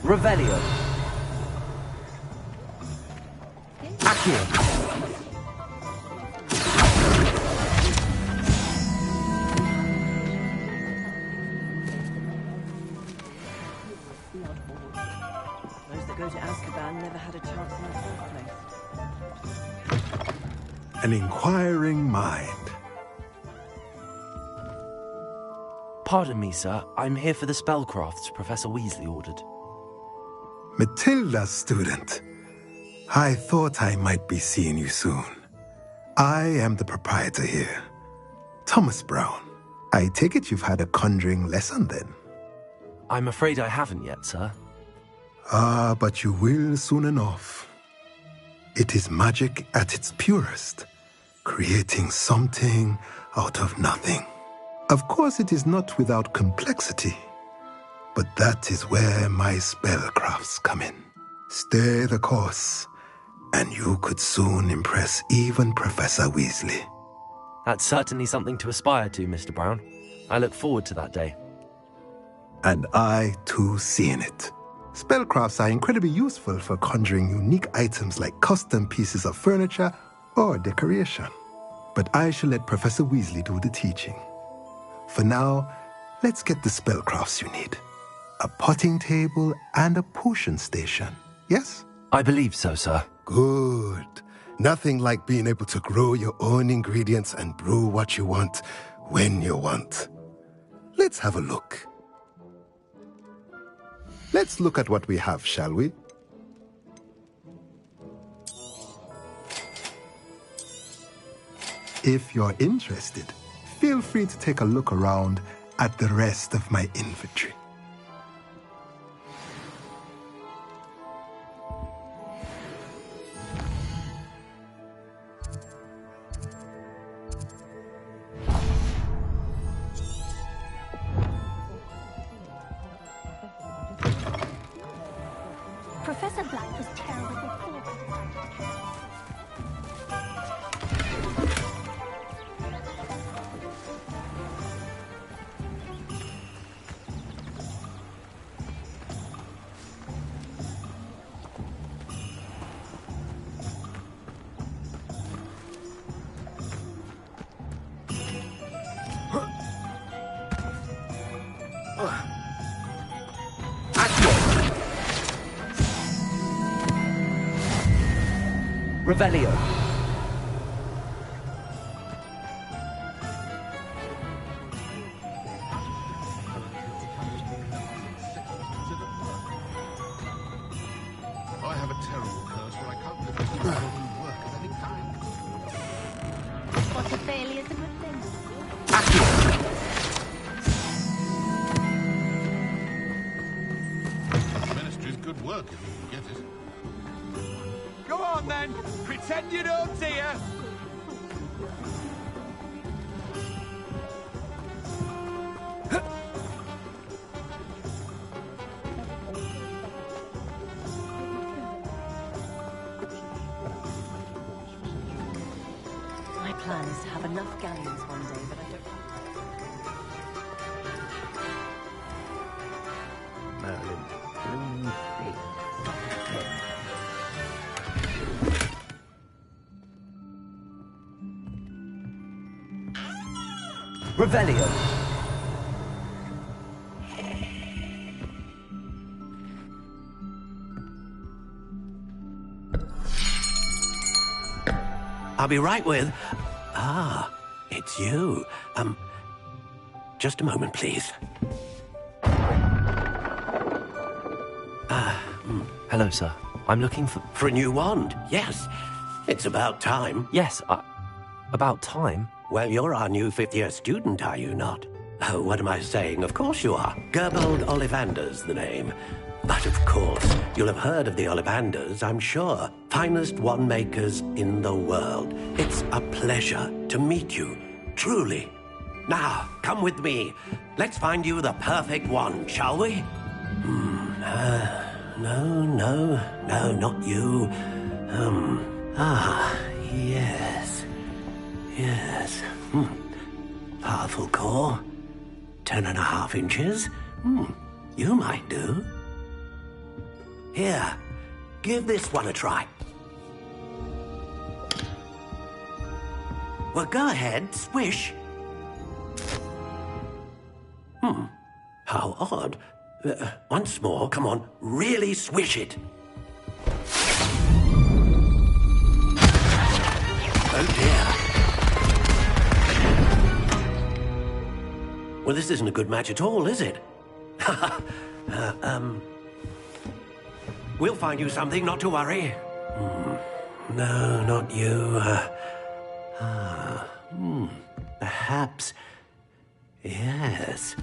Revelio. Accio. An inquiring mind. Pardon me, sir. I'm here for the spellcrafts Professor Weasley ordered. Matilda's student. I thought I might be seeing you soon. I am the proprietor here, Thomas Brown. I take it you've had a conjuring lesson then? I'm afraid I haven't yet, sir. Ah, but you will soon enough. It is magic at its purest, creating something out of nothing. Of course, it is not without complexity, but that is where my spellcrafts come in. Stay the course, and you could soon impress even Professor Weasley. That's certainly something to aspire to, Mr. Brown. I look forward to that day. And I, too, seeing it. Spellcrafts are incredibly useful for conjuring unique items like custom pieces of furniture or decoration. But I shall let Professor Weasley do the teaching. For now, let's get the spellcrafts you need. A potting table and a potion station, yes? I believe so, sir. Good. Nothing like being able to grow your own ingredients and brew what you want when you want. Let's have a look. Let's look at what we have, shall we? If you're interested, feel free to take a look around at the rest of my inventory. Professor Black was terrible before. Revelio. I have a terrible curse where I can't live at all work at any time. What a failure's a good thing. Ministry's good work if you can get it. Go on then, pretend you don't see her. My plan is to have enough galleons one day, but I don't... Revelio. I'll be right with... Ah, it's you. Just a moment, please. Hello, sir. I'm looking for... For a new wand, yes. It's about time. Yes, about time. Well, you're our new fifth-year student, are you not? Oh, what am I saying? Of course you are. Gerbold Ollivander's the name. But of course, you'll have heard of the Ollivanders, I'm sure. Finest wand makers in the world. It's a pleasure to meet you, truly. Now, come with me. Let's find you the perfect wand, shall we? No, not you. Yes. Powerful core. 10.5 inches. You might do. Here, give this one a try. Well, go ahead, swish. How odd. Once more, come on, really swish it. Oh dear. Well, this isn't a good match at all, is it? We'll find you something, not to worry. No, not you. Perhaps. Yes.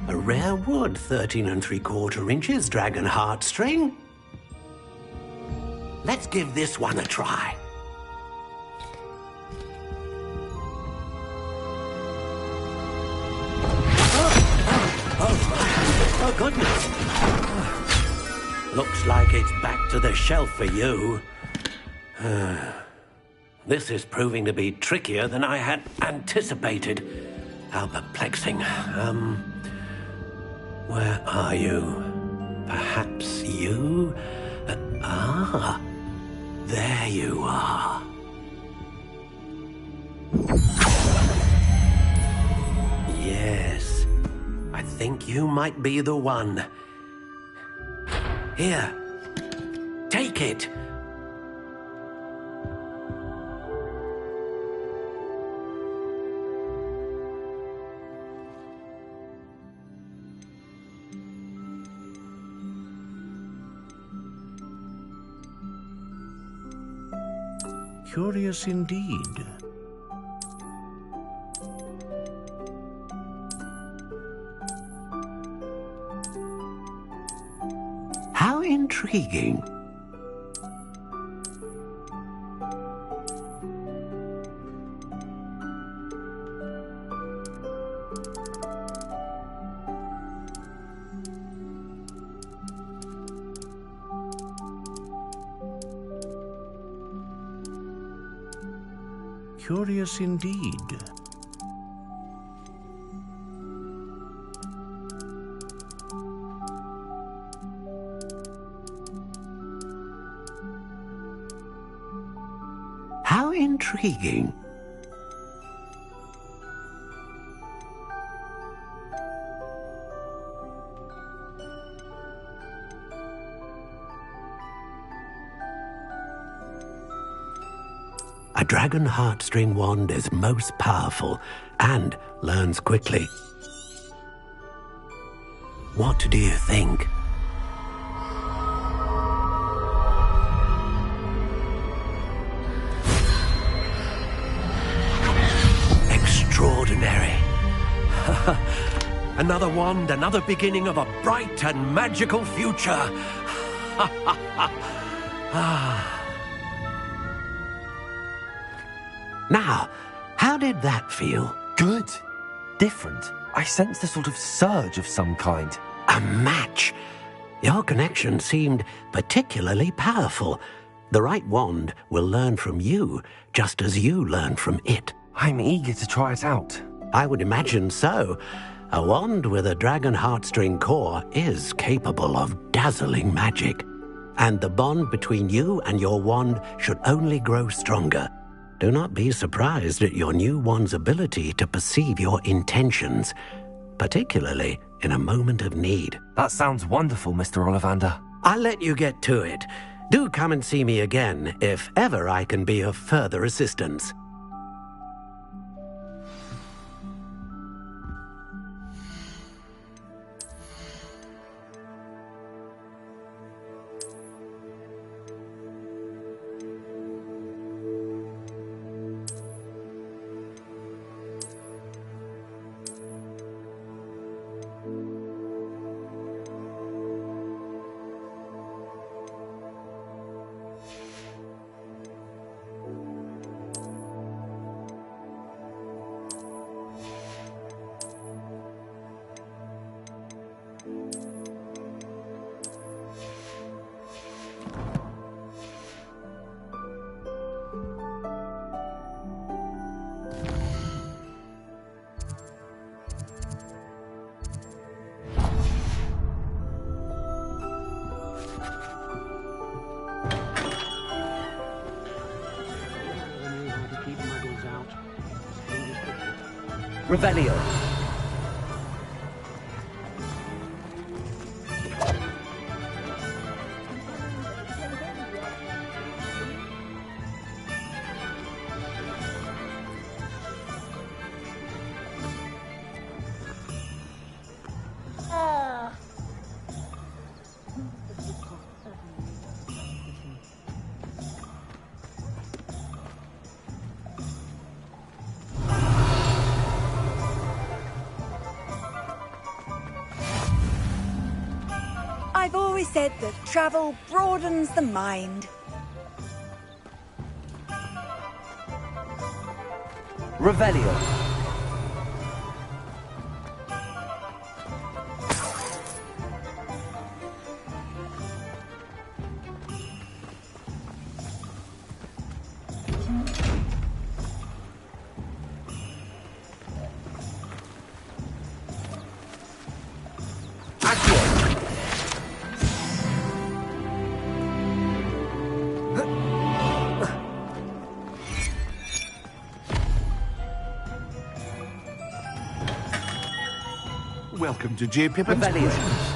A rare wood, 13 3/4 inches, dragon heartstring. Let's give this one a try. Oh, goodness. Looks like it's back to the shelf for you. This is proving to be trickier than I had anticipated. How perplexing. Where are you? Perhaps you? There you are. Yes, I think you might be the one. Here, take it. Curious indeed. How intriguing. Curious indeed. How intriguing. A dragon heartstring wand is most powerful and learns quickly. What do you think? Extraordinary. Another wand, another beginning of a bright and magical future. Now, how did that feel? Good. Different. I sensed a sort of surge of some kind. A match. Your connection seemed particularly powerful. The right wand will learn from you, just as you learn from it. I'm eager to try it out. I would imagine so. A wand with a dragon heartstring core is capable of dazzling magic. And the bond between you and your wand should only grow stronger. Do not be surprised at your new wand's ability to perceive your intentions, particularly in a moment of need. That sounds wonderful, Mr. Ollivander. I'll let you get to it. Do come and see me again if ever I can be of further assistance. Revelio. I've always said that travel broadens the mind. Revelio. Welcome to J. Pippin's Revelio. Potions.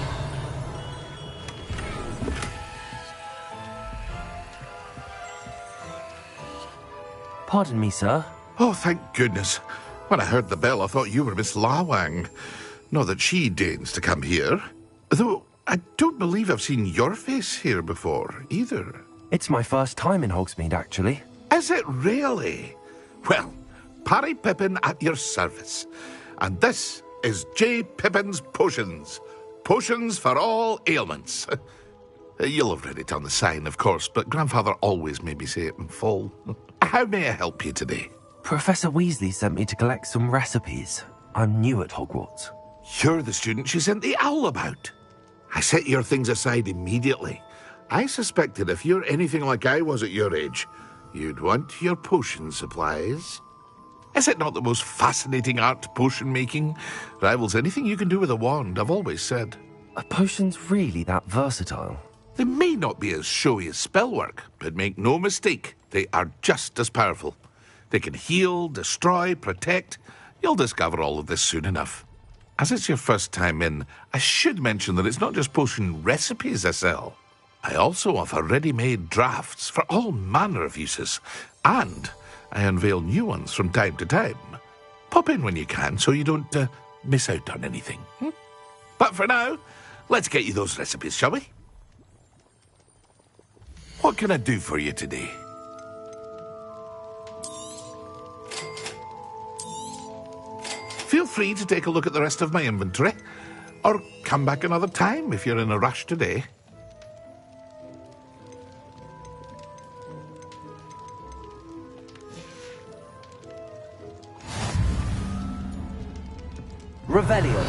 Pardon me, sir. Oh, thank goodness. When I heard the bell, I thought you were Miss Lawang. Not that she deigns to come here. Though, I don't believe I've seen your face here before, either. It's my first time in Hogsmeade, actually. Is it really? Well, Parry Pippin at your service. And this is J. Pippin's Potions. Potions for all ailments. You'll have read it on the sign, of course, but Grandfather always made me say it in full. How may I help you today? Professor Weasley sent me to collect some recipes. I'm new at Hogwarts. You're the student she sent the owl about. I set your things aside immediately. I suspected if you're anything like I was at your age, you'd want your potion supplies. Is it not the most fascinating art, potion making? Rivals anything you can do with a wand, I've always said. Are potions really that versatile? They may not be as showy as spellwork, but make no mistake, they are just as powerful. They can heal, destroy, protect. You'll discover all of this soon enough. As it's your first time in, I should mention that it's not just potion recipes I sell. I also offer ready-made drafts for all manner of uses, and I unveil new ones from time to time. Pop in when you can so you don't miss out on anything. But for now, let's get you those recipes, shall we? What can I do for you today? Feel free to take a look at the rest of my inventory, or come back another time if you're in a rush today. Revelio.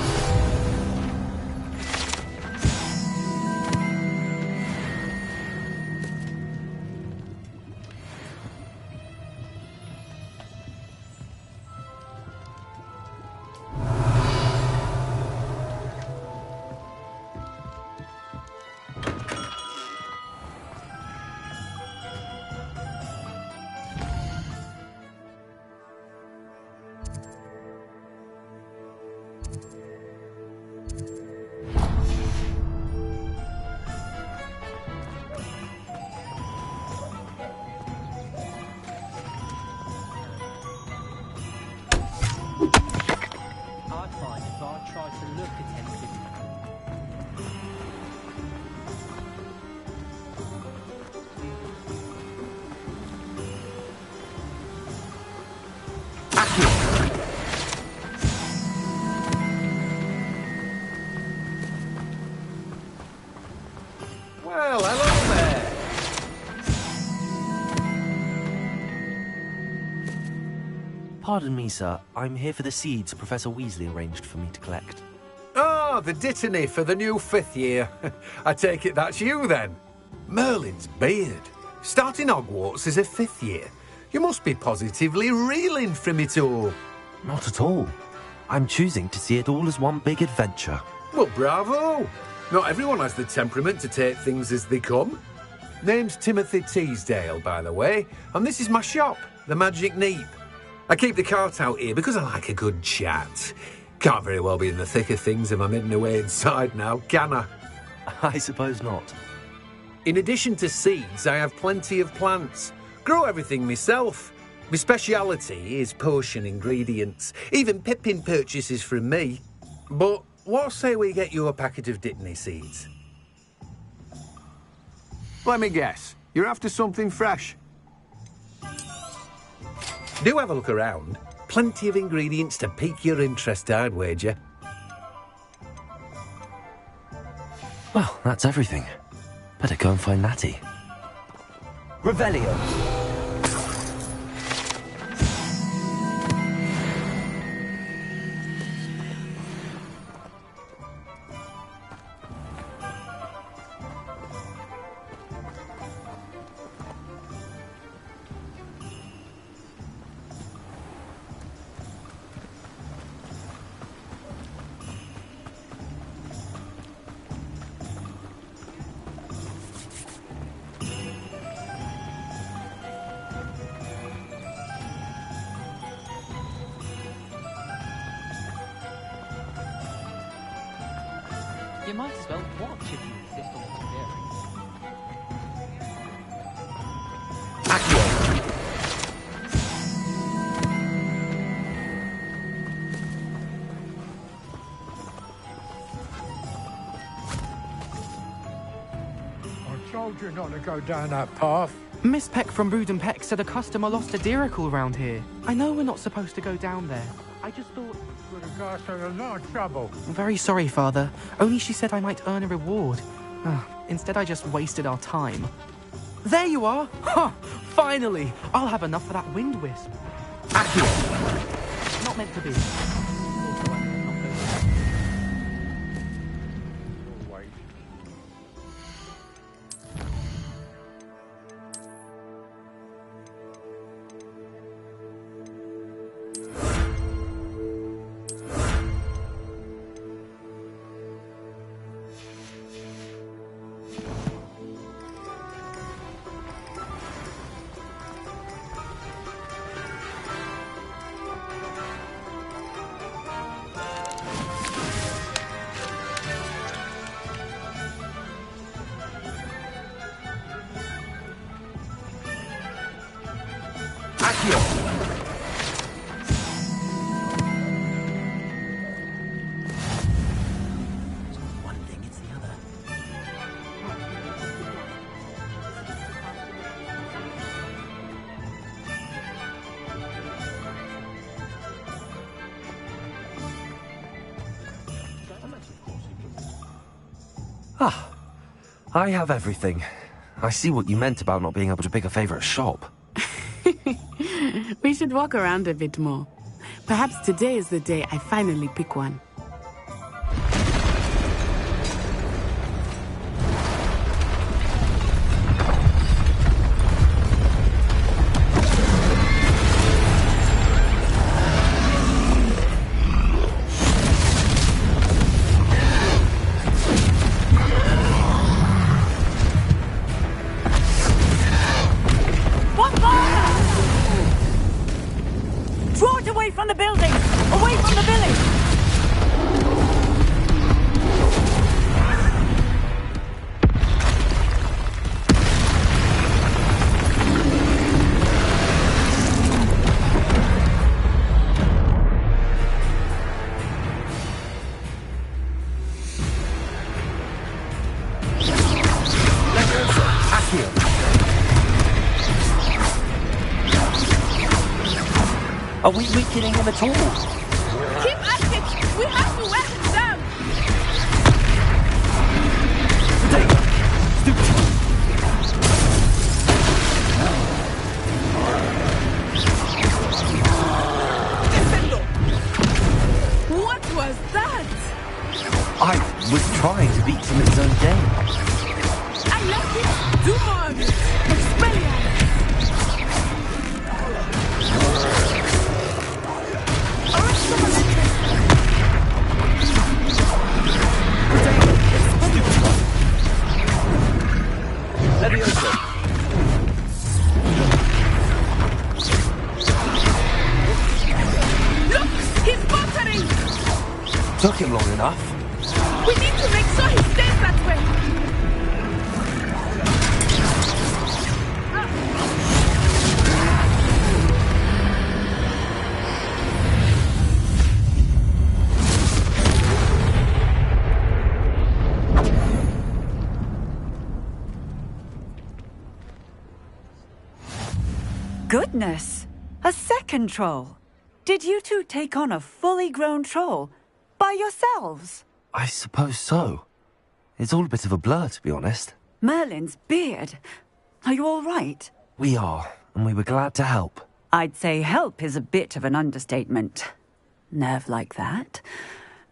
Well, hello there. Pardon me, sir. I'm here for the seeds Professor Weasley arranged for me to collect. Oh, the dittany for the new 5th year. I take it that's you, then. Merlin's beard. Starting Hogwarts as a 5th year. You must be positively reeling from it all. Not at all. I'm choosing to see it all as one big adventure. Well, bravo. Not everyone has the temperament to take things as they come. Name's Timothy Teasdale, by the way, and this is my shop, the Magic Neep. I keep the cart out here because I like a good chat. Can't very well be in the thick of things if I'm hidden away inside now, can I? I suppose not. In addition to seeds, I have plenty of plants. Grow everything myself. My speciality is potion ingredients. Even Pippin purchases from me. But what say we get you a packet of Dittany seeds? Let me guess. You're after something fresh. Do have a look around. Plenty of ingredients to pique your interest, I'd wager. Well, that's everything. Better go and find Natty. Revelio. You might as well watch if you insist on interfering. I told you not to go down that path. Miss Peck from Brood Peck said a customer lost a deeracle round here. I know we're not supposed to go down there. I just thought... Would have got us in a lot of trouble. I'm very sorry, Father. Only she said I might earn a reward. Instead, I just wasted our time. There you are! Ha! Finally! I'll have enough for that wind wisp. Accurate! Not meant to be. One thing, it's the other. I have everything. I see what you meant about not being able to pick a favourite shop. We should walk around a bit more. Perhaps today is the day I finally pick one. Draw it away from the building! Away from the village! Are we weakening him at all? Keep at it! We have to wear him down! What was that? I was trying to beat him at his own game. I left it! Do more of it! Expelliarmus! Took him long enough. We need to make sure he stays that way. Goodness! A second troll. Did you two take on a fully grown troll? By yourselves? I suppose so. It's all a bit of a blur, to be honest. Merlin's beard. Are you all right? We are, and we were glad to help. I'd say help is a bit of an understatement. Nerve like that.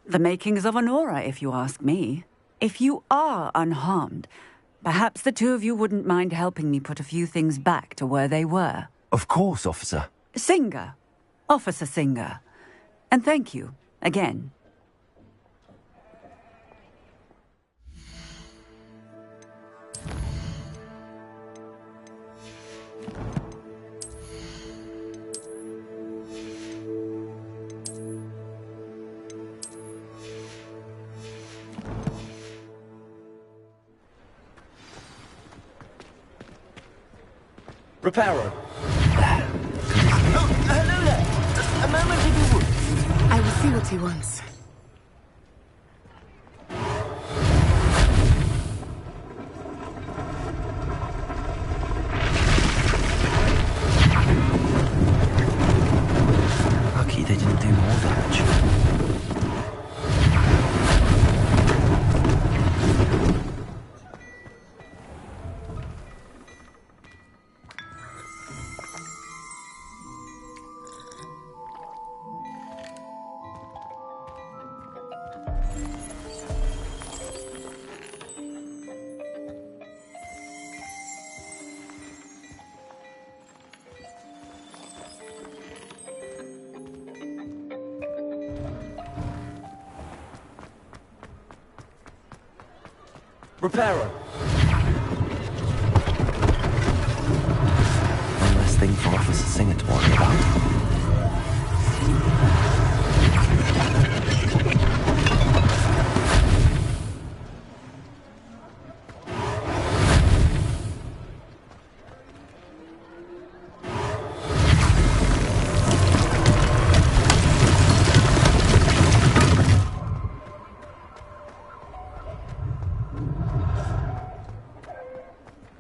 The makings of an aura, if you ask me. If you are unharmed, perhaps the two of you wouldn't mind helping me put a few things back to where they were. Of course, officer. Singer. Officer Singer. And thank you, again. Reparo. Oh, hello there. Just a moment if you would. I will see what he wants. Lucky they didn't do more damage. Reparo. One less thing for Officer Singer to worry about.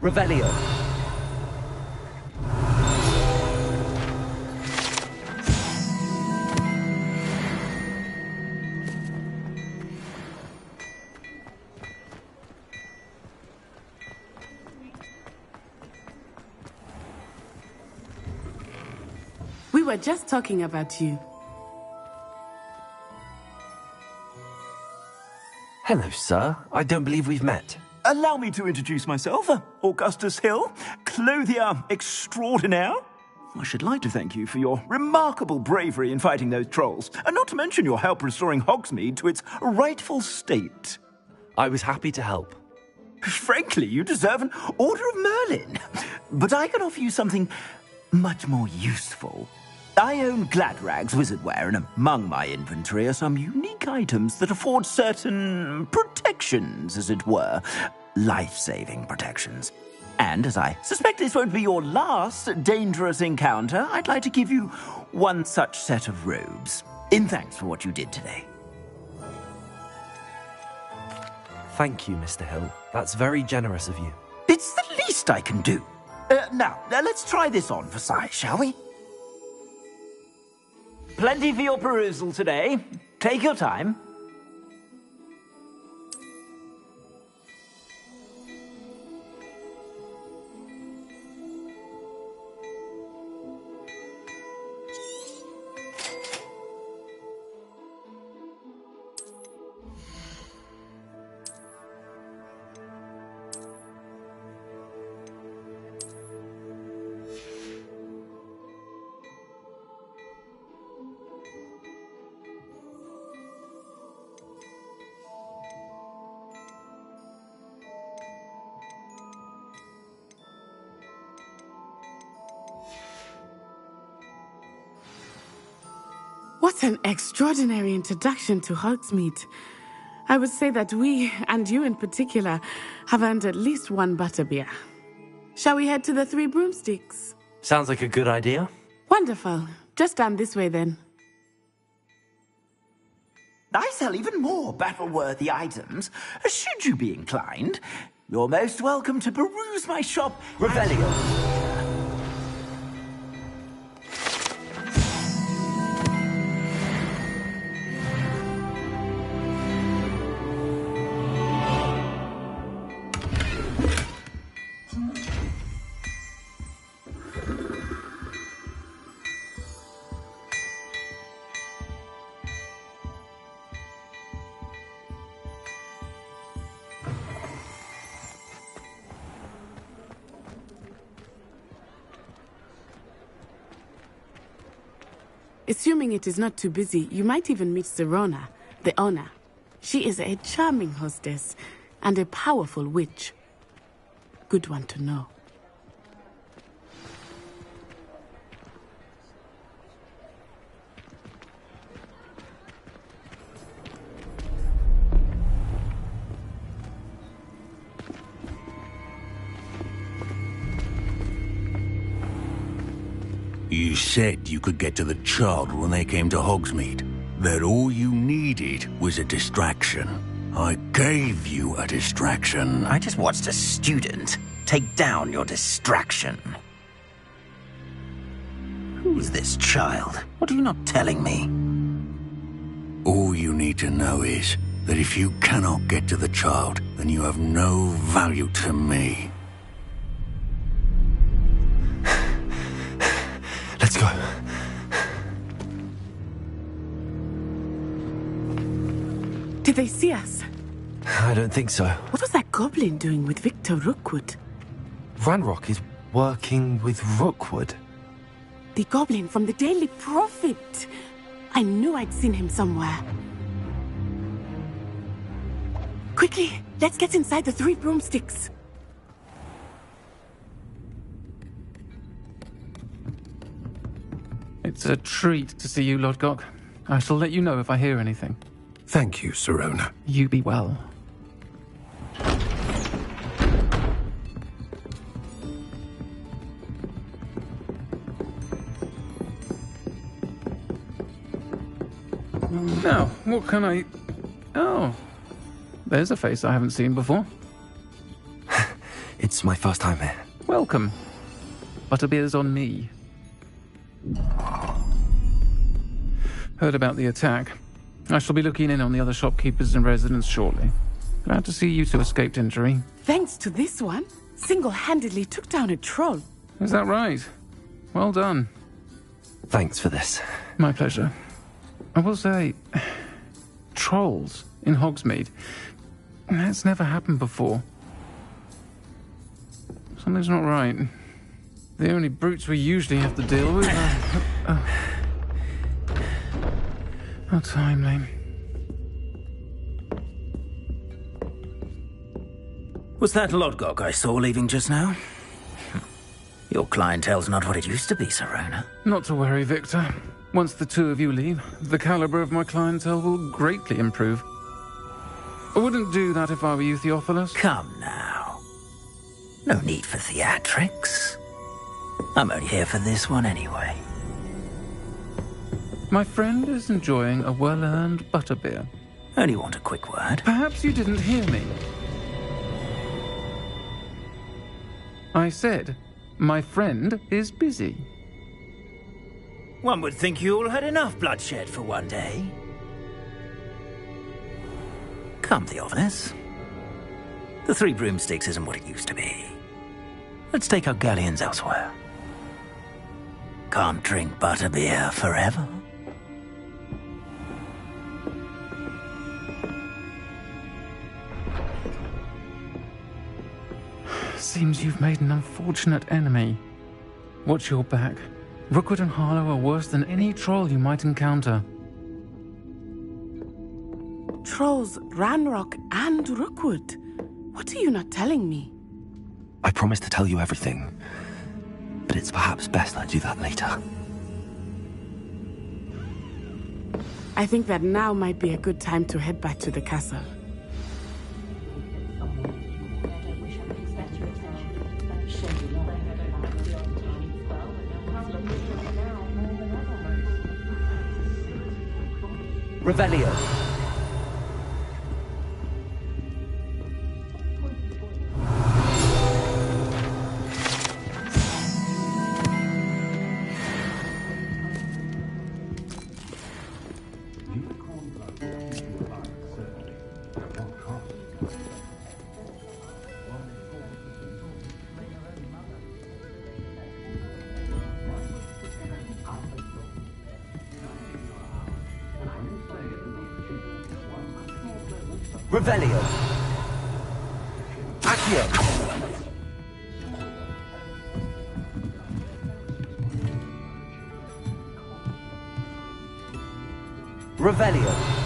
Revelio. We were just talking about you. Hello, sir. I don't believe we've met. Allow me to introduce myself, Augustus Hill, clothier extraordinaire. I should like to thank you for your remarkable bravery in fighting those trolls, and not to mention your help restoring Hogsmeade to its rightful state. I was happy to help. Frankly, you deserve an Order of Merlin. But I can offer you something much more useful. I own Gladrag's wizardware, and among my inventory are some unique items that afford certain protections, as it were. Life-saving protections. And as I suspect this won't be your last dangerous encounter, I'd like to give you one such set of robes, in thanks for what you did today. Thank you, Mr. Hill. That's very generous of you. It's the least I can do. Now, let's try this on for size, shall we? Plenty for your perusal today. Take your time. What an extraordinary introduction to Hogsmeade. I would say that we, and you in particular, have earned at least one butterbeer. Shall we head to the Three Broomsticks? Sounds like a good idea. Wonderful. Just down this way then. I sell even more battle-worthy items. Should you be inclined, you're most welcome to peruse my shop. Revelio. Assuming it is not too busy, you might even meet Serona, the owner. She is a charming hostess and a powerful witch. Good one to know. You said you could get to the child when they came to Hogsmeade. That all you needed was a distraction. I gave you a distraction. I just watched a student take down your distraction. Who's this child? What are you not telling me? All you need to know is that if you cannot get to the child, then you have no value to me. Let's go. Did they see us? I don't think so. What was that goblin doing with Victor Rookwood? Ranrock is working with Rookwood. The goblin from the Daily Prophet. I knew I'd seen him somewhere. Quickly, let's get inside the Three Broomsticks. It's a treat to see you, Lodgok. I shall let you know if I hear anything. Thank you, Serona. You be well. Now, what can I... Oh, there's a face I haven't seen before. It's my first time here. Welcome. Butterbeer's on me. Heard about the attack. I shall be looking in on the other shopkeepers and residents shortly. Glad to see you two escaped injury. Thanks to this one, single-handedly took down a troll. Is that right? Well done. Thanks for this. My pleasure. I will say, trolls in Hogsmeade. That's never happened before. Something's not right. The only brutes we usually have to deal with are... How timely. Was that Lodgok I saw leaving just now? Your clientele's not what it used to be, Serona. Not to worry, Victor. Once the two of you leave, the caliber of my clientele will greatly improve. I wouldn't do that if I were you, Theophilus. Come now. No need for theatrics. I'm only here for this one anyway. My friend is enjoying a well-earned butterbeer. Only want a quick word. Perhaps you didn't hear me. I said, my friend is busy. One would think you all had enough bloodshed for one day. Come, Theophilus. The Three Broomsticks isn't what it used to be. Let's take our galleons elsewhere. Can't drink butterbeer forever. Seems you've made an unfortunate enemy. Watch your back. Rookwood and Harlow are worse than any troll you might encounter. Trolls, Ranrock, and Rookwood. What are you not telling me? I promised to tell you everything, but it's perhaps best I do that later. I think that now might be a good time to head back to the castle. Revelio. Revelio. Accio. Revelio.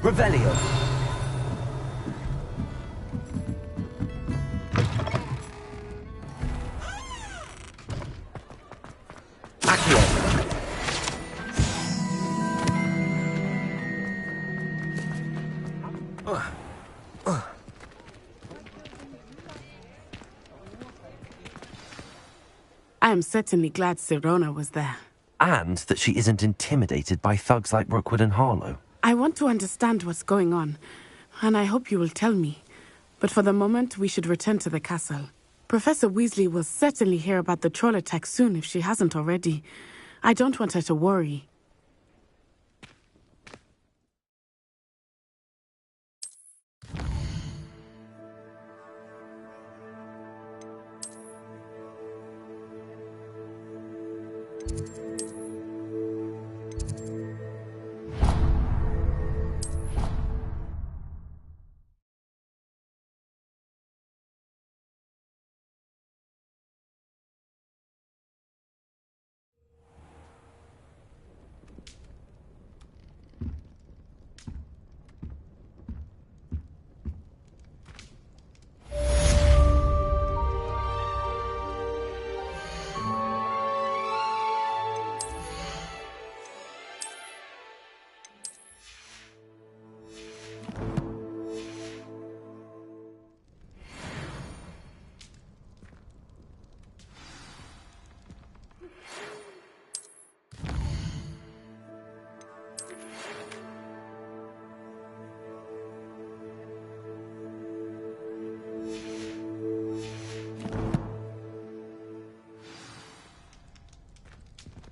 Revelio. Accio. I am certainly glad Sirona was there. And that she isn't intimidated by thugs like Rookwood and Harlow. I want to understand what's going on, and I hope you will tell me. But for the moment, we should return to the castle. Professor Weasley will certainly hear about the troll attack soon if she hasn't already. I don't want her to worry.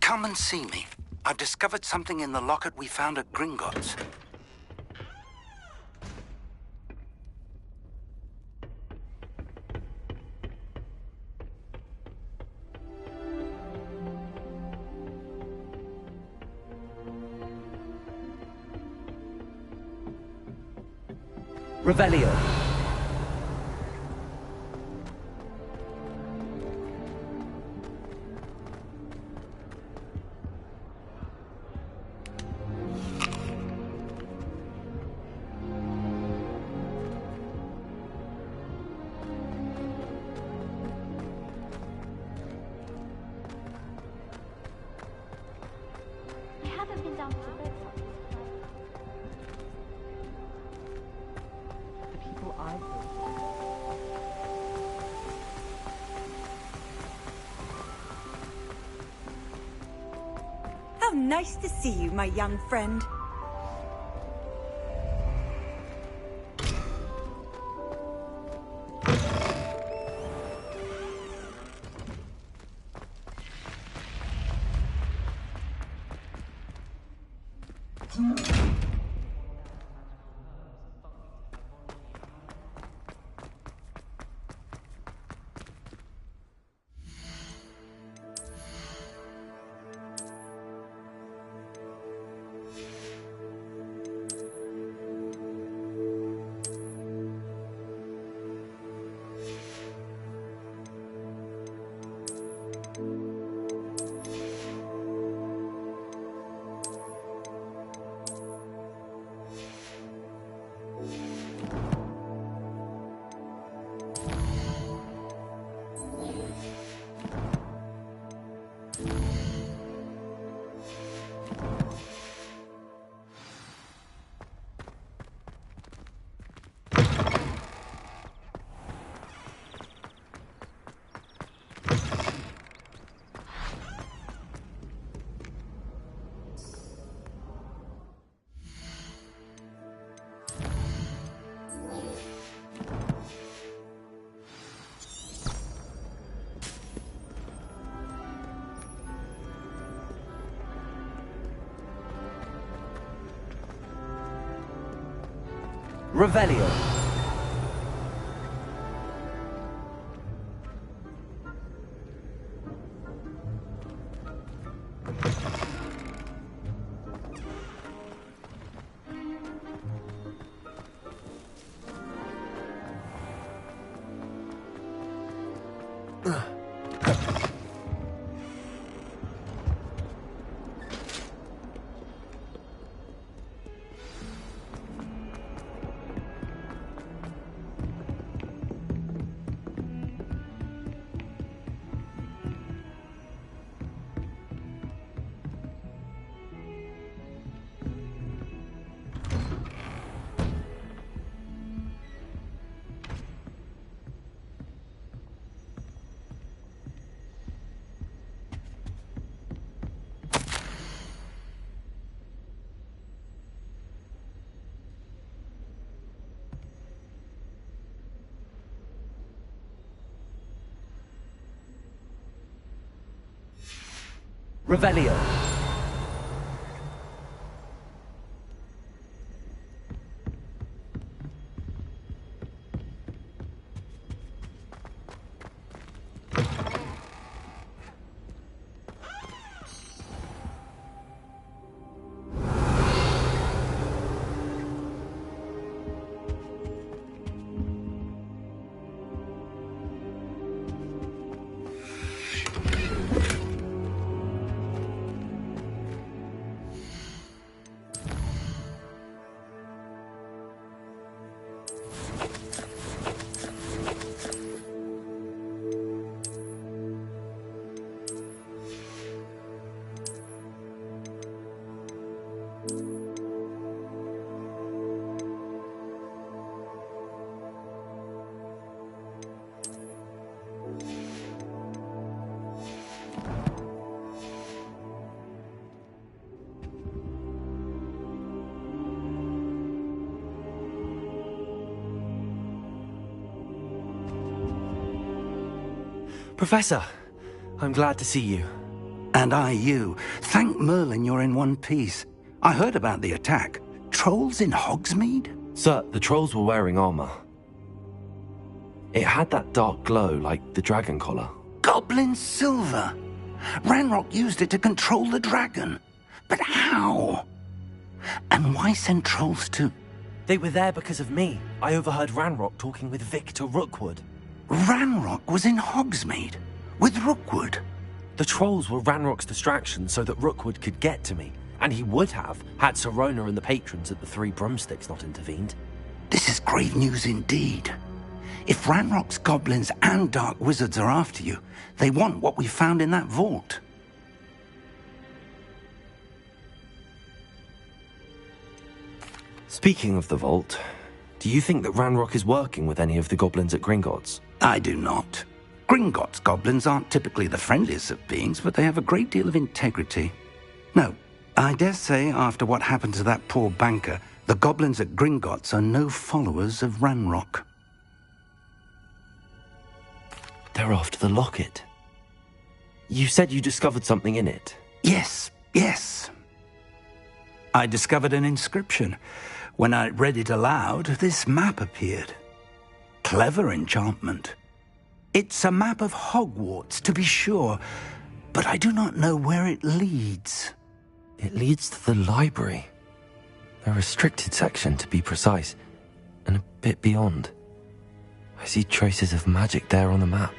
Come and see me. I've discovered something in the locket we found at Gringotts. Revelio. We haven't been down to the bed. The people I How nice to see you, my young friend. Revelio. Revelio. Professor, I'm glad to see you. And I you. Thank Merlin you're in one piece. I heard about the attack. Trolls in Hogsmeade? Sir, the trolls were wearing armor. It had that dark glow like the dragon collar. Goblin silver! Ranrock used it to control the dragon. But how? And why send trolls to... They were there because of me. I overheard Ranrock talking with Victor Rookwood. Ranrock was in Hogsmeade? With Rookwood? The trolls were Ranrock's distraction so that Rookwood could get to me. And he would have, had Sirona and the patrons at the Three Broomsticks not intervened. This is grave news indeed. If Ranrock's goblins and dark wizards are after you, they want what we found in that vault. Speaking of the vault, do you think that Ranrock is working with any of the goblins at Gringotts? I do not. Gringotts goblins aren't typically the friendliest of beings, but they have a great deal of integrity. No, I dare say after what happened to that poor banker, the goblins at Gringotts are no followers of Ranrock. They're after the locket. You said you discovered something in it. Yes. I discovered an inscription. When I read it aloud, this map appeared. Clever enchantment. It's a map of Hogwarts, to be sure, but I do not know where it leads. It leads to the library. The restricted section, to be precise, and a bit beyond. I see traces of magic there on the map.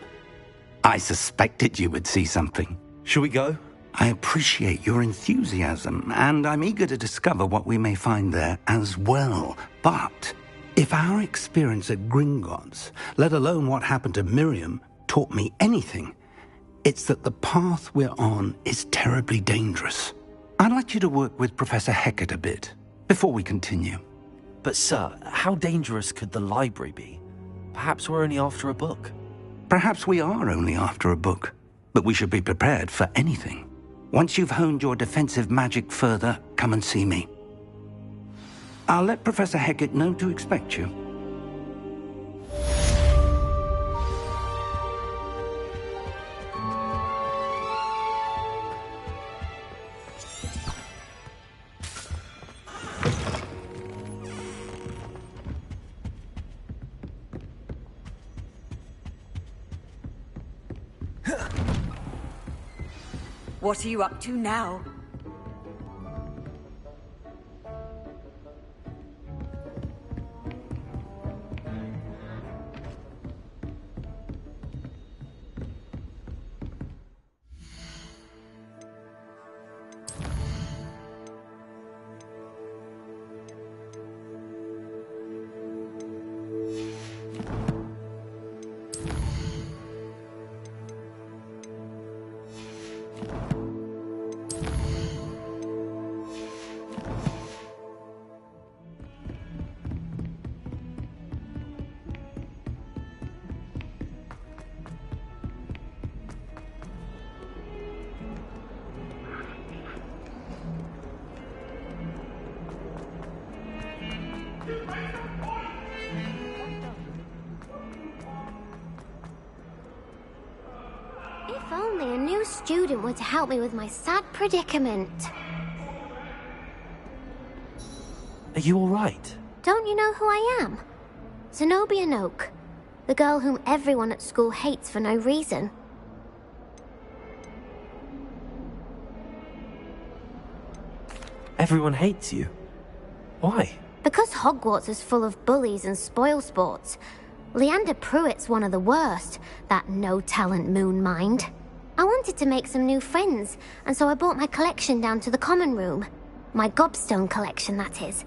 I suspected you would see something. Shall we go? I appreciate your enthusiasm, and I'm eager to discover what we may find there as well. But if our experience at Gringotts, let alone what happened to Miriam, taught me anything, it's that the path we're on is terribly dangerous. I'd like you to work with Professor Hecat a bit before we continue. But sir, how dangerous could the library be? Perhaps we're only after a book. Perhaps we are only after a book, but we should be prepared for anything. Once you've honed your defensive magic further, come and see me. I'll let Professor Hecat know to expect you. What are you up to now? If only a new student were to help me with my sad predicament. Are you all right? Don't you know who I am? Zenobia Noak, the girl whom everyone at school hates for no reason. Everyone hates you. Why? Because Hogwarts is full of bullies and spoilsports. Leander Pruitt's one of the worst, that no-talent moon mind. I wanted to make some new friends, and so I brought my collection down to the common room. My gobstone collection, that is.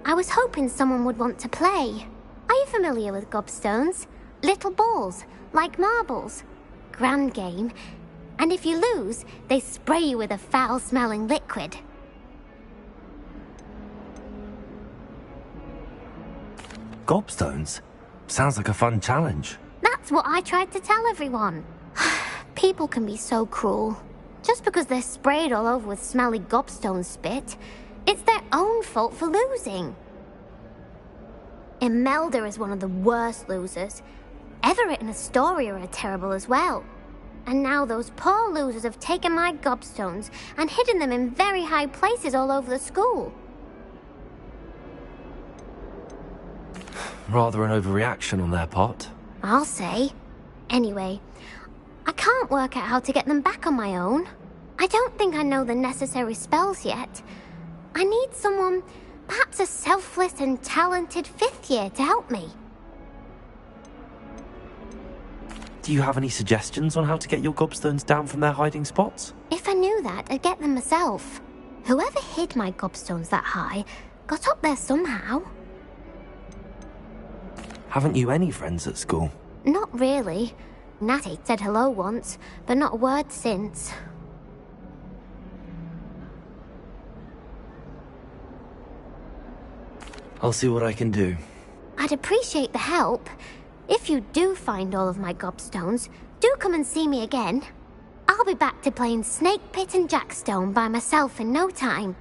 I was hoping someone would want to play. Are you familiar with gobstones? Little balls, like marbles. Grand game. And if you lose, they spray you with a foul-smelling liquid. Gobstones? Sounds like a fun challenge. That's what I tried to tell everyone. People can be so cruel. Just because they're sprayed all over with smelly gobstone spit, it's their own fault for losing. Imelda is one of the worst losers. Everett and Astoria are terrible as well. And now those poor losers have taken my gobstones and hidden them in very high places all over the school. Rather an overreaction on their part. I'll say. Anyway, I can't work out how to get them back on my own. I don't think I know the necessary spells yet. I need someone, perhaps a selfless and talented fifth year to help me. Do you have any suggestions on how to get your gobstones down from their hiding spots? If I knew that, I'd get them myself. Whoever hid my gobstones that high got up there somehow. Haven't you any friends at school? Not really. Natty said hello once, but not a word since. I'll see what I can do. I'd appreciate the help. If you do find all of my gobstones, do come and see me again. I'll be back to playing Snake Pit and Jackstone by myself in no time.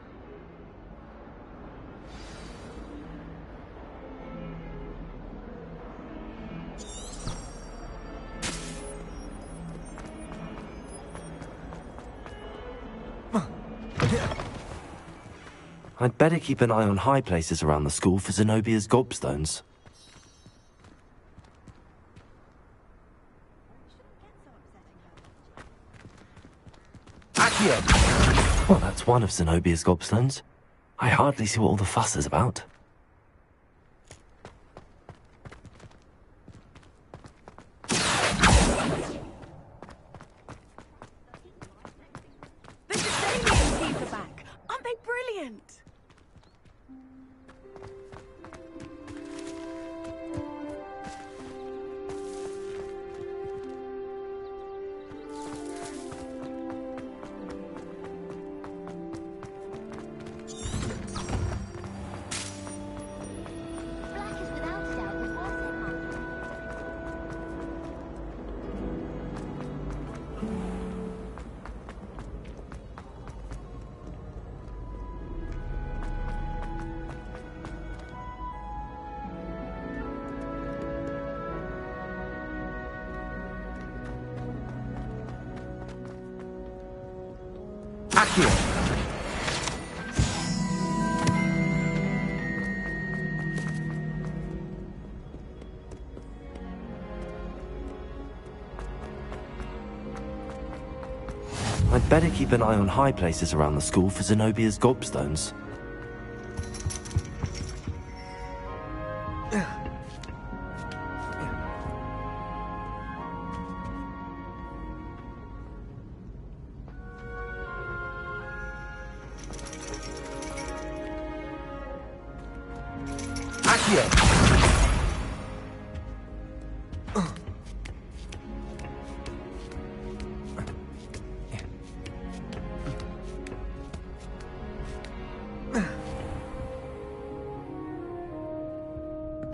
I'd better keep an eye on high places around the school for Zenobia's gobstones. Accio! Well, that's one of Zenobia's gobstones. I hardly see what all the fuss is about. The Dasanian thieves are back! Aren't they brilliant? Accio! I'd better keep an eye on high places around the school for Zenobia's gobstones.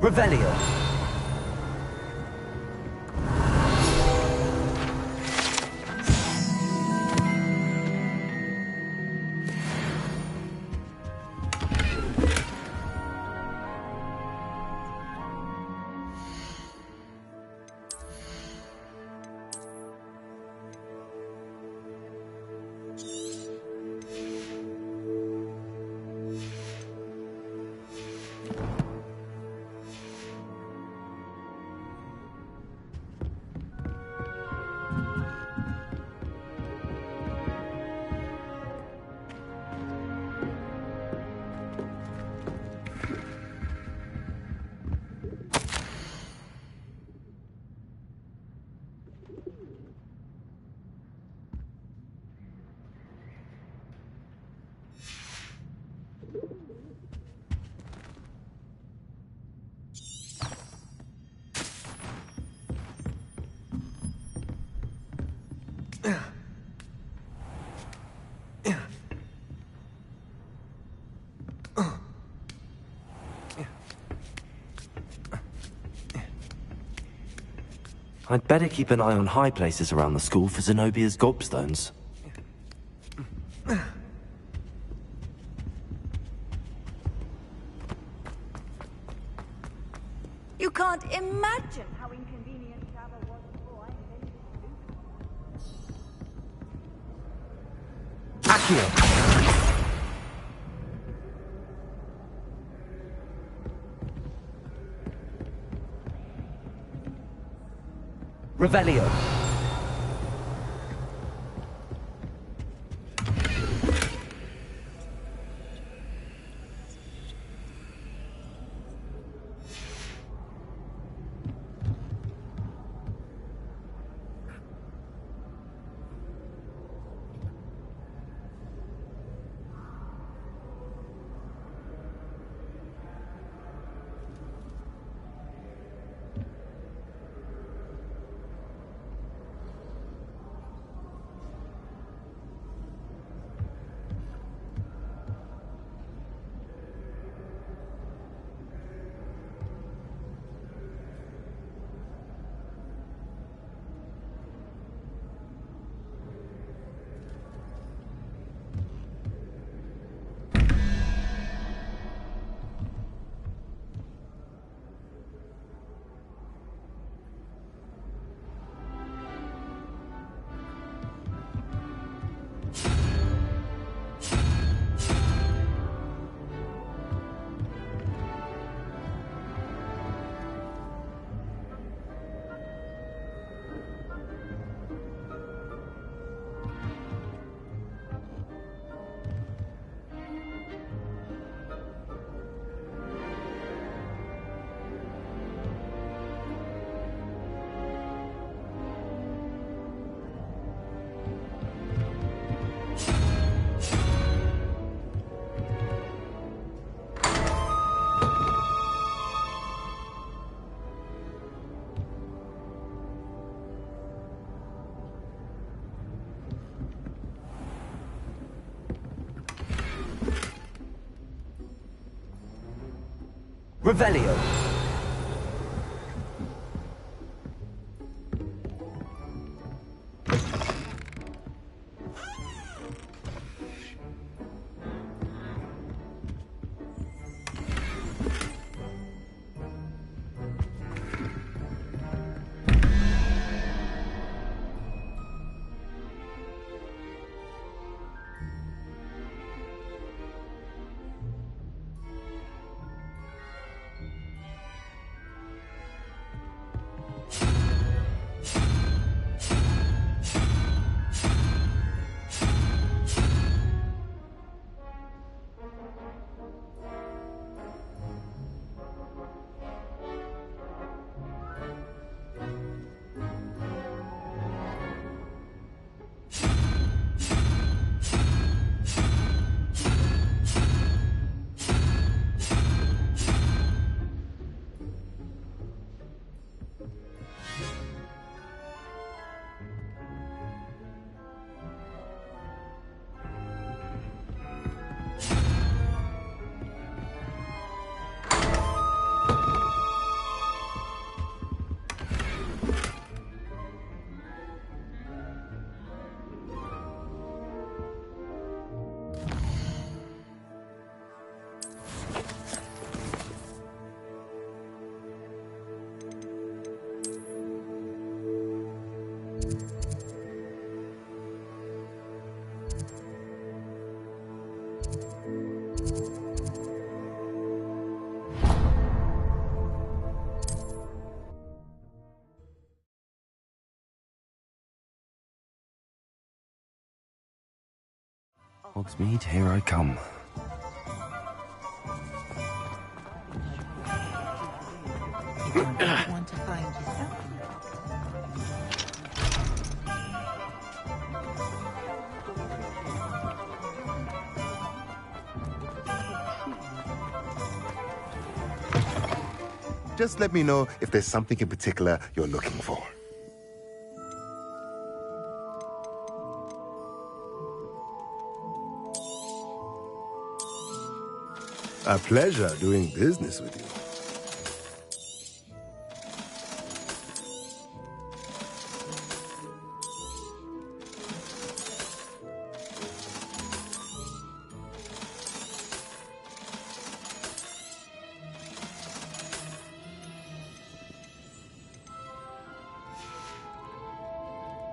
Revelio. I'd better keep an eye on high places around the school for Zenobia's gobstones. You can't imagine how inconvenient travel was before I invented Accio. Revelio. Revelio. Hogsmeade, here I come. Want to find yourself? Just let me know if there's something in particular you're looking for. A pleasure doing business with you.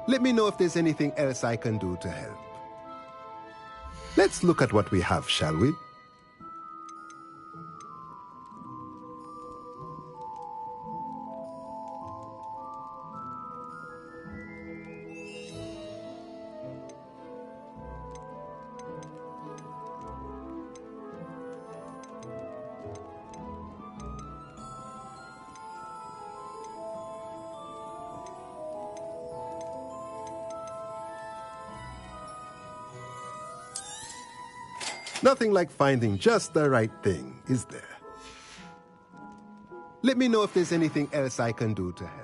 Let me know if there's anything else I can do to help. Let's look at what we have, shall we? Nothing like finding just the right thing, is there? Let me know if there's anything else I can do to help.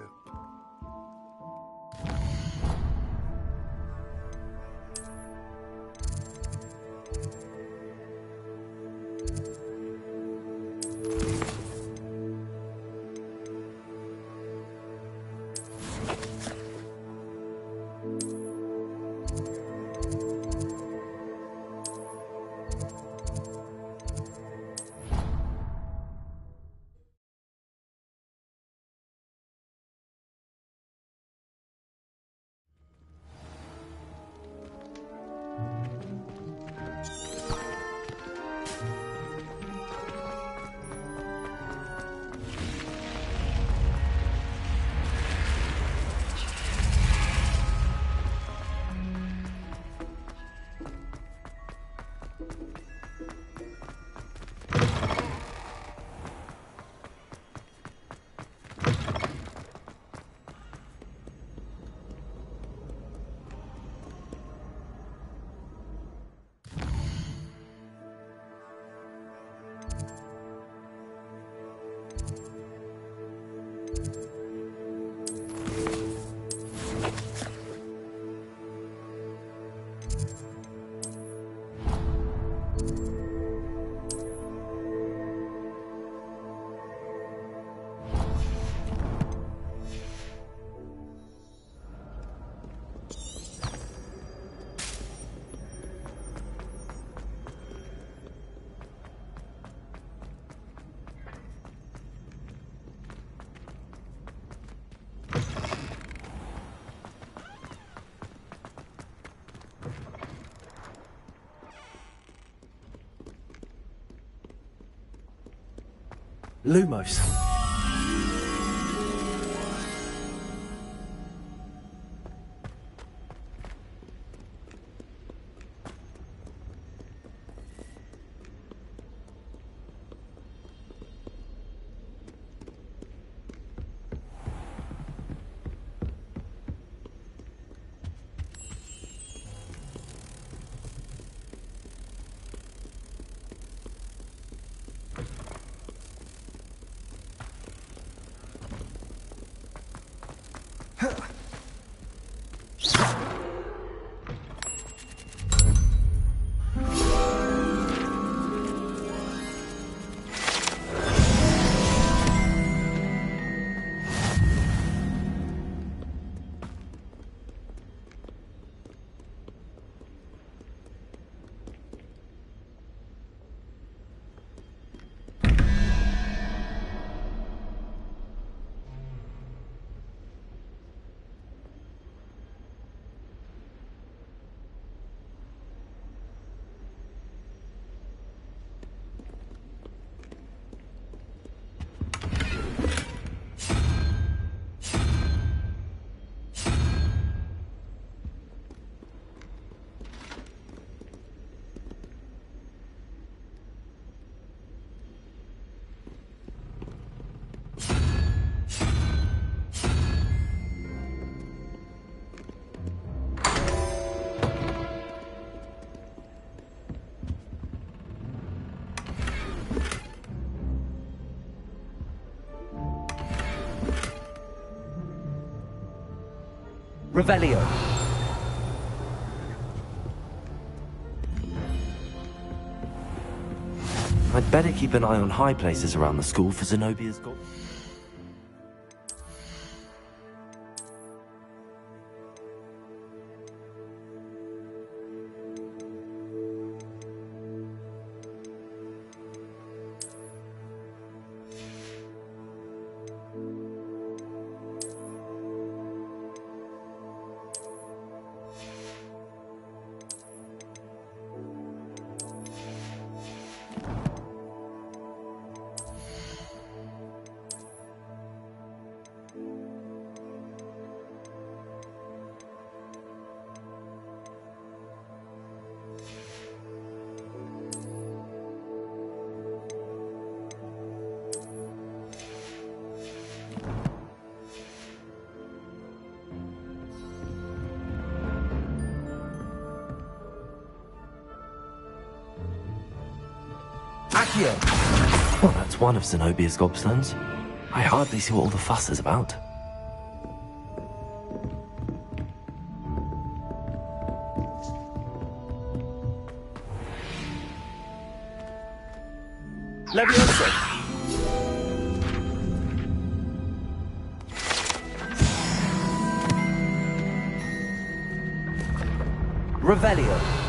Lumos. Revelio. I'd better keep an eye on high places around the school for Zenobia's gold. Well, that's one of Zenobia's gobstones. I hardly see what all the fuss is about. Leviosa. Revelio.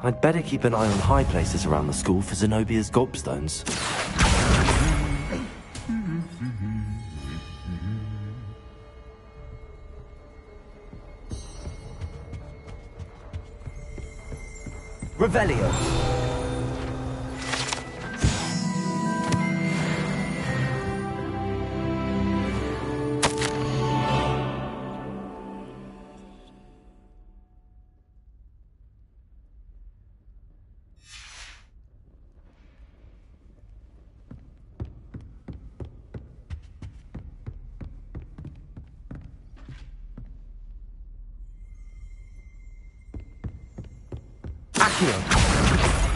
I'd better keep an eye on high places around the school for Zenobia's gobstones. Revelio.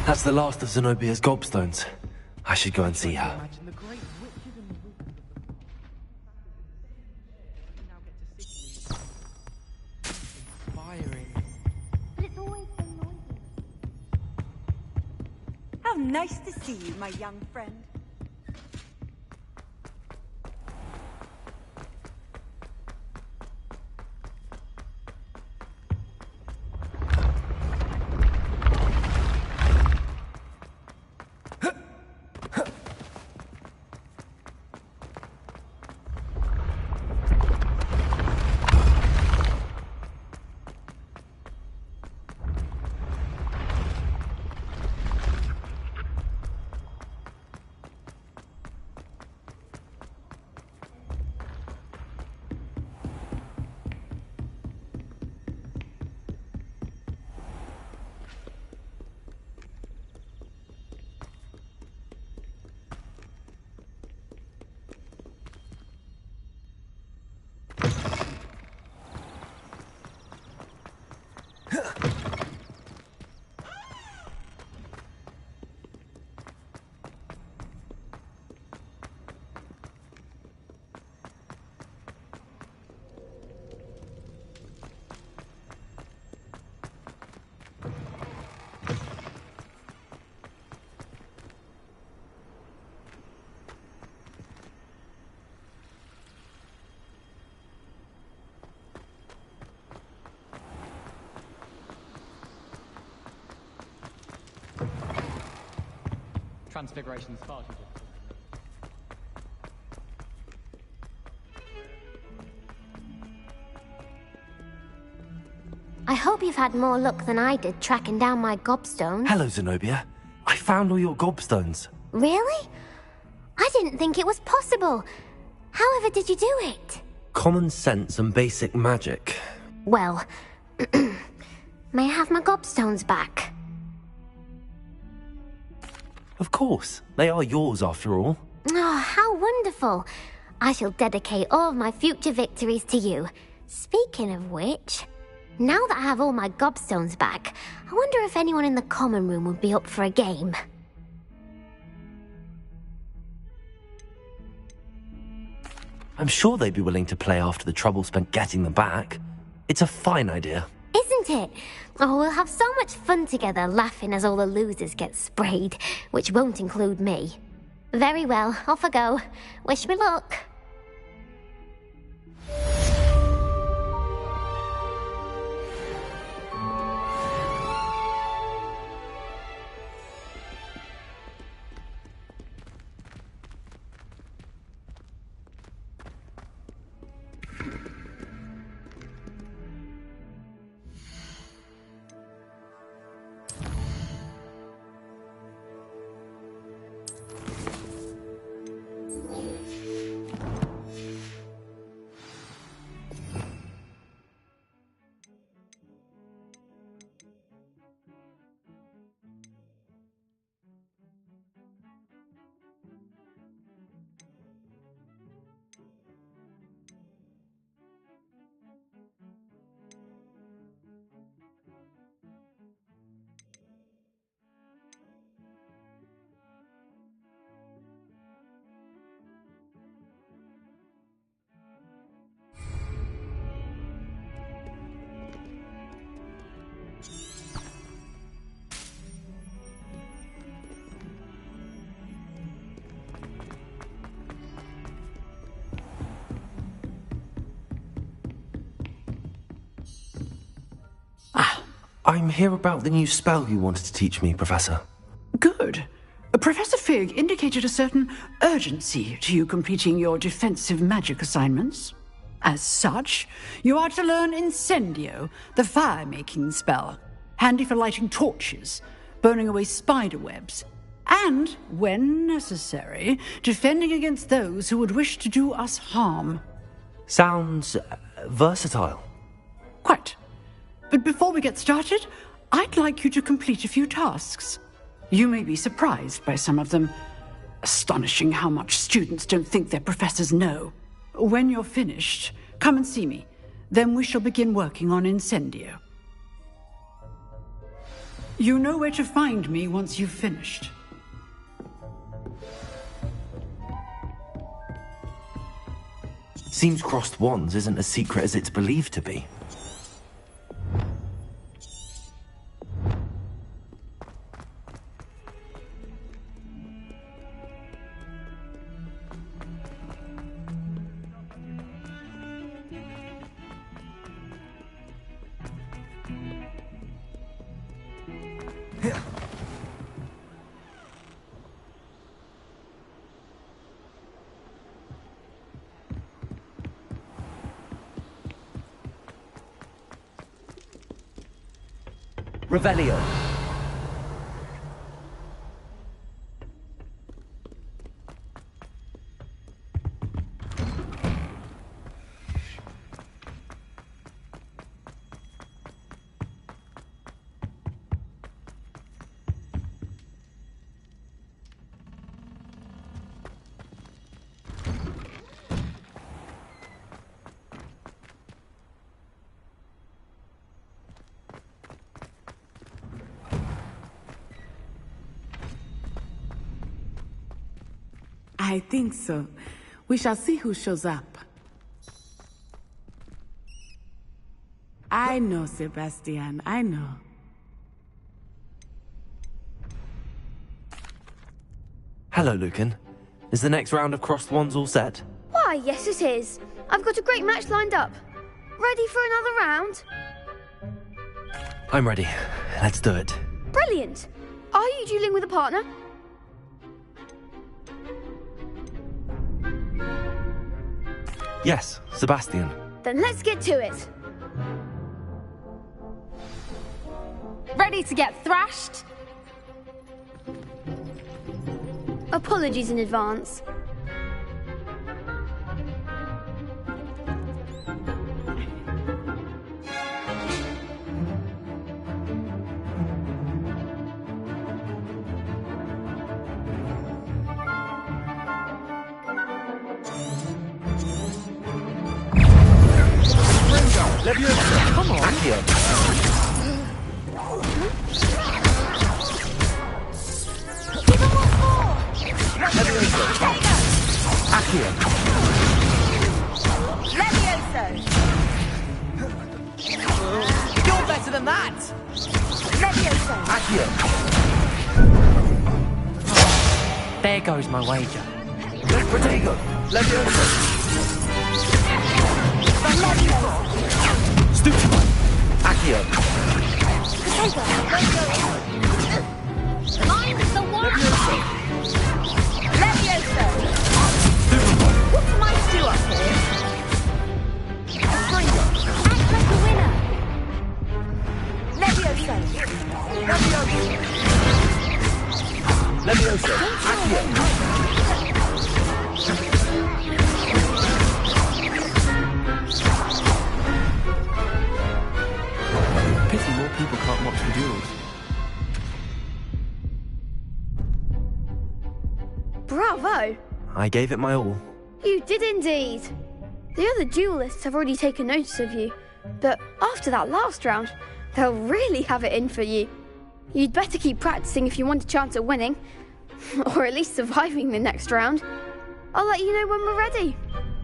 That's the last of Zenobia's gobstones. I should go and see her. How nice to see you, my young friend. Transfiguration's far too difficult. I hope you've had more luck than I did tracking down my gobstones. Hello, Zenobia. I found all your gobstones. Really? I didn't think it was possible. However did you do it? Common sense and basic magic. Well, may I have my gobstones back? Of course. They are yours, after all. Oh, how wonderful. I shall dedicate all of my future victories to you. Speaking of which, now that I have all my gobstones back, I wonder if anyone in the common room would be up for a game. I'm sure they'd be willing to play after the trouble spent getting them back. It's a fine idea. Isn't it? Oh, we'll have so much fun together laughing as all the losers get sprayed, which won't include me. Very well, off I go. Wish me luck. I'm here about the new spell you wanted to teach me, Professor. Good. Professor Fig indicated a certain urgency to you completing your defensive magic assignments. As such, you are to learn Incendio, the fire-making spell, handy for lighting torches, burning away spider webs, and, when necessary, defending against those who would wish to do us harm. Sounds versatile. Quite. But before we get started, I'd like you to complete a few tasks. You may be surprised by some of them. Astonishing how much students don't think their professors know. When you're finished, come and see me. Then we shall begin working on Incendio. You know where to find me once you've finished. Seems crossed wands isn't as secret as it's believed to be. Revelio. I think so. We shall see who shows up. I know, Sebastian, I know. Hello, Lucan. Is the next round of crossed wands all set? Why, yes it is. I've got a great match lined up. Ready for another round? I'm ready. Let's do it. Brilliant. Are you dueling with a partner? Yes, Sebastian. Then let's get to it. Ready to get thrashed? Apologies in advance. Come on. Accio. Accio. Levioso! You're better than that! Levioso! Accio. There goes my wager. Protego. Levioso! Stupefy. Accio. Mind the one! Levioso! What am I to do up here? Act like a winner! Levioso! Levioso. Accio. Pity more people can't watch the duels. Bravo! I gave it my all. You did indeed. The other duelists have already taken notice of you, but after that last round, they'll really have it in for you. You'd better keep practicing if you want a chance at winning, or at least surviving the next round. I'll let you know when we're ready.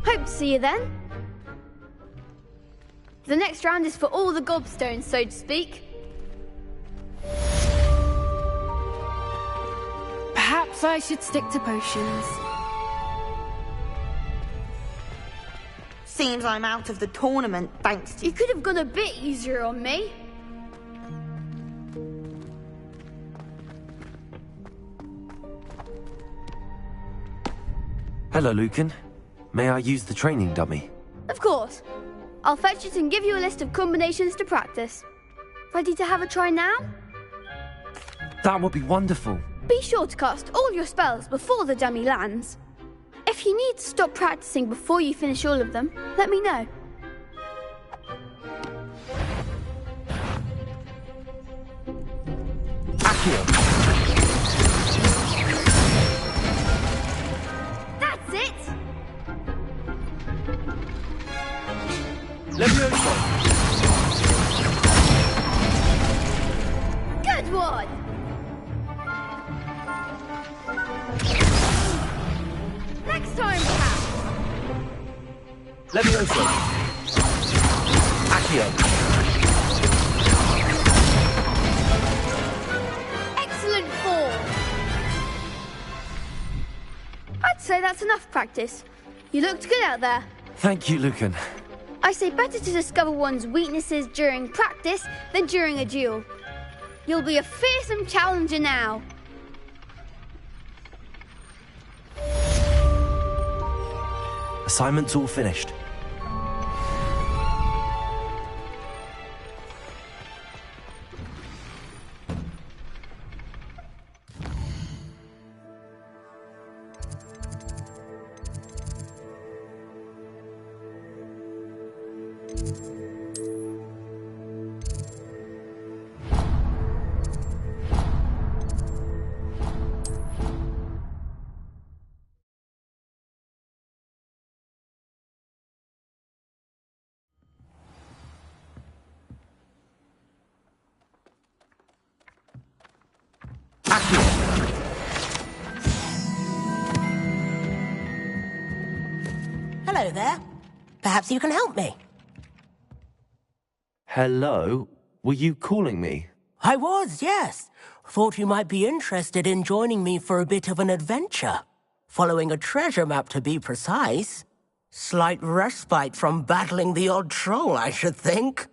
Hope to see you then. The next round is for all the gobstones, so to speak. Perhaps I should stick to potions. Seems I'm out of the tournament, thanks to You could have gone a bit easier on me. Hello, Lucan. May I use the training dummy? Of course. I'll fetch it and give you a list of combinations to practice. Ready to have a try now? That would be wonderful. Be sure to cast all your spells before the dummy lands. If you need to stop practicing before you finish all of them, let me know. Accio. That's it! Levioso. Good one! Next time, perhaps. Levioso. Accio. Excellent form. I'd say that's enough practice. You looked good out there. Thank you, Lucan. I say better to discover one's weaknesses during practice than during a duel. You'll be a fearsome challenger now. Assignment's all finished. Hello there. Perhaps you can help me. Hello? Were you calling me? I was, yes. Thought you might be interested in joining me for a bit of an adventure. Following a treasure map, to be precise. Slight respite from battling the odd troll, I should think.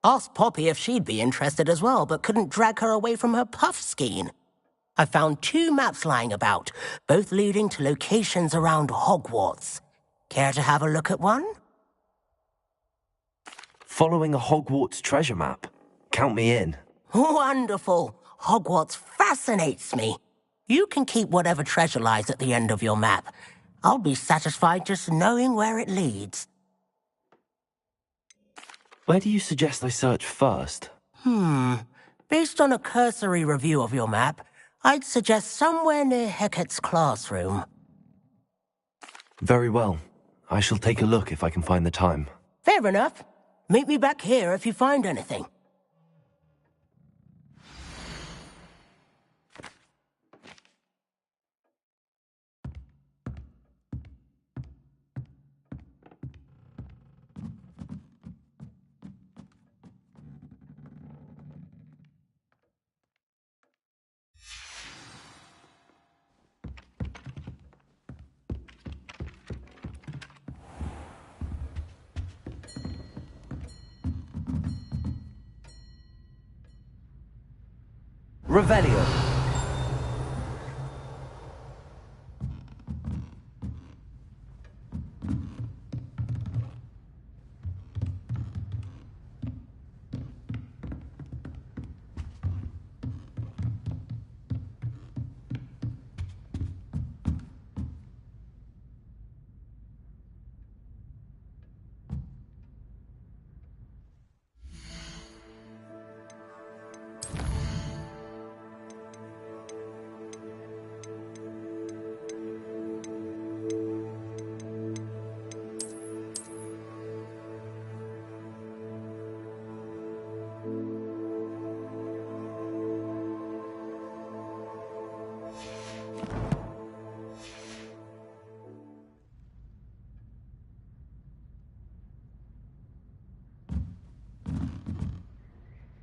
Asked Poppy if she'd be interested as well, but couldn't drag her away from her puff skein. I found 2 maps lying about, both leading to locations around Hogwarts. Care to have a look at one? Following a Hogwarts treasure map. Count me in. Wonderful. Hogwarts fascinates me. You can keep whatever treasure lies at the end of your map. I'll be satisfied just knowing where it leads. Where do you suggest I search first? Based on a cursory review of your map, I'd suggest somewhere near Hecat's classroom. Very well. I shall take a look if I can find the time. Fair enough. Meet me back here if you find anything. Revelio.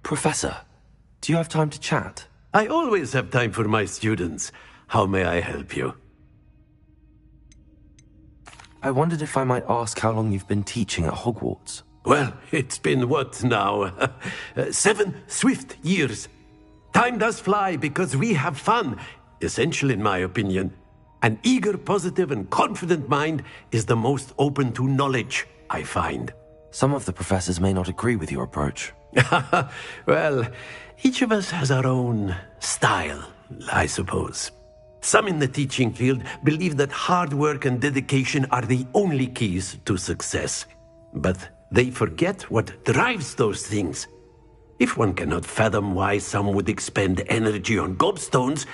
Professor, do you have time to chat? I always have time for my students. How may I help you? I wondered if I might ask how long you've been teaching at Hogwarts. Well, it's been what now? 7 swift years. Time does fly because we have fun. Essential in my opinion. An eager, positive, and confident mind is the most open to knowledge, I find. Some of the professors may not agree with your approach. Well, each of us has our own style, I suppose. Some in the teaching field believe that hard work and dedication are the only keys to success. But they forget what drives those things. If one cannot fathom why some would expend energy on gobstones,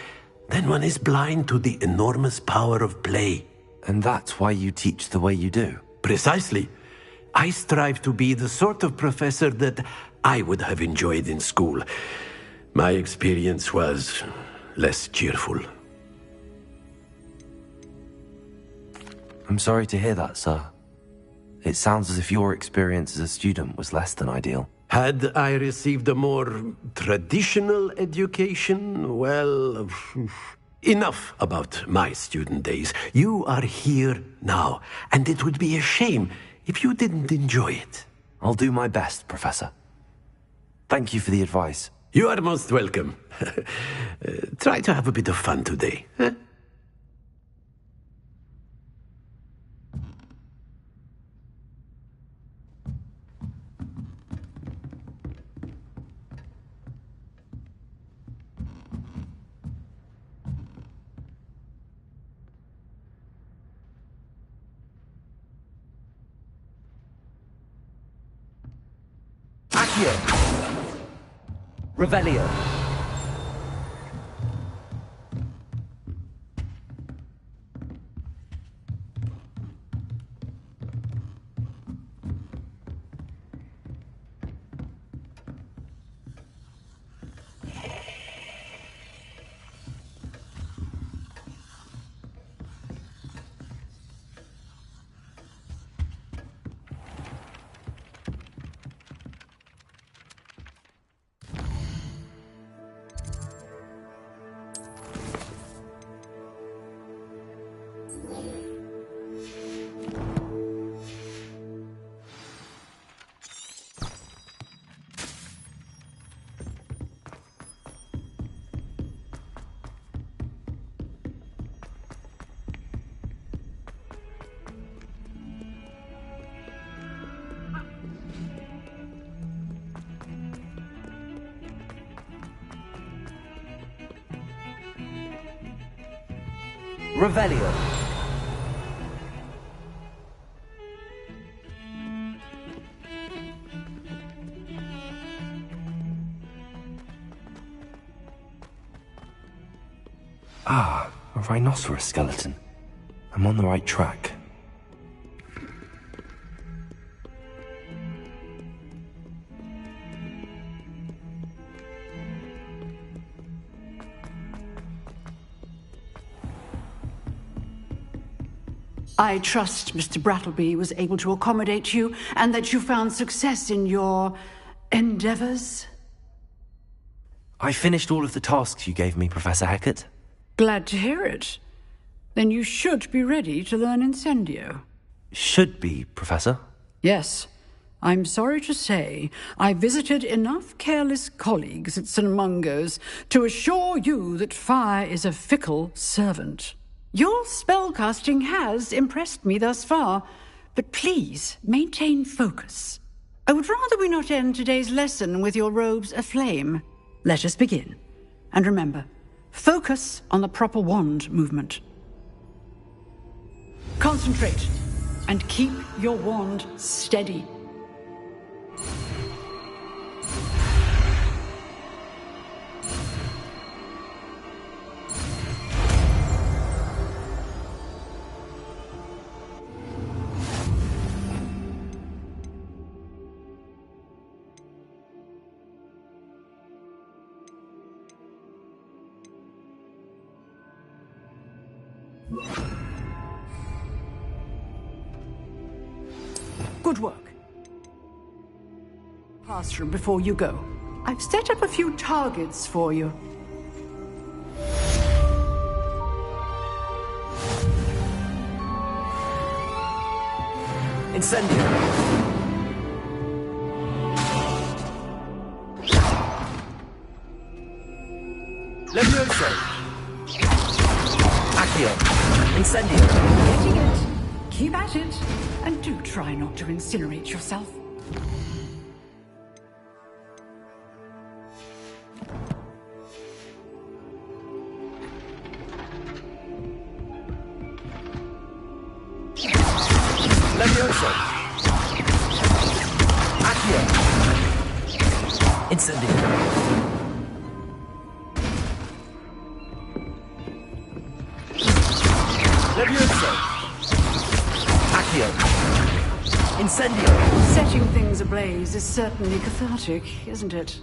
then one is blind to the enormous power of play. And that's why you teach the way you do? Precisely. I strive to be the sort of professor that I would have enjoyed in school. My experience was less cheerful. I'm sorry to hear that, sir. It sounds as if your experience as a student was less than ideal. Had I received a more traditional education, well, enough about my student days. You are here now, and it would be a shame if you didn't enjoy it. I'll do my best, Professor. Thank you for the advice. You are most welcome. Try to have a bit of fun today. Huh? Revelio. Revelio. Ah, a rhinoceros skeleton. I'm on the right track. I trust Mr. Brattleby was able to accommodate you and that you found success in your endeavors. I finished all of the tasks you gave me, Professor Hecat. Glad to hear it. Then you should be ready to learn Incendio. Should be, Professor. Yes. I'm sorry to say I visited enough careless colleagues at St. Mungo's to assure you that fire is a fickle servant. Your spellcasting has impressed me thus far, but please maintain focus. I would rather we not end today's lesson with your robes aflame. Let us begin. And remember, focus on the proper wand movement. Concentrate, and keep your wand steady. Good work. Classroom before you go. I've set up a few targets for you. Incendio. Levioso. Accio. Incendio. Getting it. Keep at it. And do try not to incinerate yourself. Levioso. Accio. Incendio. Levioso. Accio. Incendio. Setting things ablaze is certainly cathartic, isn't it?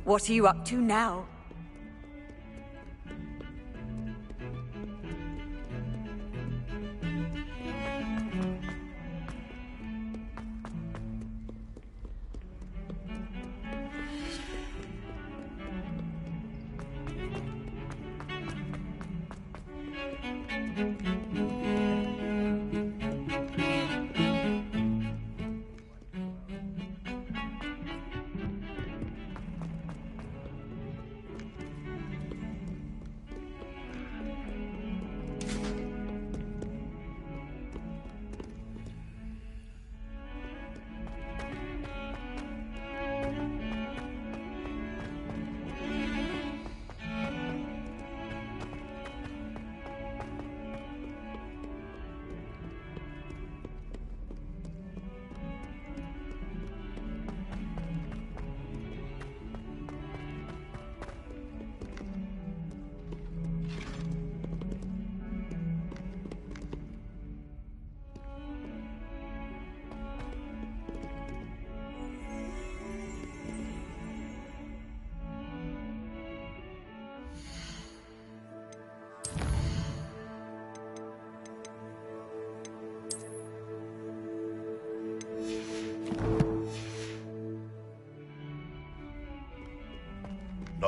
What are you up to now?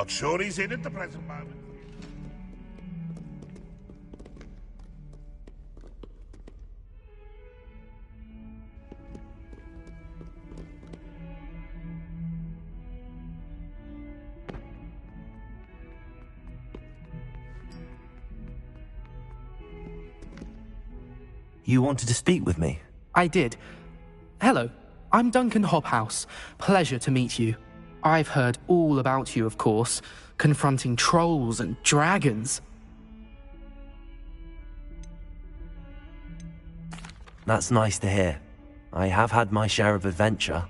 Not sure he's in at the present moment. You wanted to speak with me? I did. Hello, I'm Duncan Hobhouse. Pleasure to meet you. I've heard all about you, of course, confronting trolls and dragons. That's nice to hear. I have had my share of adventure.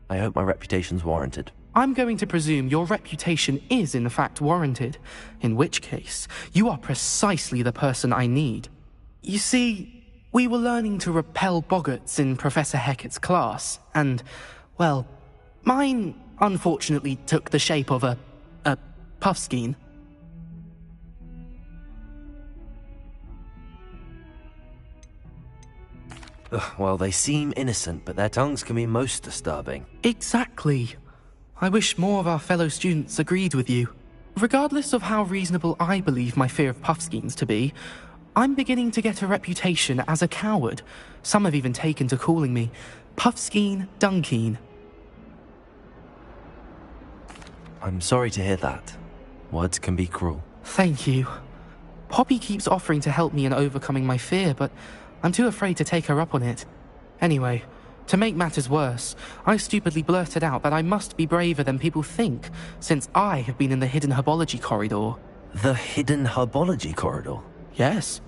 I hope my reputation's warranted. I'm going to presume your reputation is in fact warranted, in which case, you are precisely the person I need. You see, we were learning to repel boggarts in Professor Hecat's class, and, well, mine unfortunately took the shape of a puffskein. Well, they seem innocent, but their tongues can be most disturbing. Exactly. I wish more of our fellow students agreed with you. Regardless of how reasonable I believe my fear of puffskeins to be, I'm beginning to get a reputation as a coward. Some have even taken to calling me Puffskeen Dunkeen. I'm sorry to hear that. Words can be cruel. Thank you. Poppy keeps offering to help me in overcoming my fear, but I'm too afraid to take her up on it. Anyway, to make matters worse, I stupidly blurted out that I must be braver than people think, since I have been in the hidden herbology corridor. The hidden herbology corridor? Yes.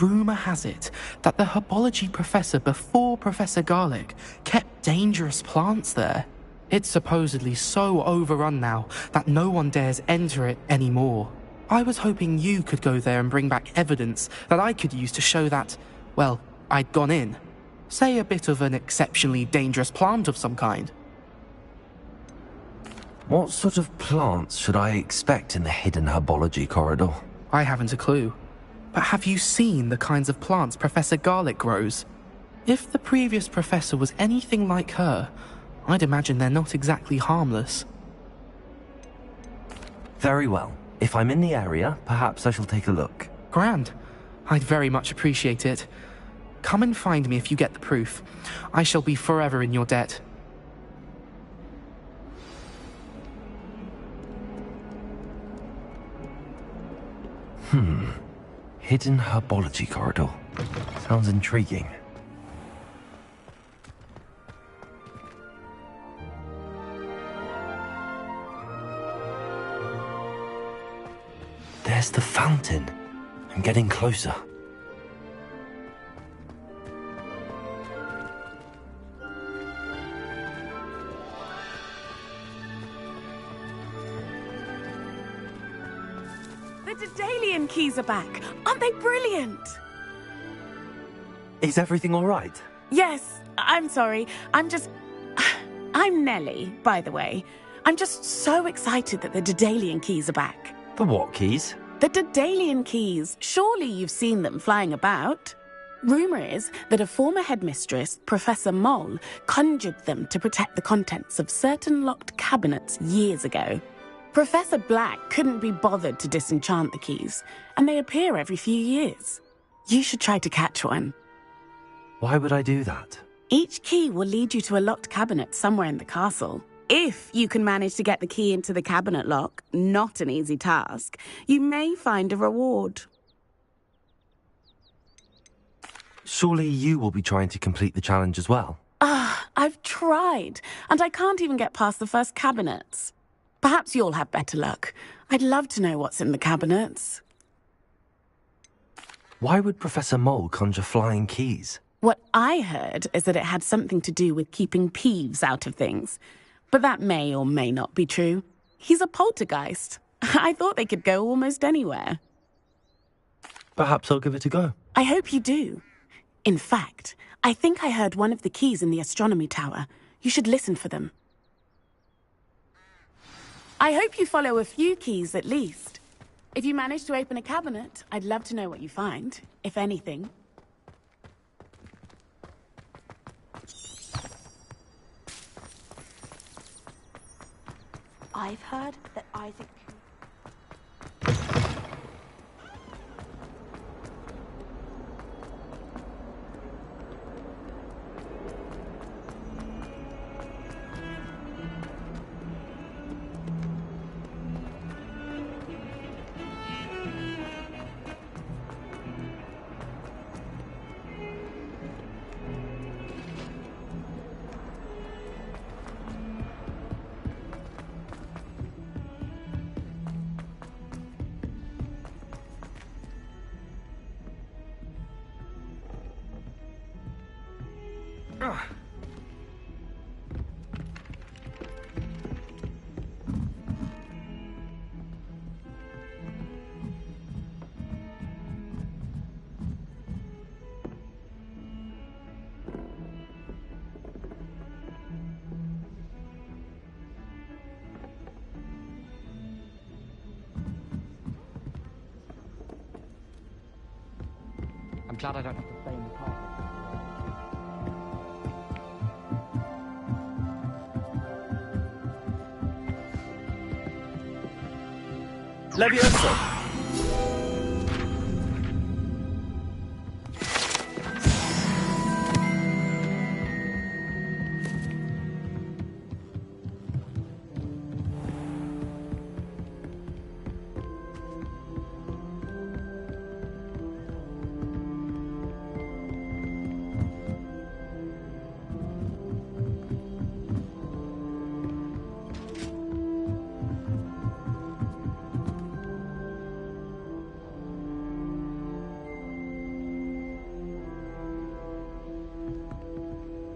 Rumour has it that the herbology professor before Professor Garlic kept dangerous plants there. It's supposedly so overrun now that no one dares enter it anymore. I was hoping you could go there and bring back evidence that I could use to show that, well, I'd gone in. Say a bit of an exceptionally dangerous plant of some kind. What sort of plants should I expect in the hidden herbology corridor? I haven't a clue. But have you seen the kinds of plants Professor Garlic grows? If the previous professor was anything like her, I'd imagine they're not exactly harmless. Very well. If I'm in the area, perhaps I shall take a look. Grand. I'd very much appreciate it. Come and find me if you get the proof. I shall be forever in your debt. Hidden herbology corridor. Sounds intriguing. There's the fountain. I'm getting closer. The Daedalian keys are back. Aren't they brilliant? Is everything all right? Yes, I'm sorry. I'm Nellie, by the way. I'm just so excited that the Daedalian keys are back. The what keys? The Daedalian keys. Surely you've seen them flying about. Rumour is that a former headmistress, Professor Moll, conjured them to protect the contents of certain locked cabinets years ago. Professor Black couldn't be bothered to disenchant the keys, and they appear every few years. You should try to catch one. Why would I do that? Each key will lead you to a locked cabinet somewhere in the castle. If you can manage to get the key into the cabinet lock, not an easy task, you may find a reward. Surely you will be trying to complete the challenge as well? I've tried, and I can't even get past the first cabinets. Perhaps you'll have better luck. I'd love to know what's in the cabinets. Why would Professor Mole conjure flying keys? What I heard is that it had something to do with keeping Peeves out of things. But that may or may not be true. He's a poltergeist. I thought they could go almost anywhere. Perhaps I'll give it a go. I hope you do. In fact, I think I heard one of the keys in the astronomy tower. You should listen for them. I hope you follow a few keys at least. If you manage to open a cabinet, I'd love to know what you find, if anything. I've heard that Isaac... I'm glad I don't have to stay in the car. Levioso!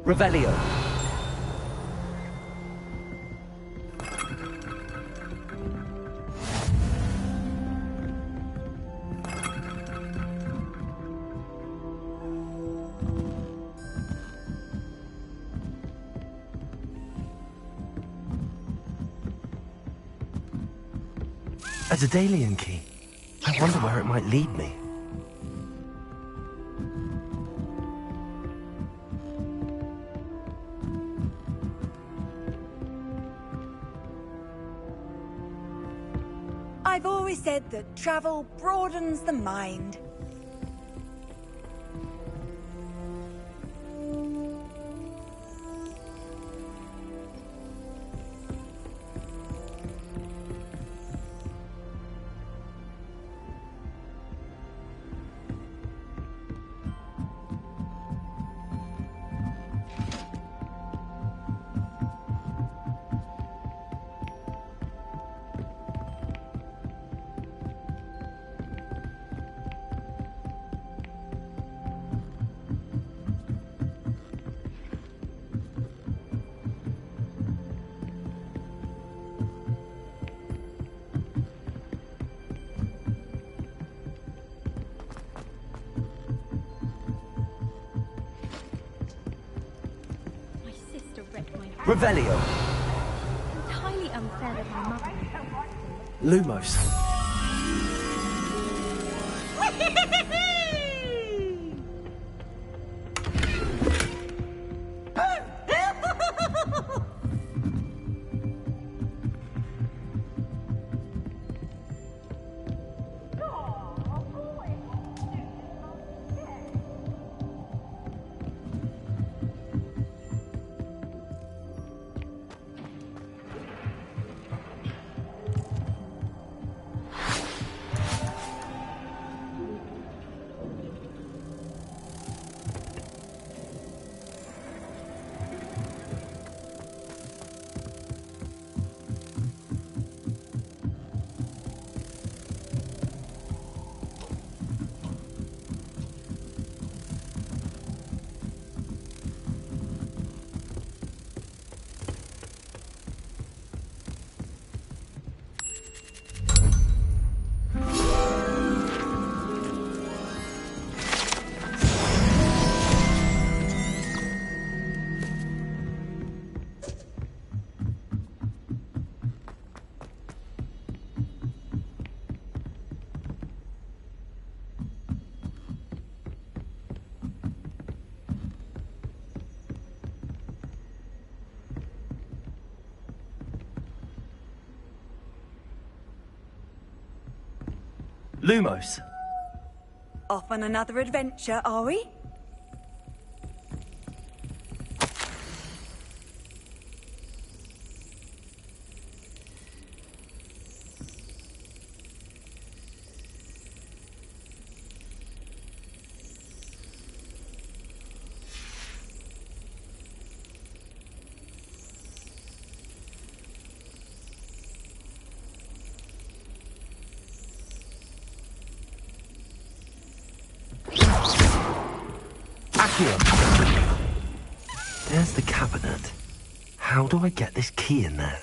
Revelio. A Daedalian key. I wonder where it might lead me. I've always said that travel broadens the mind. Revelio. Entirely unfair that her mother... Lumos. Lumos. Off on another adventure, are we? There's the cabinet. How do I get this key in there?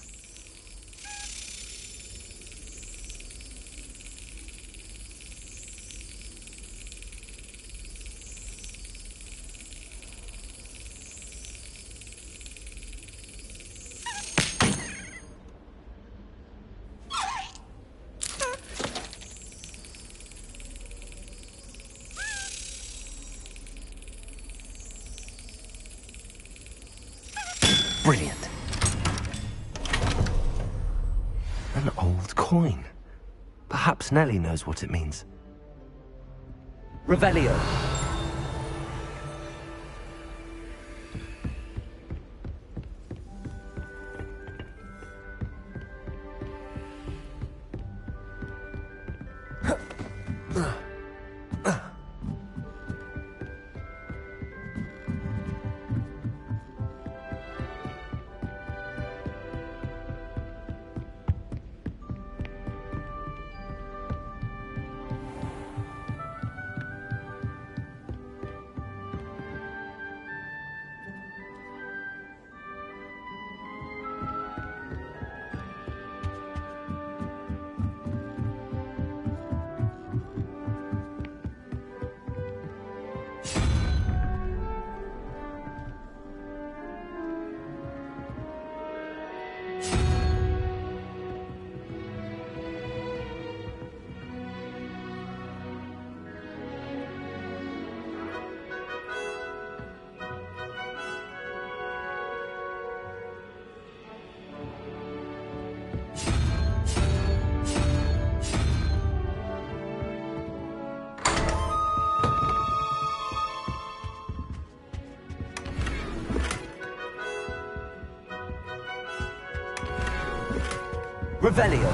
Brilliant. An old coin. Perhaps Nellie knows what it means. Revelio. Revelio.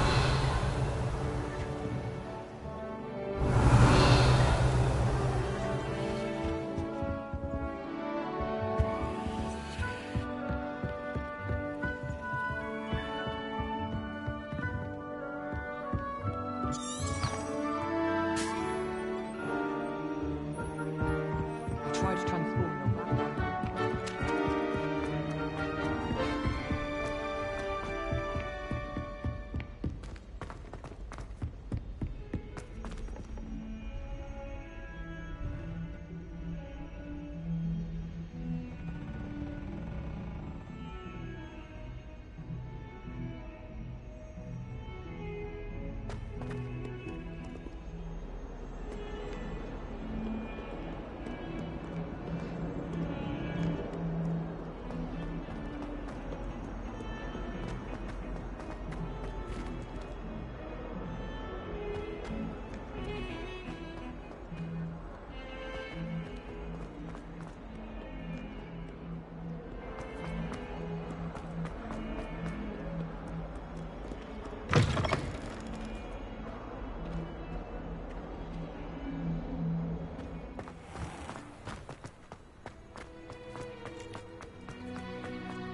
Try to transform your background.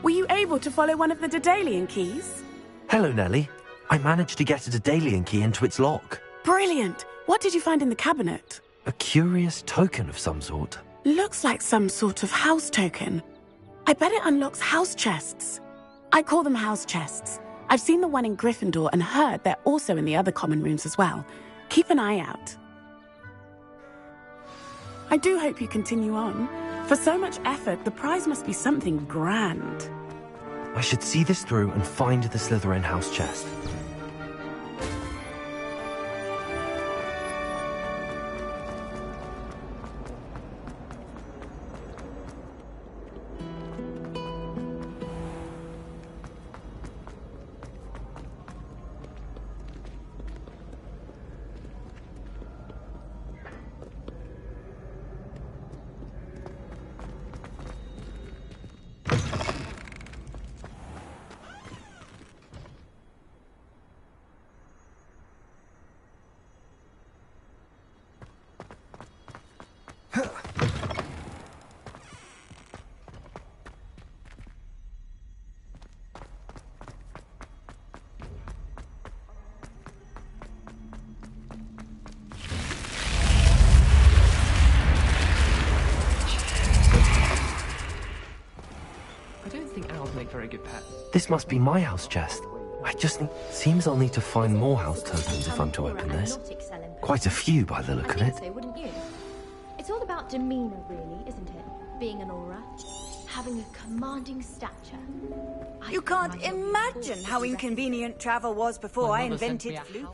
Were you able to follow one of the Daedalian keys? Hello, Nellie. I managed to get a Daedalian key into its lock. Brilliant! What did you find in the cabinet? A curious token of some sort. Looks like some sort of house token. I bet it unlocks house chests. I call them house chests. I've seen the one in Gryffindor and heard they're also in the other common rooms as well. Keep an eye out. I do hope you continue on. For so much effort, the prize must be something grand. I should see this through and find the Slytherin house chest. This must be my house chest. Seems I'll need to find more house tokens if I'm to open this. Quite a few by the look of it. So, wouldn't you? It's all about demeanor, really, isn't it? Being an aura. Having a commanding stature. You can't imagine how inconvenient travel was before I invented flu.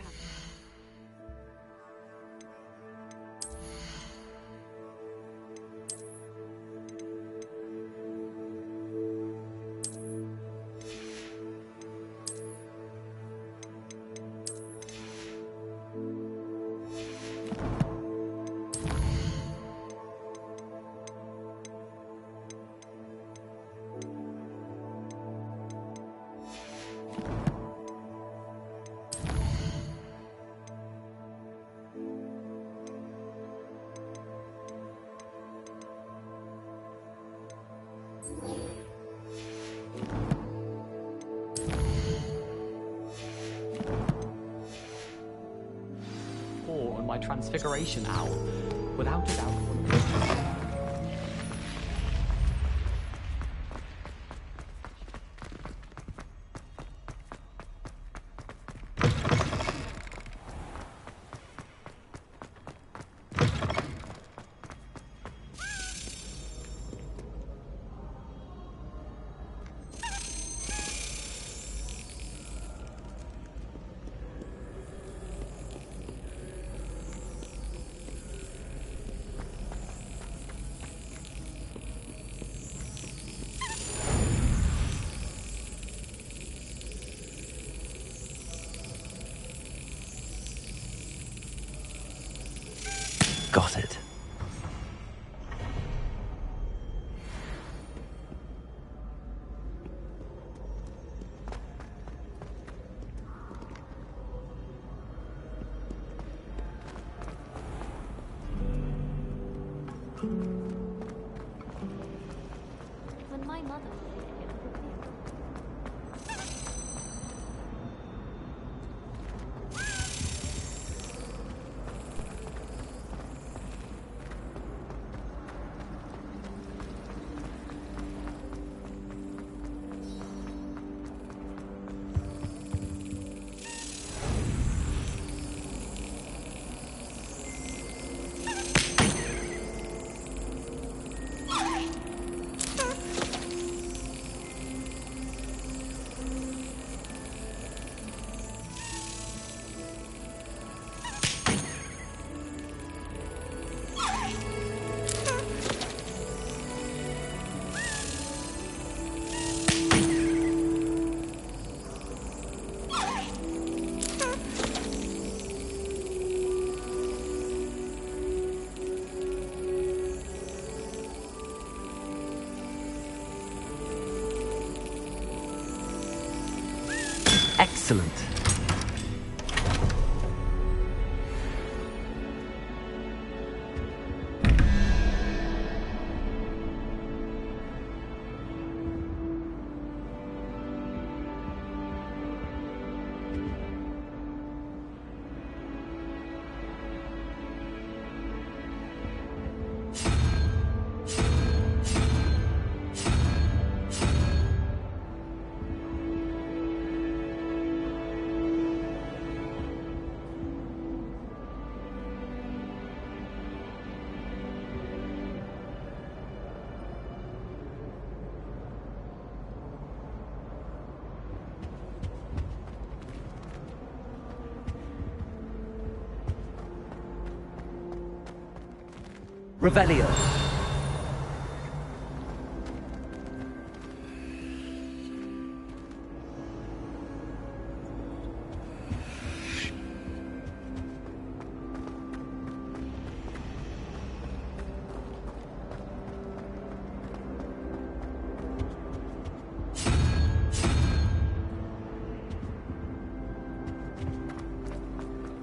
On my transfiguration owl, without a doubt. Got it. When my mother Excellent. Revelio.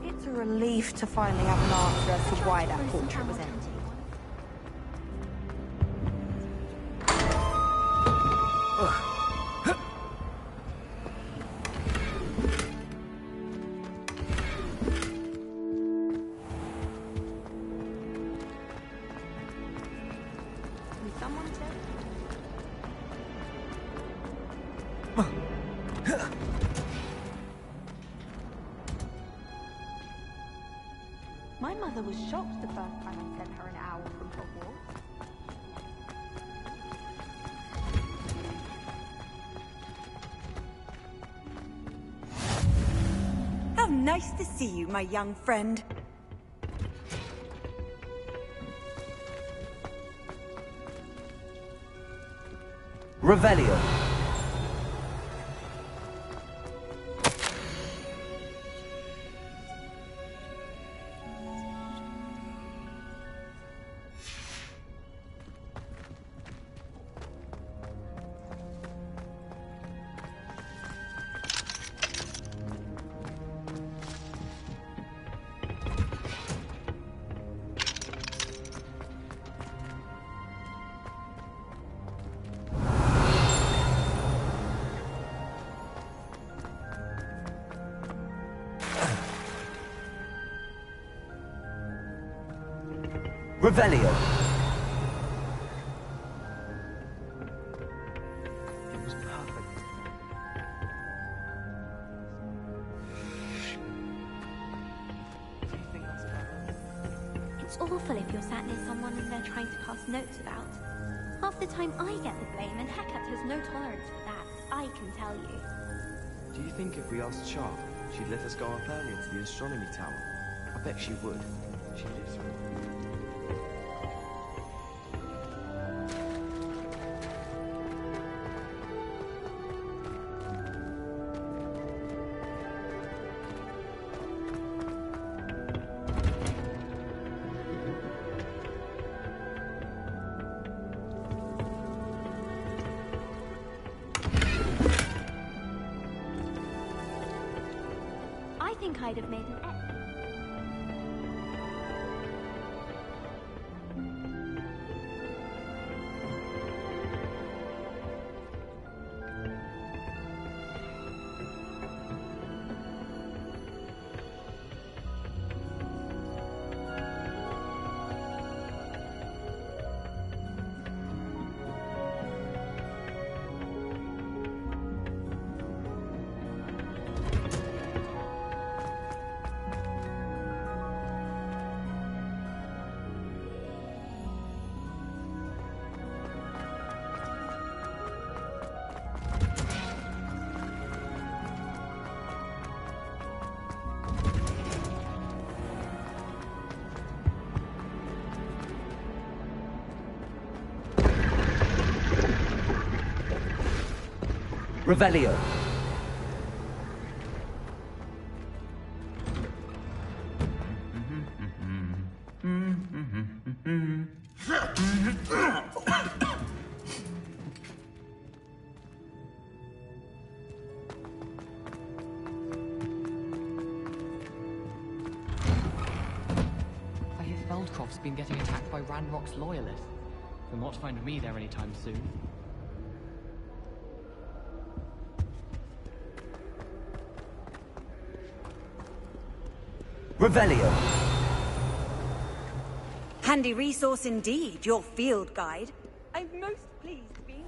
It's a relief to finally have an answer as to why that portrait was empty. Someone said. My mother was shocked the first time I sent her an owl from Hogwarts. How nice to see you, my young friend. Revelio. Revelio. It was perfect. Do you think that's clever? It's awful if you're sat near someone and they're trying to pass notes about. Half the time I get the blame, and Hecate has no tolerance for that, I can tell you. Do you think if we asked Char, she'd let us go up earlier to the astronomy tower? I bet she would. She lives with it. I think I'd have made an X. Revelio. I hear Feldcroft's been getting attacked by Ranrock's loyalists. You'll not find me there anytime soon. Revelio. Handy resource indeed, your field guide. I'm most pleased to be.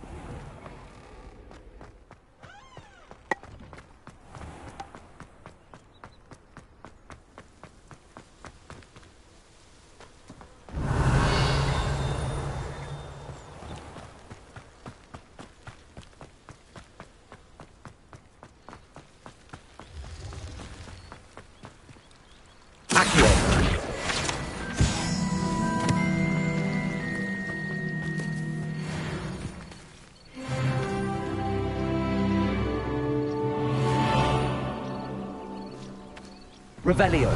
Revelio.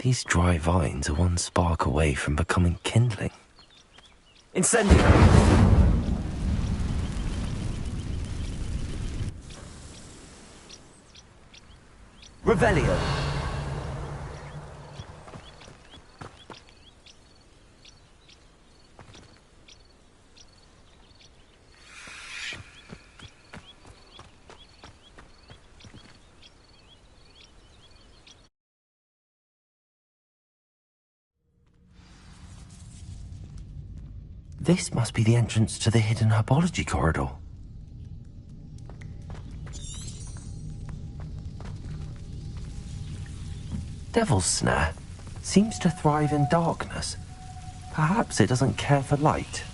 These dry vines are one spark away from becoming kindling. Incendio! Revelio! This must be the entrance to the hidden herbology corridor. Devil's Snare seems to thrive in darkness. Perhaps it doesn't care for light.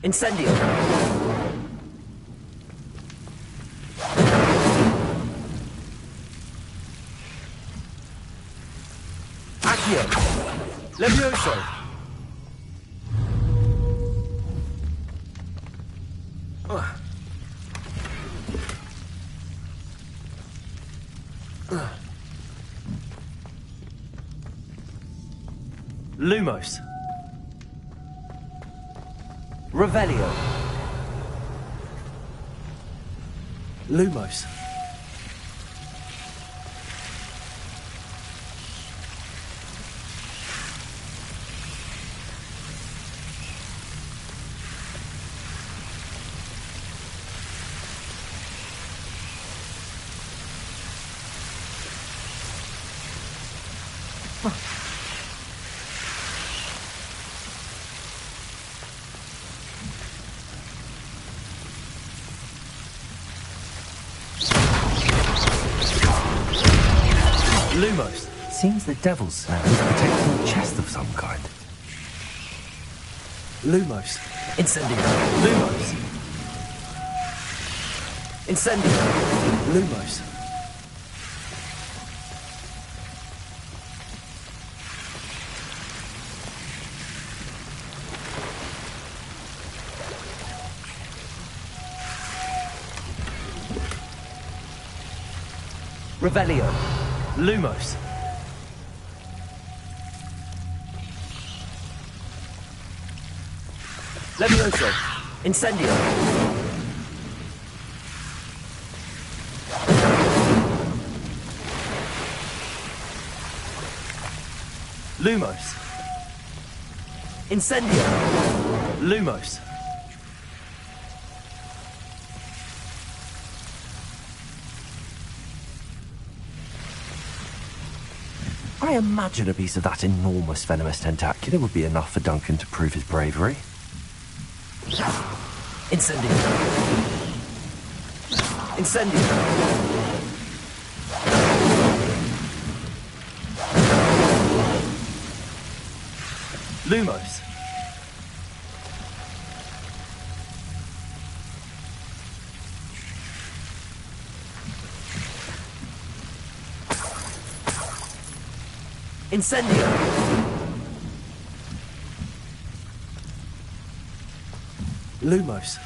Incendio! Accio! Levioso! Lumos! Revelio. Lumos. Lumos. Seems the Devil's Snare is protecting a chest of some kind. Lumos. Incendio. Lumos. Incendio. Lumos. Revelio. Lumos. Levioso. Incendio. Lumos. Incendio. Lumos. I imagine a piece of that enormous venomous tentacular would be enough for Duncan to prove his bravery. Incendio. Incendio. Lumos. Incendio. Lumos.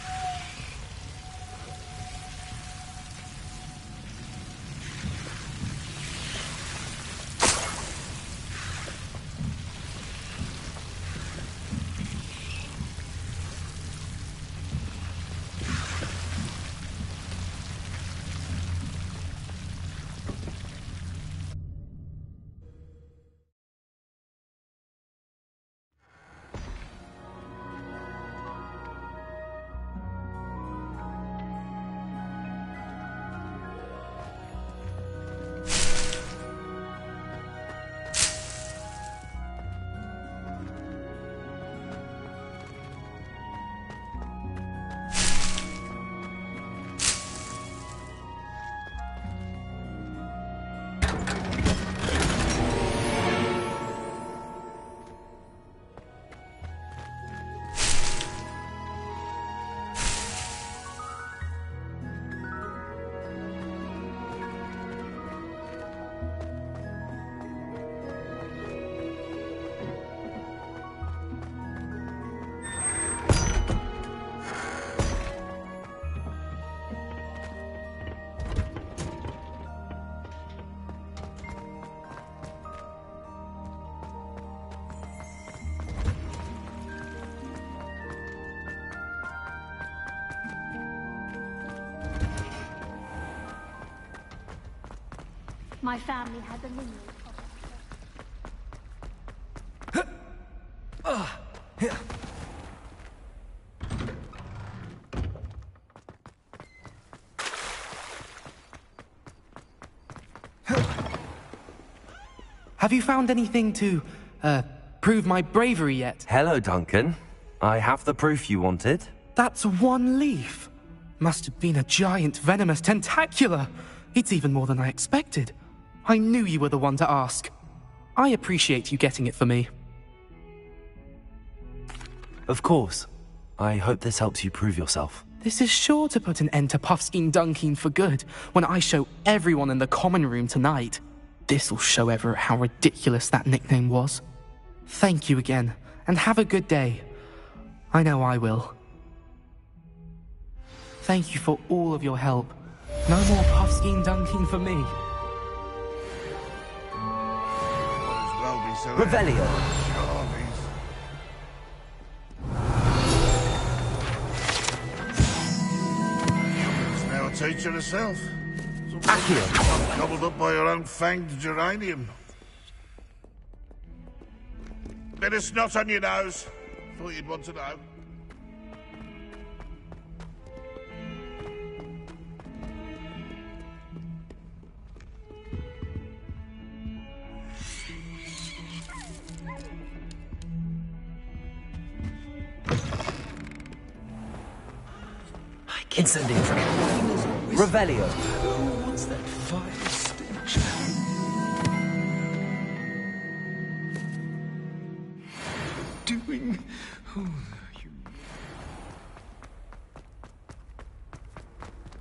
My family has a lineage of... Have you found anything to, prove my bravery yet? Hello, Duncan. I have the proof you wanted. That's one leaf. Must have been a giant venomous tentacula. It's even more than I expected. I knew you were the one to ask. I appreciate you getting it for me. Of course. I hope this helps you prove yourself. This is sure to put an end to Puffskein Dunkeen for good when I show everyone in the common room tonight. This'll show Everett how ridiculous that nickname was. Thank you again, and have a good day. I know I will. Thank you for all of your help. No more Puffskein Dunkeen for me. Revelio. It's now a teacher herself. Accio. Gobbled up by her own fanged geranium. Bit of snot on your nose. Thought you'd want to know. Incendiary. Revelio. What's that fire stench? Doing?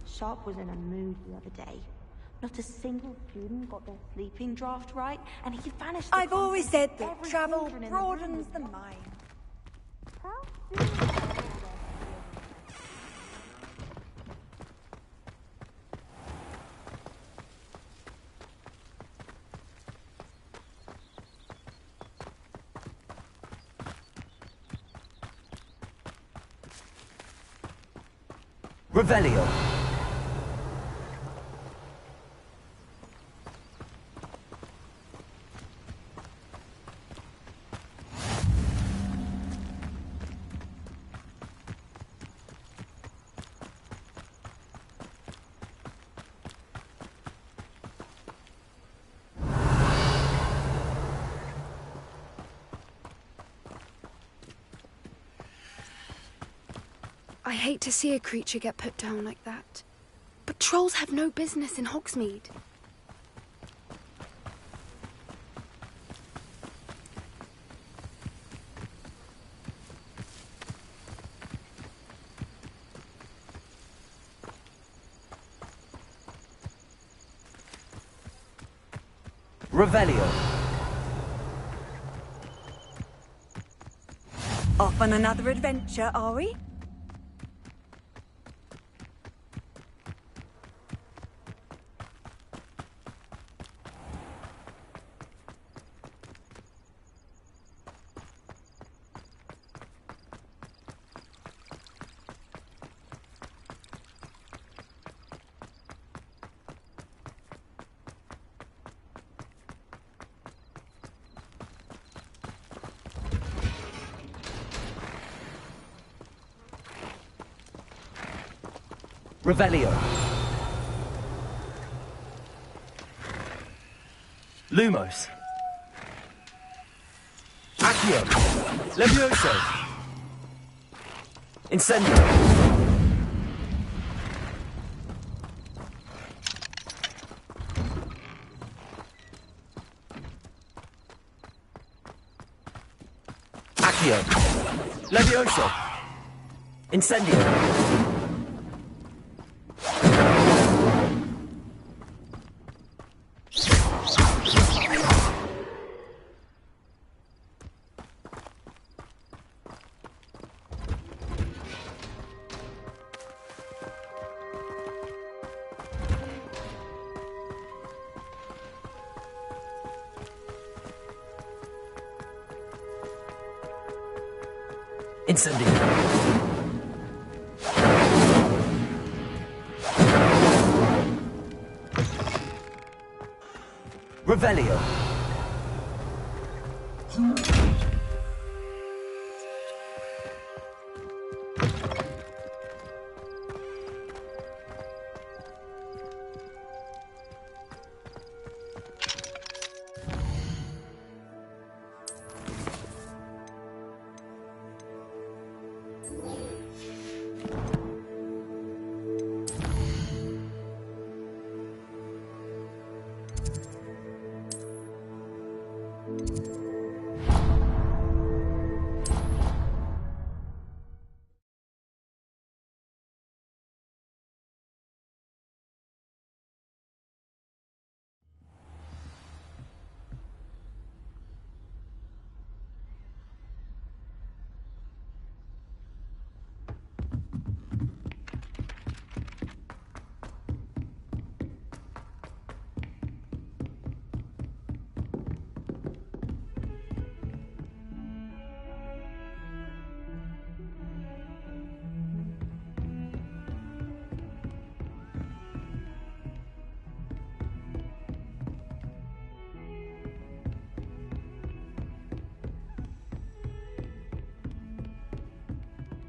Sharp was in a mood the other day. Not a single student got their sleeping draft right, and he vanished. I've always said that travel broadens the mind. Revelio. I hate to see a creature get put down like that. But trolls have no business in Hogsmeade. Revelio. Off on another adventure, are we? Revelio. Lumos. Accio. Levioso. Incendio. Accio. Levioso. Incendio. Incendio. Revelio.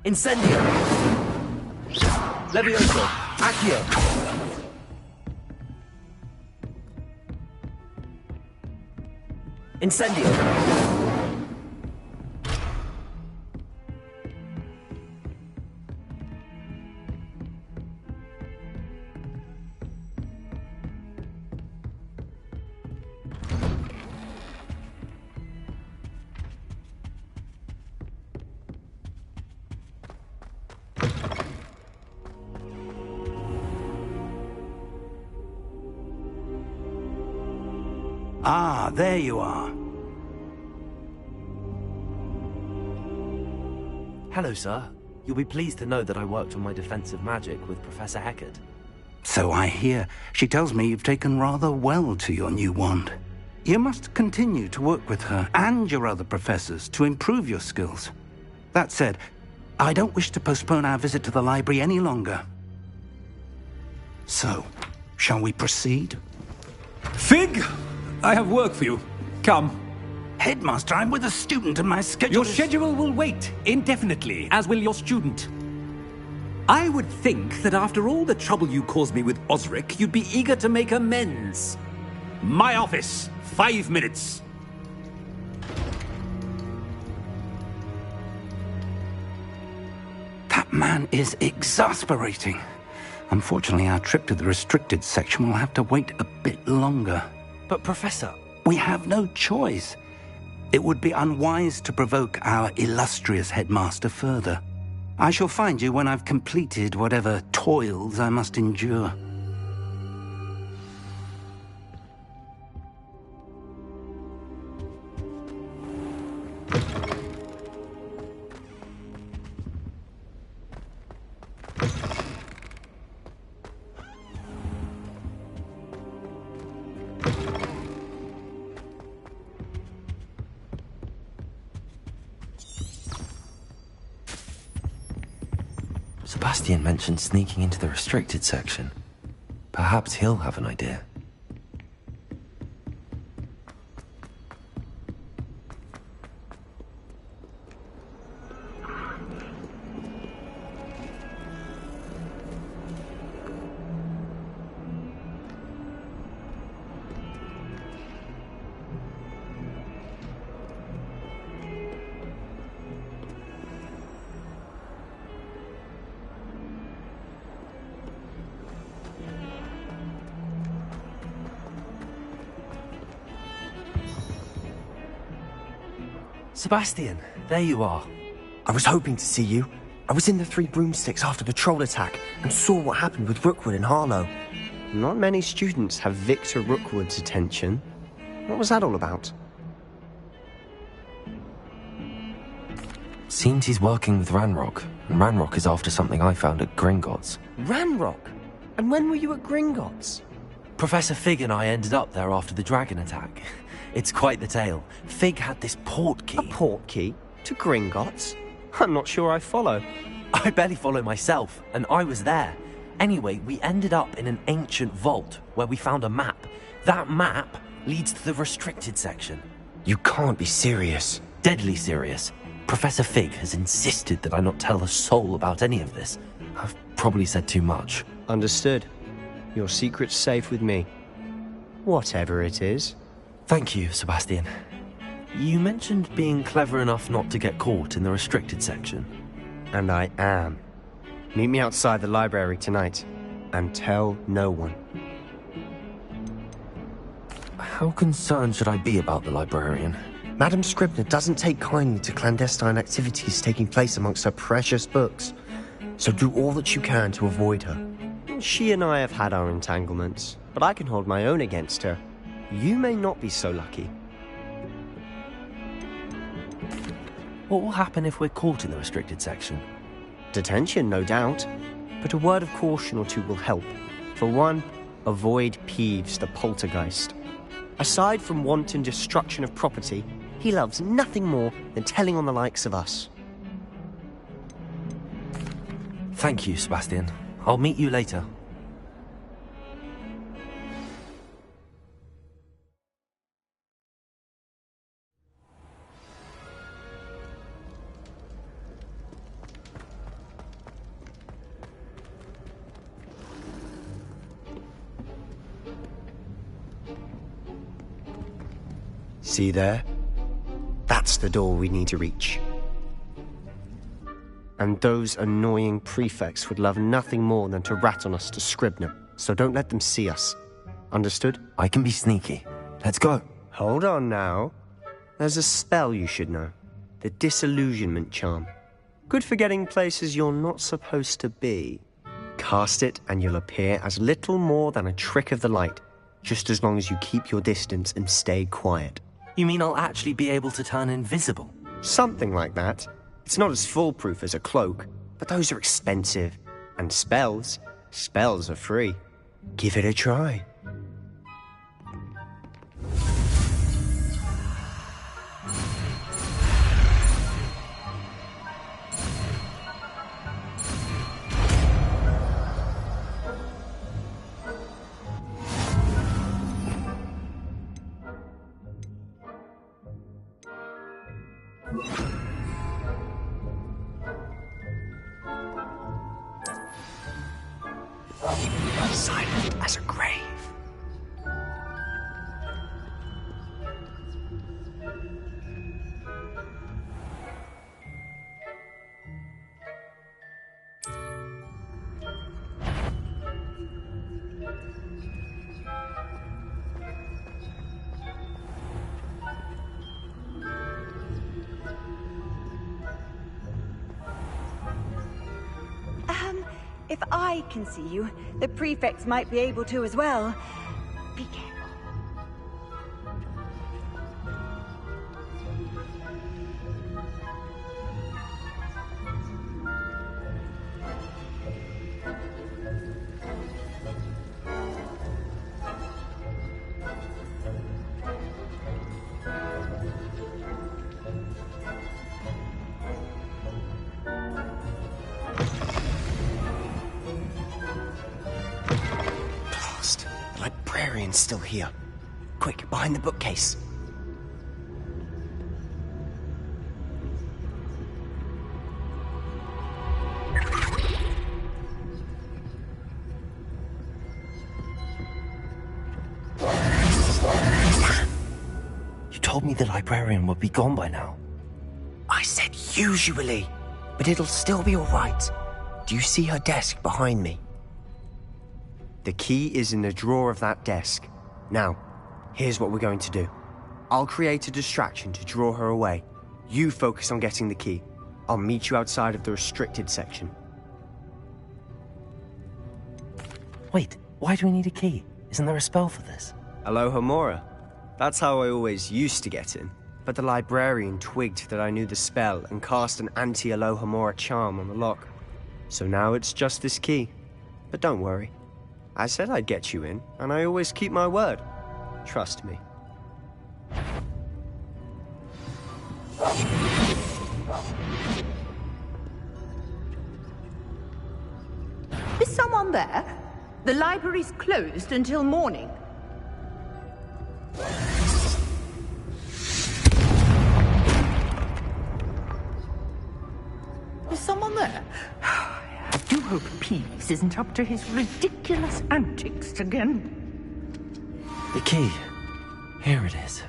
Incendio! Levioso! Accio! Incendio! Ah, there you are. Hello, sir. You'll be pleased to know that I worked on my defensive magic with Professor Heckert. So I hear. She tells me you've taken rather well to your new wand. You must continue to work with her and your other professors to improve your skills. That said, I don't wish to postpone our visit to the library any longer. So, shall we proceed? Fig! I have work for you. Come. Headmaster, I'm with a student and my schedule Your schedule will wait indefinitely, as will your student. I would think that after all the trouble you caused me with Osric, you'd be eager to make amends. My office. 5 minutes. That man is exasperating. Unfortunately, our trip to the restricted section will have to wait a bit longer. But, Professor... We have no choice. It would be unwise to provoke our illustrious headmaster further. I shall find you when I've completed whatever toils I must endure. Sebastian mentioned sneaking into the restricted section. Perhaps he'll have an idea. Sebastian, there you are. I was hoping to see you. I was in the Three Broomsticks after the troll attack and saw what happened with Rookwood in Harlow. Not many students have Victor Rookwood's attention. What was that all about? Seems he's working with Ranrock, and Ranrock is after something I found at Gringotts. Ranrock? And when were you at Gringotts? Professor Fig and I ended up there after the dragon attack. It's quite the tale. Fig had this port key. A port key? To Gringotts? I'm not sure I follow. I barely follow myself, and I was there. Anyway, we ended up in an ancient vault where we found a map. That map leads to the restricted section. You can't be serious. Deadly serious. Professor Fig has insisted that I not tell a soul about any of this. I've probably said too much. Understood. Your secret's safe with me. Whatever it is. Thank you, Sebastian. You mentioned being clever enough not to get caught in the restricted section. And I am. Meet me outside the library tonight. And tell no one. How concerned should I be about the librarian? Madame Scribner doesn't take kindly to clandestine activities taking place amongst her precious books. So do all that you can to avoid her. She and I have had our entanglements, but I can hold my own against her. You may not be so lucky. What will happen if we're caught in the restricted section? Detention, no doubt. But a word of caution or two will help. For one, avoid Peeves the poltergeist. Aside from wanton destruction of property, he loves nothing more than telling on the likes of us. Thank you, Sebastian. I'll meet you later. See there? That's the door we need to reach. And those annoying prefects would love nothing more than to rat on us to Scribner, so don't let them see us. Understood? I can be sneaky. Let's go. Hold on now. There's a spell you should know. The disillusionment charm. Good for getting places you're not supposed to be. Cast it and you'll appear as little more than a trick of the light, just as long as you keep your distance and stay quiet. You mean I'll actually be able to turn invisible? Something like that. It's not as foolproof as a cloak, but those are expensive. And spells are free. Give it a try. Silent as a grave. If I can see you, the prefects might be able to as well. Be careful. Still here. Quick, behind the bookcase. You told me the librarian would be gone by now. I said usually, but it'll still be all right. Do you see her desk behind me? The key is in the drawer of that desk. Now, here's what we're going to do. I'll create a distraction to draw her away. You focus on getting the key. I'll meet you outside of the restricted section. Wait, why do we need a key? Isn't there a spell for this? Alohomora. That's how I always used to get in. But the librarian twigged that I knew the spell and cast an anti-Alohomora charm on the lock. So now it's just this key. But don't worry. I said I'd get you in, and I always keep my word. Trust me. Is someone there? The library's closed until morning. isn't up to his ridiculous antics again. The key. Here it is.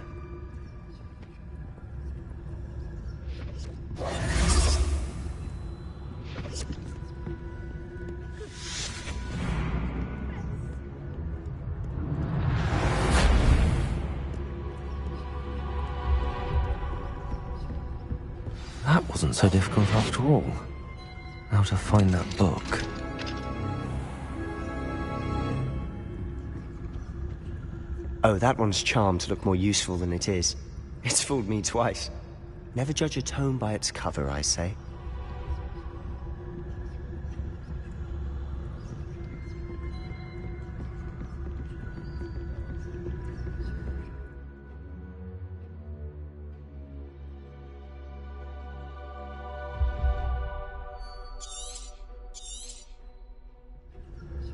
That wasn't so difficult after all. Now to find that book. Oh, that one's charmed to look more useful than it is. It's fooled me twice. Never judge a tome by its cover, I say.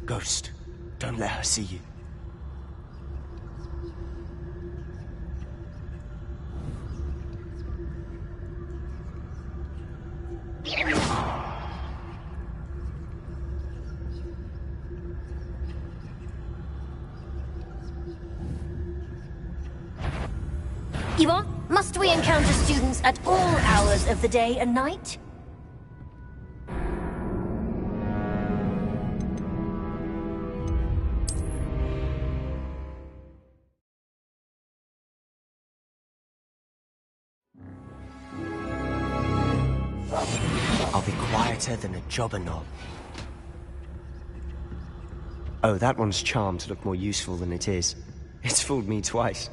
Ghost, don't let her see you. Yvonne, must we encounter students at all hours of the day and night? I'll be quieter than a jobber knob. Oh, that one's charmed to look more useful than it is. It's fooled me twice.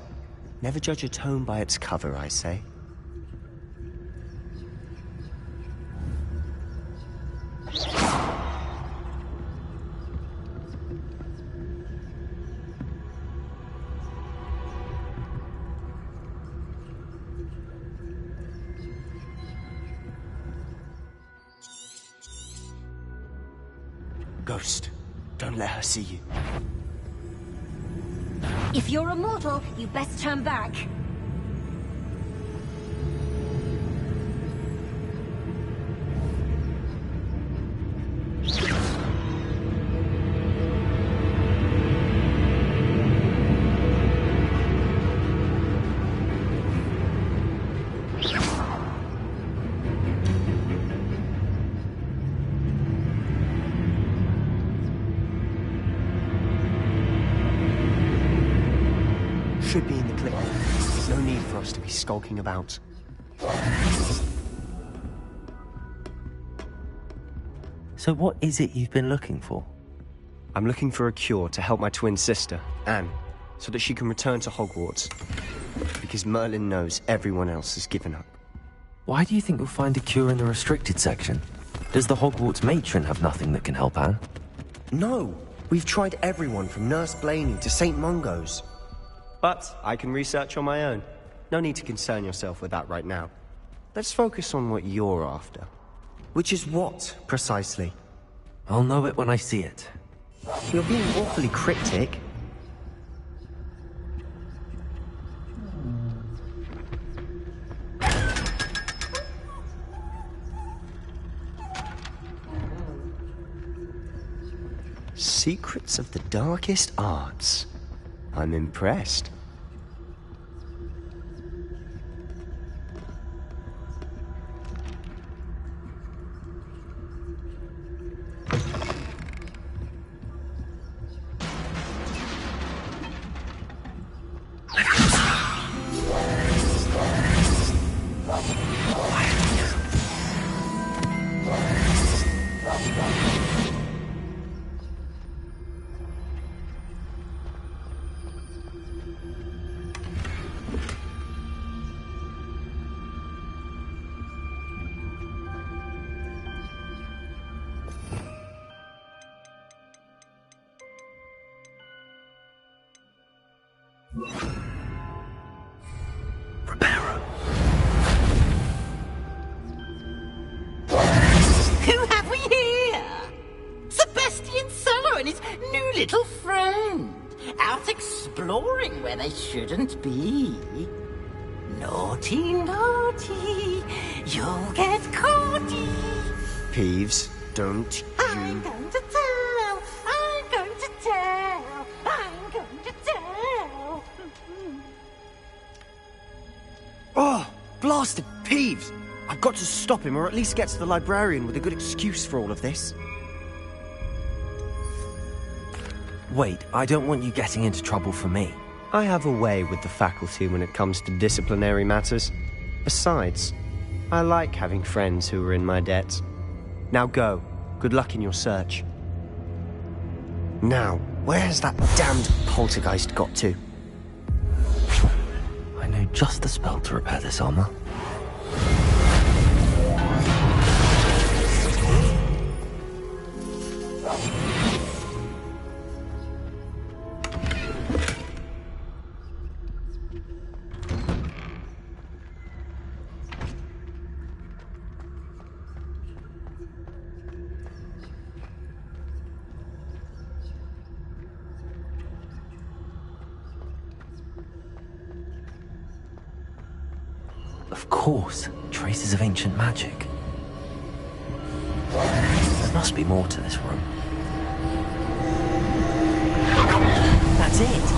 Never judge a tome by its cover, I say. Ghost, don't let her see you. If you're a mortal, you best turn back. Should be in the clip. There's no need for us to be skulking about. So what is it you've been looking for? I'm looking for a cure to help my twin sister, Anne, so that she can return to Hogwarts. Because Merlin knows everyone else has given up. Why do you think you'll find a cure in the restricted section? Does the Hogwarts matron have nothing that can help Anne? No! We've tried everyone from Nurse Blaney to St. Mungo's. But I can research on my own. No need to concern yourself with that right now. Let's focus on what you're after. Which is what, precisely? I'll know it when I see it. You're being awfully cryptic. Secrets of the darkest arts. I'm impressed. Who have we here? Sebastian Sallow and his new little friend. Out exploring where they shouldn't be. Naughty, naughty. You'll get caughty. Peeves, don't you... I'm going to tell Oh, blasted Peeves! I've got to stop him, or at least get to the librarian with a good excuse for all of this. Wait, I don't want you getting into trouble for me. I have a way with the faculty when it comes to disciplinary matters. Besides, I like having friends who are in my debt. Now go. Good luck in your search. Now, where's that damned poltergeist got to? I know just the spell to repair this armor. Of course, traces of ancient magic. There must be more to this room. That's it!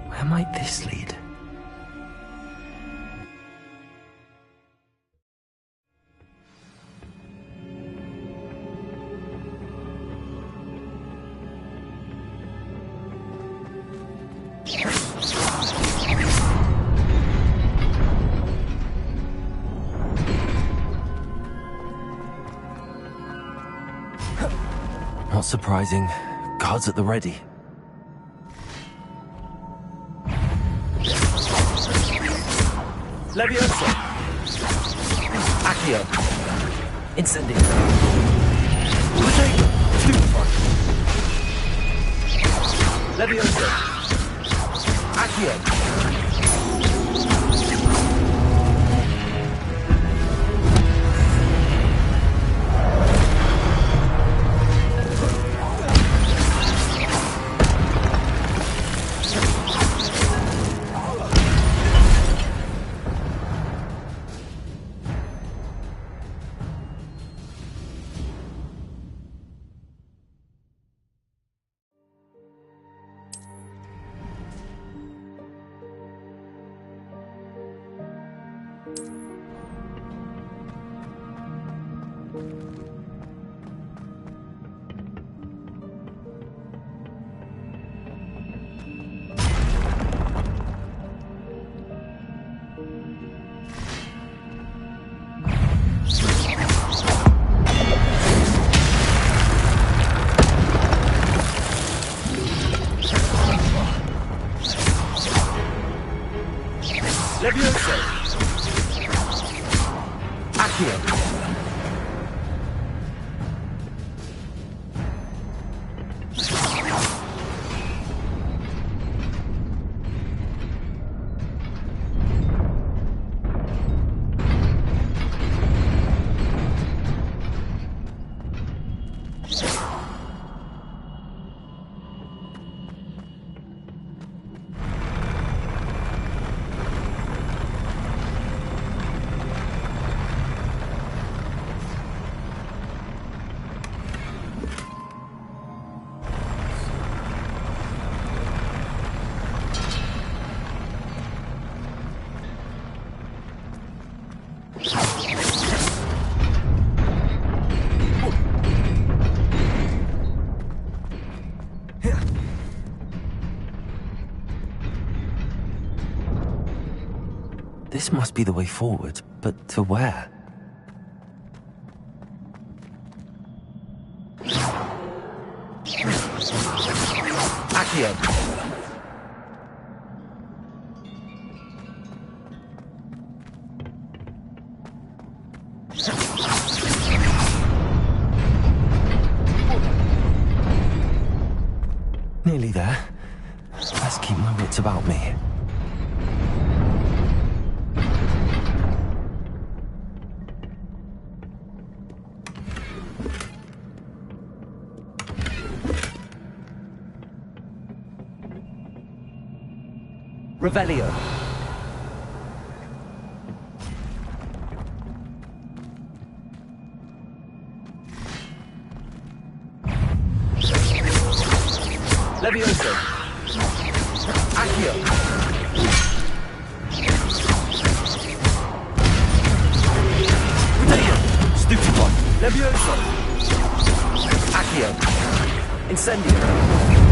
Where might this lead? Not surprising. Guards at the ready. Leviosa! Accio! Incendio! Stupefy! Leviosa! Accio! Levioso! Accio! This must be the way forward, but to where? Accio! Nearly there. Let's keep my wits about me. Revelio. Levioso. Accio. Revelio. Stupefy. Levioso. Accio. Incendio.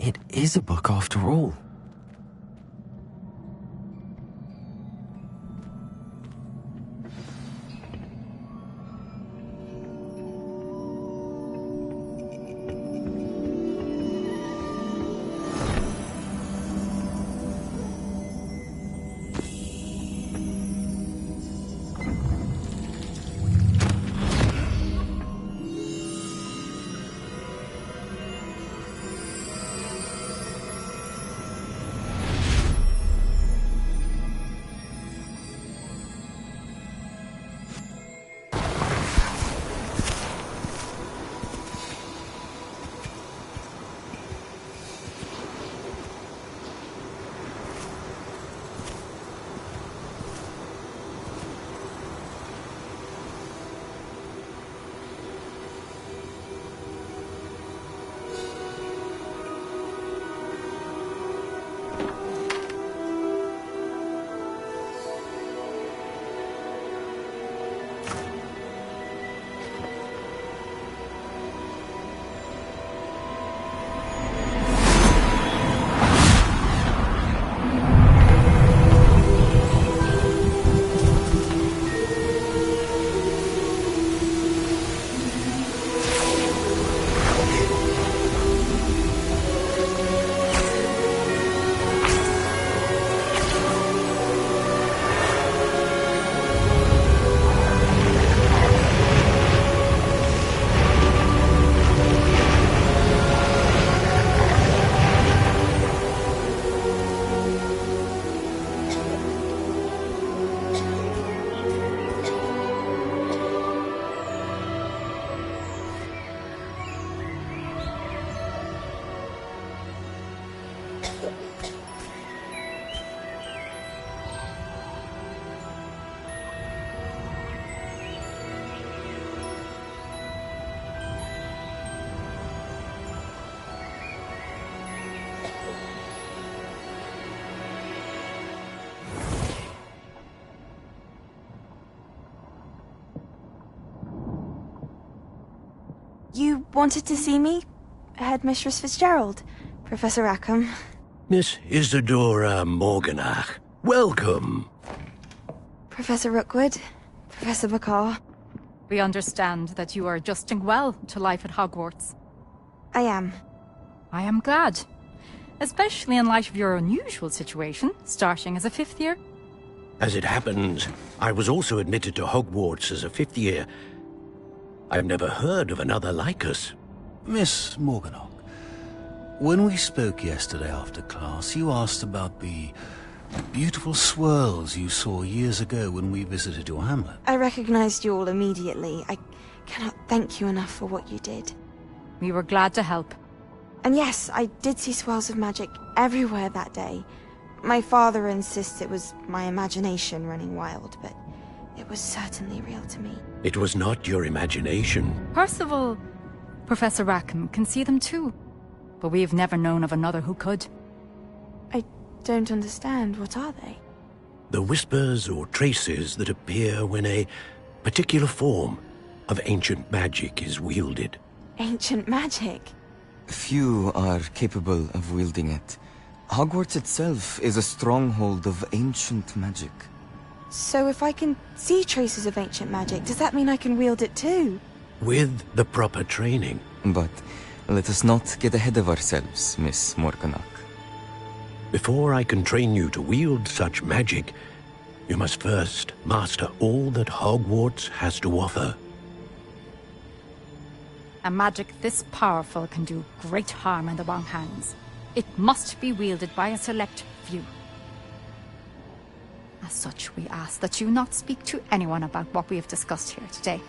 It is a book after all. You wanted to see me? Headmistress Fitzgerald, Professor Rackham. Miss Isadora Morganach, welcome. Professor Rookwood, Professor Bakar. We understand that you are adjusting well to life at Hogwarts. I am. I am glad. Especially in light of your unusual situation, starting as a 5th year. As it happens, I was also admitted to Hogwarts as a 5th year. I've never heard of another like us. Miss Morganach, when we spoke yesterday after class, you asked about the beautiful swirls you saw years ago when we visited your hamlet. I recognized you all immediately. I cannot thank you enough for what you did. We were glad to help. And yes, I did see swirls of magic everywhere that day. My father insists it was my imagination running wild, but it was certainly real to me. It was not your imagination. Percival, Professor Rackham can see them too. But we've never known of another who could. I don't understand. What are they? The whispers or traces that appear when a particular form of ancient magic is wielded. Ancient magic? Few are capable of wielding it. Hogwarts itself is a stronghold of ancient magic. So if I can see traces of ancient magic, does that mean I can wield it too? With the proper training. But let us not get ahead of ourselves, Miss Morganach. Before I can train you to wield such magic, you must first master all that Hogwarts has to offer. A magic this powerful can do great harm in the wrong hands. It must be wielded by a select few. As such, we ask that you not speak to anyone about what we have discussed here today.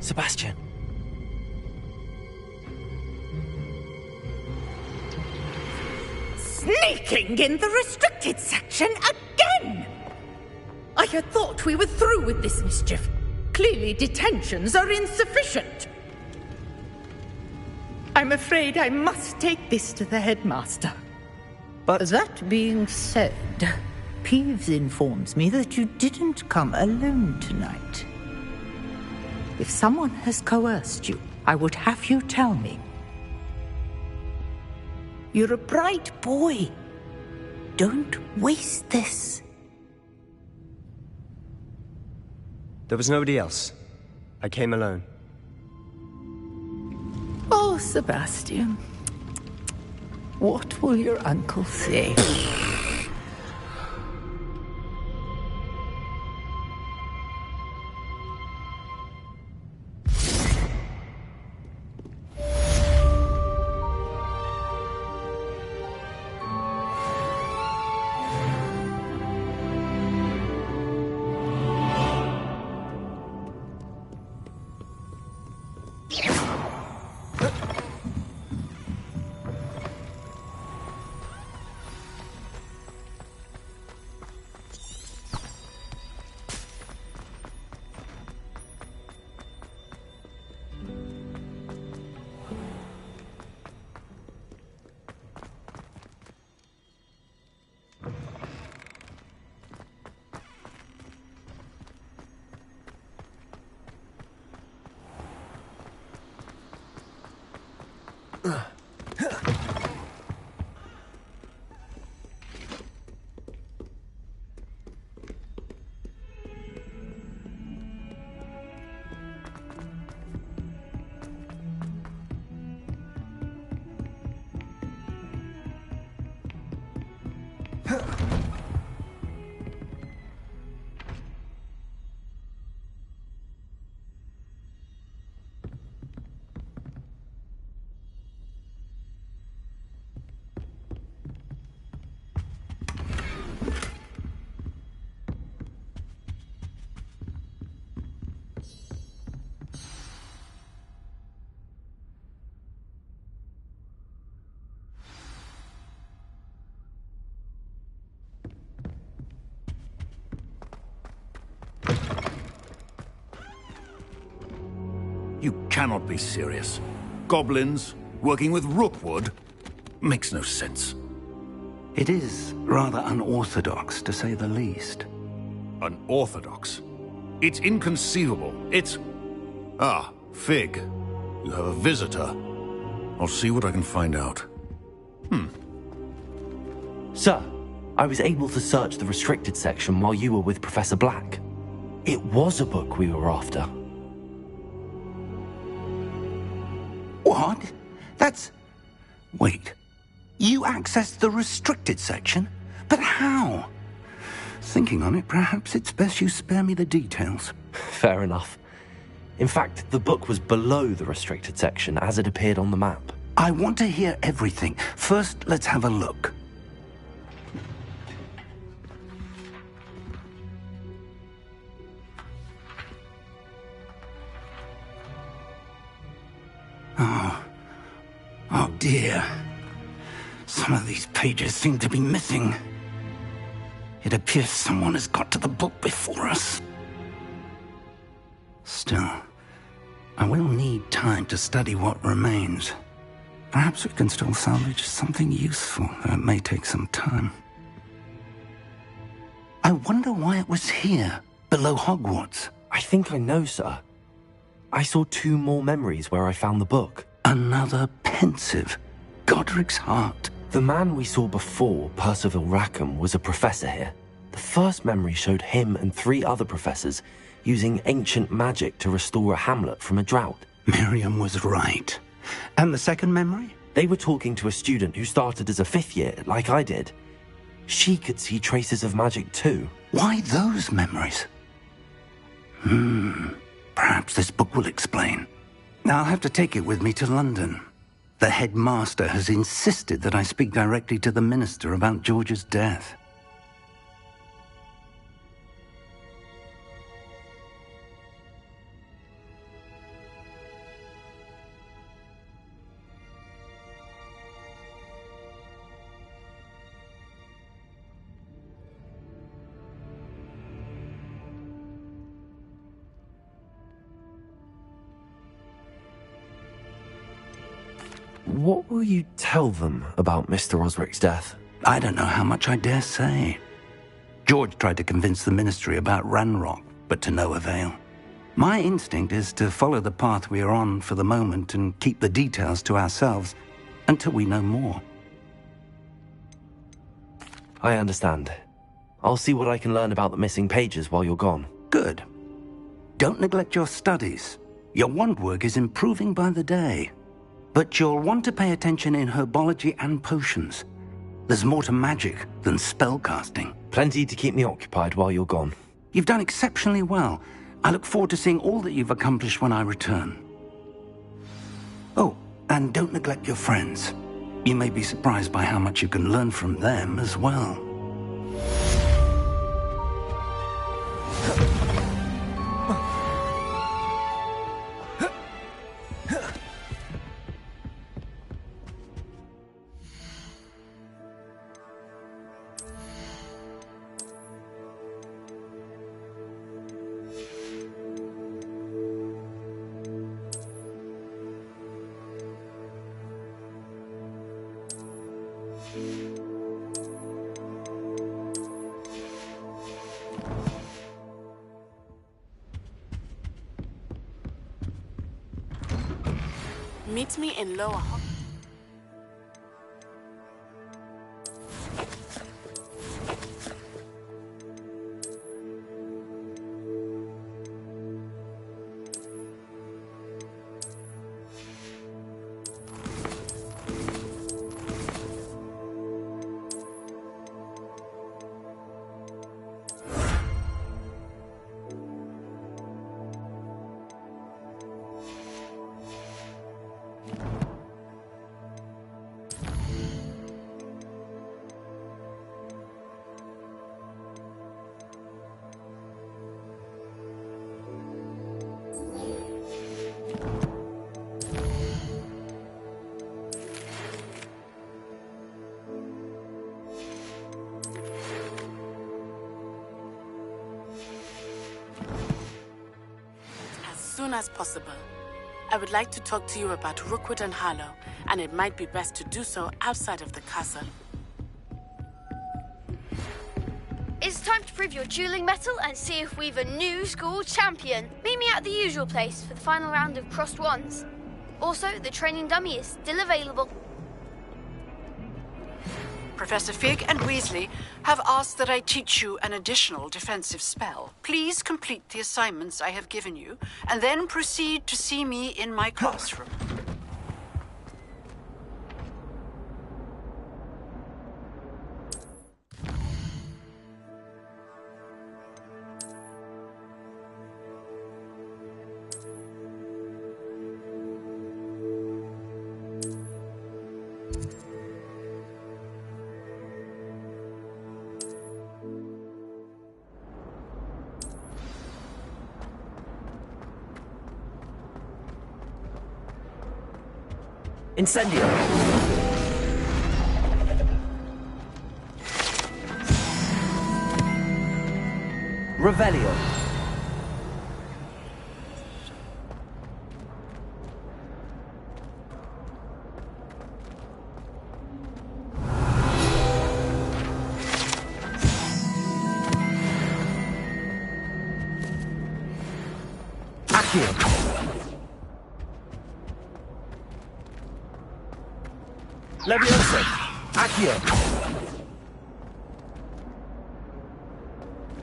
Sebastian. Sneaking in the restricted section again! I had thought we were through with this mischief. Clearly detentions are insufficient. I'm afraid I must take this to the headmaster. But that being said, Peeves informs me that you didn't come alone tonight. If someone has coerced you, I would have you tell me. You're a bright boy. Don't waste this. There was nobody else. I came alone. Oh, Sebastian. What will your uncle say? You cannot be serious. Goblins working with Rookwood? Makes no sense. It is rather unorthodox, to say the least. Unorthodox? It's inconceivable. It's... Ah, Fig. You have a visitor. I'll see what I can find out. Sir, I was able to search the restricted section while you were with Professor Black. It was a book we were after. What? That's... Wait. You accessed the restricted section? But how? Thinking on it, perhaps it's best you spare me the details. Fair enough. In fact, the book was below the restricted section as it appeared on the map. I want to hear everything. First, let's have a look. Oh dear. Some of these pages seem to be missing. It appears someone has got to the book before us. Still, I will need time to study what remains. Perhaps we can still salvage something useful, though it may take some time. I wonder why it was here, below Hogwarts. I think I know, sir. I saw 2 more memories where I found the book. Another pensive. Godric's heart. The man we saw before, Percival Rackham, was a professor here. The first memory showed him and 3 other professors using ancient magic to restore a hamlet from a drought. Miriam was right. And the second memory? They were talking to a student who started as a 5th year, like I did. She could see traces of magic too. Why those memories? Perhaps this book will explain. I'll have to take it with me to London. The headmaster has insisted that I speak directly to the minister about George's death. What will you tell them about Mr. Osric's death? I don't know how much I dare say. George tried to convince the ministry about Ranrock, but to no avail. My instinct is to follow the path we are on for the moment and keep the details to ourselves until we know more. I understand. I'll see what I can learn about the missing pages while you're gone. Good. Don't neglect your studies. Your wand work is improving by the day. But you'll want to pay attention in herbology and potions. There's more to magic than spellcasting. Plenty to keep me occupied while you're gone. You've done exceptionally well. I look forward to seeing all that you've accomplished when I return. Oh, and don't neglect your friends. You may be surprised by how much you can learn from them as well. Meet me in Lower Hall. As soon as possible. I would like to talk to you about Rookwood and Harlow, and it might be best to do so outside of the castle. It's time to prove your dueling mettle and see if we've a new school champion. Meet me at the usual place for the final round of crossed wands. Also, the training dummy is still available. Professor Fig and Weasley have asked that I teach you an additional defensive spell. Please complete the assignments I have given you, and then proceed to see me in my classroom. Incendio! Revelio! Accio! Leviosa! Accio!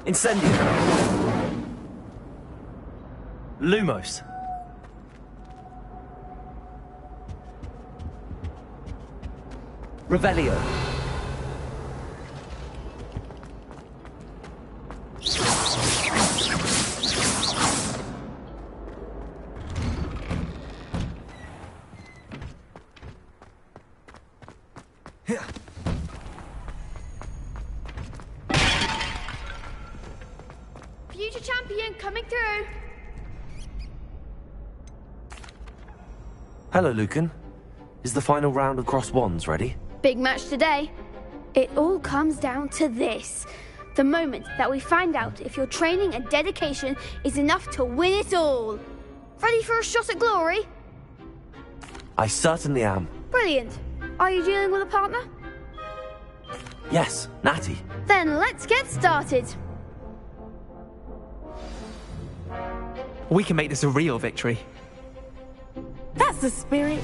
Incendio! Lumos! Revelio! Future champion coming through. Hello, Lucan. Is the final round of cross wands ready? Big match today. It all comes down to this. The moment that we find out if your training and dedication is enough to win it all. Ready for a shot at glory? I certainly am. Brilliant. Are you dealing with a partner? Yes, Natty. Then let's get started. We can make this a real victory. That's the spirit.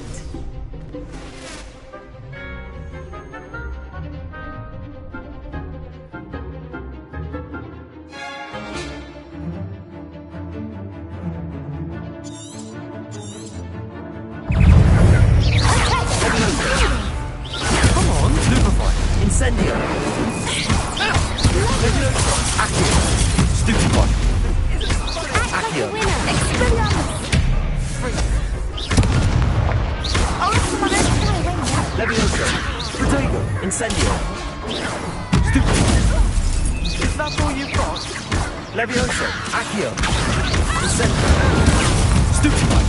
Come on, Lupify. Incendio. Accio. Stupefy. Accio. Leviosa. Protego. Incendio. Stupefy. Is that all you've got? Leviosa. Accio. Incendio. Stupefy.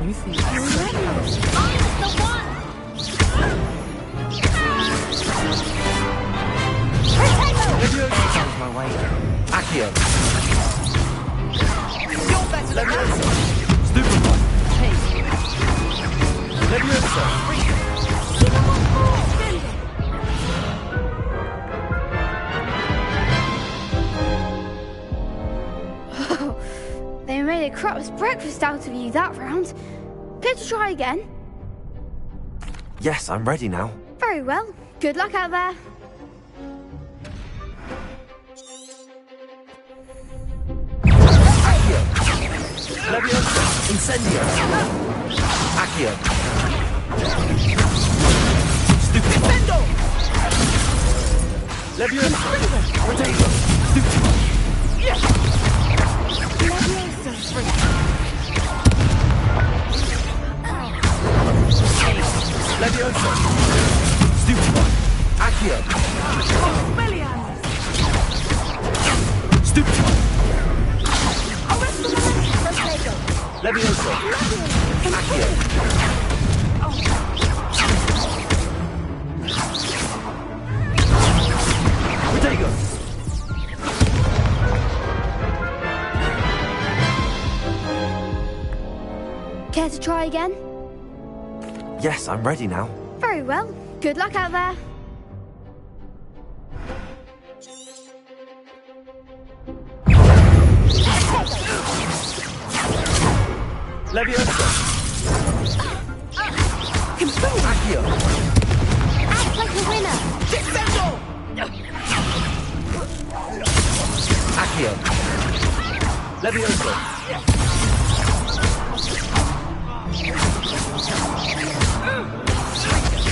You think I'm the one! Leviosa sounds my way. Accio. You're better than Leviosa. Stupefy. Hey. Leviosa. They made a crap's breakfast out of you that round. Care to try again? Yes, I'm ready now. Very well. Good luck out there. Accio. Leviosa. Incendio. Accio. Stupefy. Leviosa. Protego. Stupefy. Yes. Leviosa. Stupefy. Accio. Stupefy. Leviosa. Accio. Protego. Care to try again? Yes, I'm ready now. Very well. Good luck out there. Leviosa! Accio! Act like a winner! Dismento! Accio! Leviosa!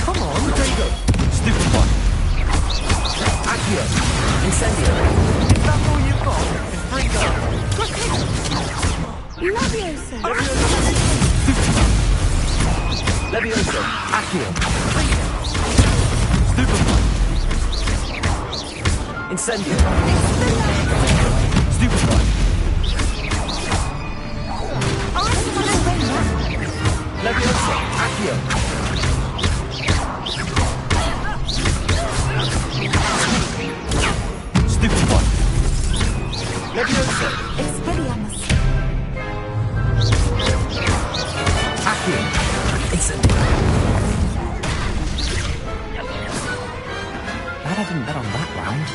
Come on, Drago! Stupid one! Accio! Incendio! Is that all you've got? It's Leviosa! Leviosa! Accio! Stupid one! Incendio! Stupid one! Leviosa! Accio! Stupid one! Leviosa! Expelliarmus! Accio! Incendio! Glad I didn't bet on that round.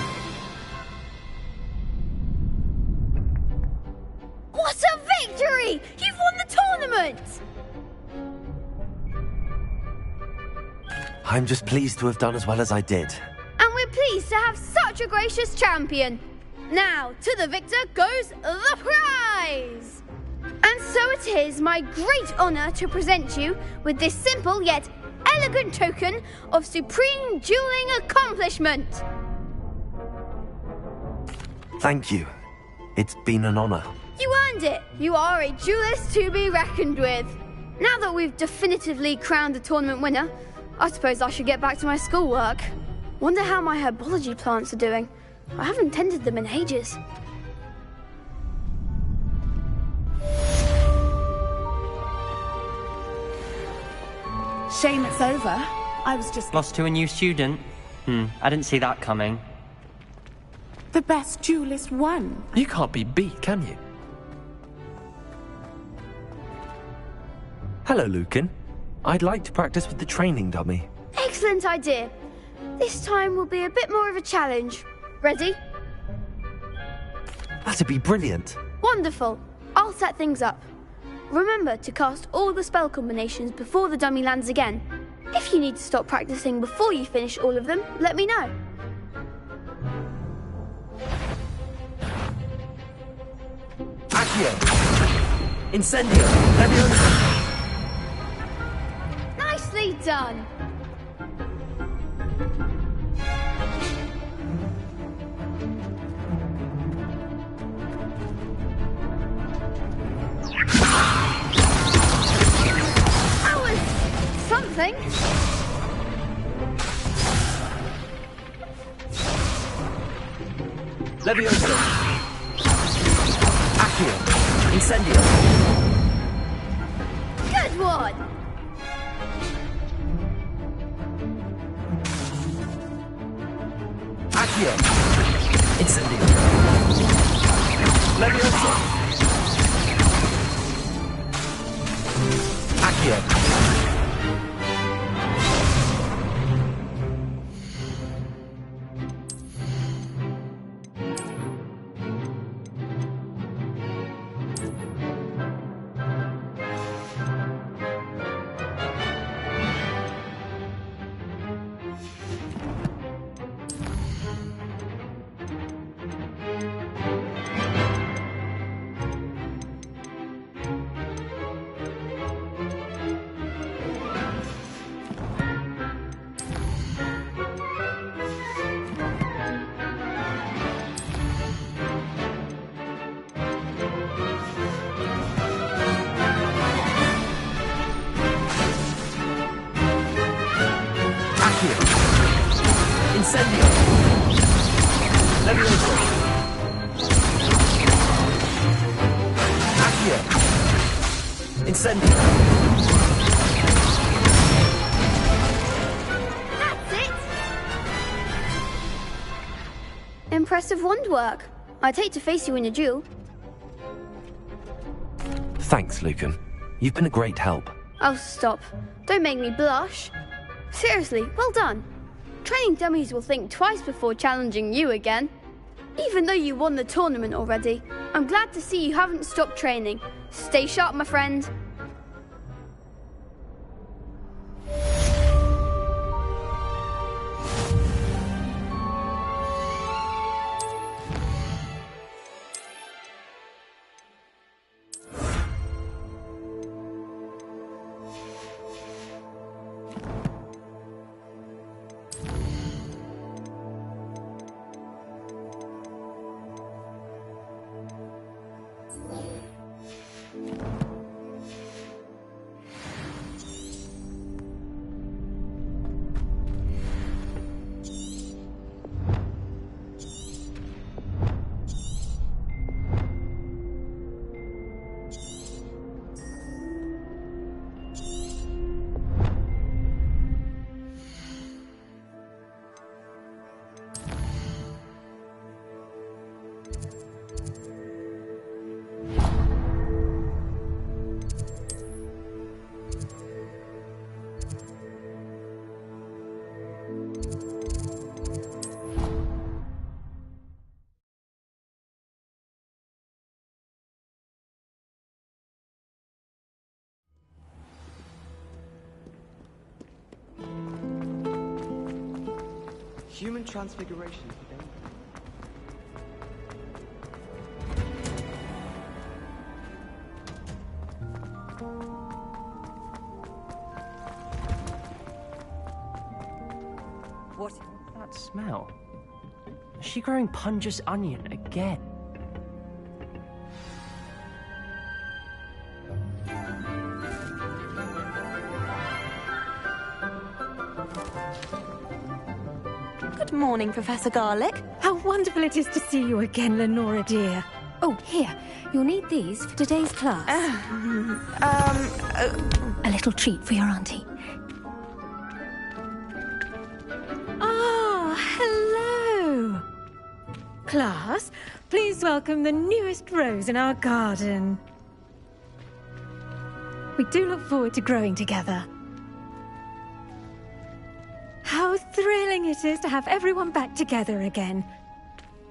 What a victory! You've won the tournament! I'm just pleased to have done as well as I did. And we're pleased to have such a gracious champion. Now, to the victor goes the prize! And so it is my great honour to present you with this simple yet elegant token of supreme dueling accomplishment. Thank you. It's been an honour. You earned it. You are a duelist to be reckoned with. Now that we've definitively crowned the tournament winner, I suppose I should get back to my schoolwork. Wonder how my herbology plants are doing. I haven't tended them in ages. Shame it's over. I was just... Lost to a new student? I didn't see that coming. The best duelist won. You can't be beat, can you? Hello, Lucan. I'd like to practice with the training dummy. Excellent idea. This time will be a bit more of a challenge. Ready? That'd be brilliant. Wonderful. I'll set things up. Remember to cast all the spell combinations before the dummy lands again. If you need to stop practicing before you finish all of them, let me know. Accio! Incendio! Leviosa! Nicely done. That was something. Leviosa! Accio! Incendio! Good one. Accio! Incendio! Leviosa! Accio! Incendio! Leviosa! Accio! Incendio! That's it! Impressive wand work. I'd hate to face you in a duel. Thanks, Lucan. You've been a great help. Oh, stop. Don't make me blush. Seriously, well done. Training dummies will think twice before challenging you again. Even though you won the tournament already, I'm glad to see you haven't stopped training. Stay sharp, my friend. Human transfiguration is the danger. What's that smell? Is she growing Punja's onion again? Good morning, Professor Garlic. How wonderful it is to see you again, Lenora dear. Oh, here. You'll need these for today's class. A little treat for your auntie. Ah, hello. Class, please welcome the newest rose in our garden. We do look forward to growing together. How thrilling it is to have everyone back together again.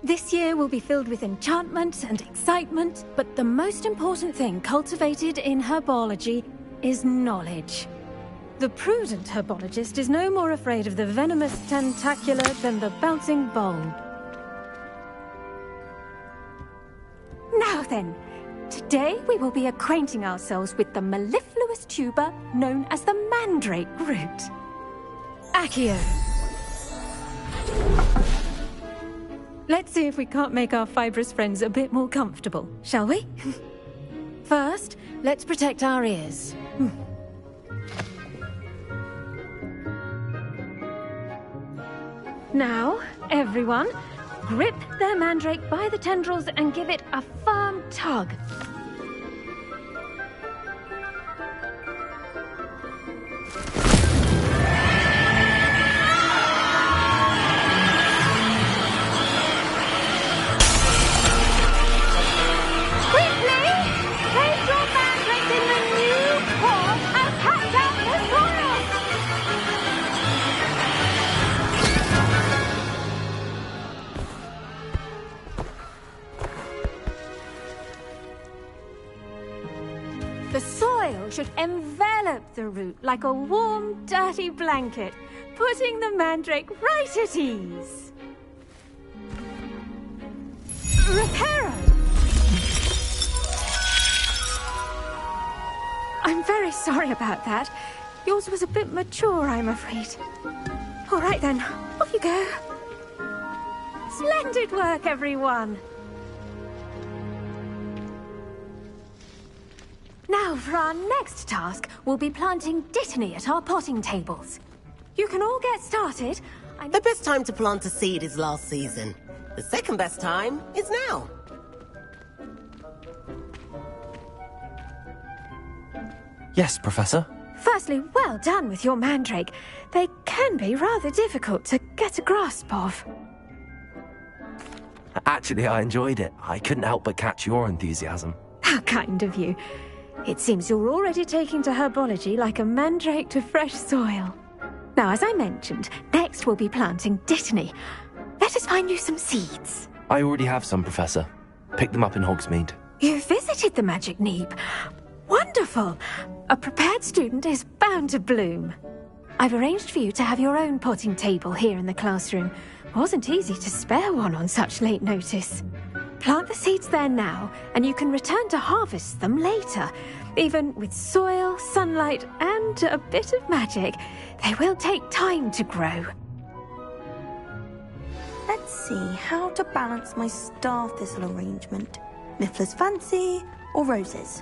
This year will be filled with enchantment and excitement, but the most important thing cultivated in herbology is knowledge. The prudent herbologist is no more afraid of the venomous tentacular than the bouncing bulb. Now then, today we will be acquainting ourselves with the mellifluous tuber known as the mandrake root. Accio. Let's see if we can't make our fibrous friends a bit more comfortable, shall we? First, let's protect our ears. Now, everyone, grip their mandrake by the tendrils and give it a firm tug. The soil should envelop the root like a warm, dirty blanket, putting the mandrake right at ease. Reparo! I'm very sorry about that. Yours was a bit mature, I'm afraid. All right then, off you go. Splendid work, everyone. Now, for our next task, we'll be planting dittany at our potting tables. You can all get started. The best time to plant a seed is last season. The second best time is now. Yes, Professor? Firstly, well done with your mandrake. They can be rather difficult to get a grasp of. Actually, I enjoyed it. I couldn't help but catch your enthusiasm. How kind of you. It seems you're already taking to herbology like a mandrake to fresh soil. Now, as I mentioned, next we'll be planting dittany. Let us find you some seeds. I already have some, Professor. Picked them up in Hogsmeade. You visited the Magic Neep. Wonderful! A prepared student is bound to bloom. I've arranged for you to have your own potting table here in the classroom. Wasn't easy to spare one on such late notice. Plant the seeds there now, and you can return to harvest them later. Even with soil, sunlight, and a bit of magic, they will take time to grow. Let's see how to balance my star thistle arrangement. Miffler's Fancy or roses?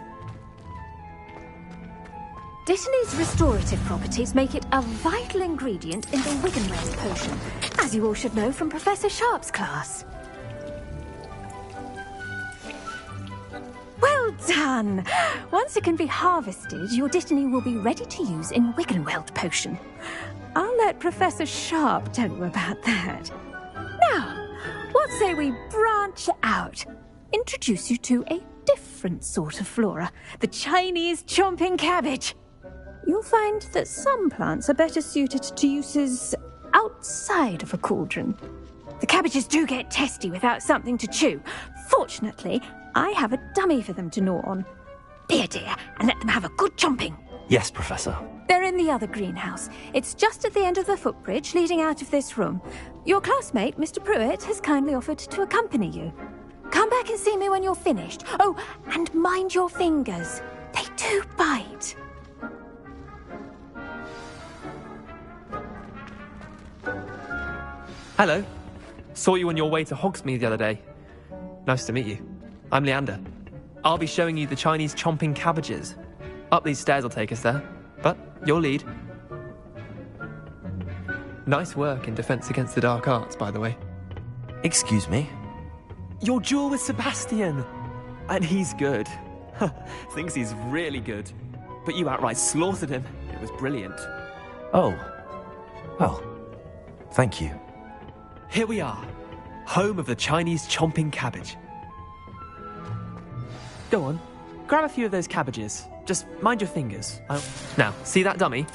Dittany's restorative properties make it a vital ingredient in the Wiggenweld potion, as you all should know from Professor Sharp's class. Well done! Once it can be harvested, your Dittany will be ready to use in Wiggenweld potion. I'll let Professor Sharp tell you about that. Now, what say we branch out? Introduce you to a different sort of flora, the Chinese chomping cabbage. You'll find that some plants are better suited to uses outside of a cauldron. The cabbages do get testy without something to chew. Fortunately, I have a dummy for them to gnaw on. Be a dear and let them have a good chomping. Yes, Professor. They're in the other greenhouse. It's just at the end of the footbridge leading out of this room. Your classmate, Mr. Pruitt, has kindly offered to accompany you. Come back and see me when you're finished. Oh, and mind your fingers. They do bite. Hello. Saw you on your way to Hogsmeade the other day. Nice to meet you. I'm Leander. I'll be showing you the Chinese chomping cabbages. Up these stairs will take us there, but your lead. Nice work in Defense Against the Dark Arts, by the way. Excuse me? Your duel with Sebastian! And he's good. Thinks he's really good. But you outright slaughtered him. It was brilliant. Oh. Well, thank you. Here we are, home of the Chinese chomping cabbage. Go on, grab a few of those cabbages. Just mind your fingers. Now, see that dummy?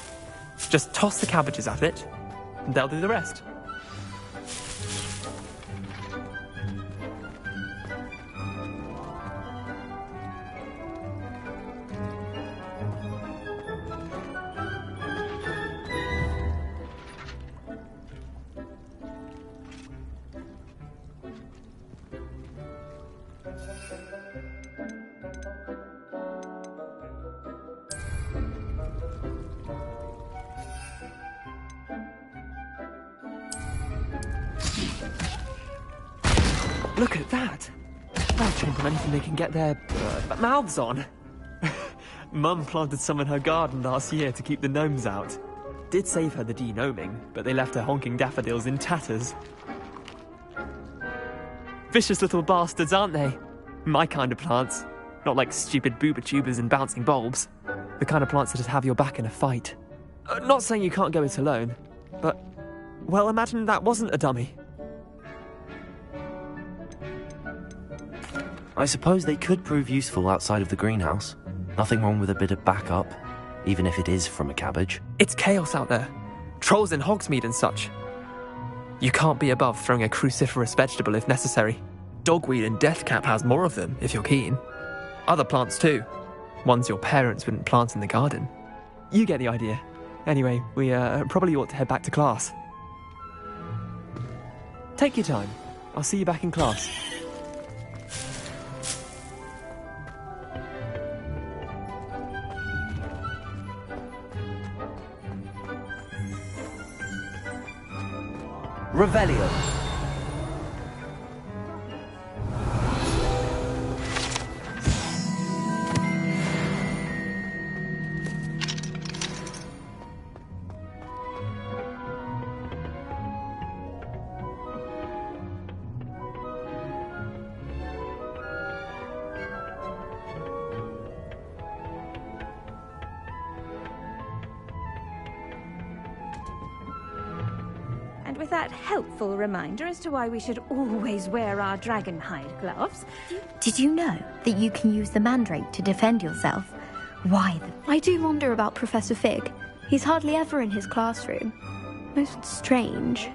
Just toss the cabbages at it, and they'll do the rest. Look at that! They'll chomp on anything they can get their mouths on. Mum planted some in her garden last year to keep the gnomes out. Did save her the de-gnoming, but they left her honking daffodils in tatters. Vicious little bastards, aren't they? My kind of plants. Not like stupid booba tubers and bouncing bulbs. The kind of plants that just have your back in a fight. Not saying you can't go it alone, but... well, imagine that wasn't a dummy. I suppose they could prove useful outside of the greenhouse. Nothing wrong with a bit of backup, even if it is from a cabbage. It's chaos out there. Trolls in Hogsmeade and such. You can't be above throwing a cruciferous vegetable if necessary. Dogweed and deathcap has more of them, if you're keen. Other plants too. Ones your parents wouldn't plant in the garden. You get the idea. Anyway, we probably ought to head back to class. Take your time. I'll see you back in class. Revelio. With that helpful reminder as to why we should always wear our dragon hide gloves. Did you know that you can use the mandrake to defend yourself? Why? I do wonder about Professor Fig. He's hardly ever in his classroom. Most strange.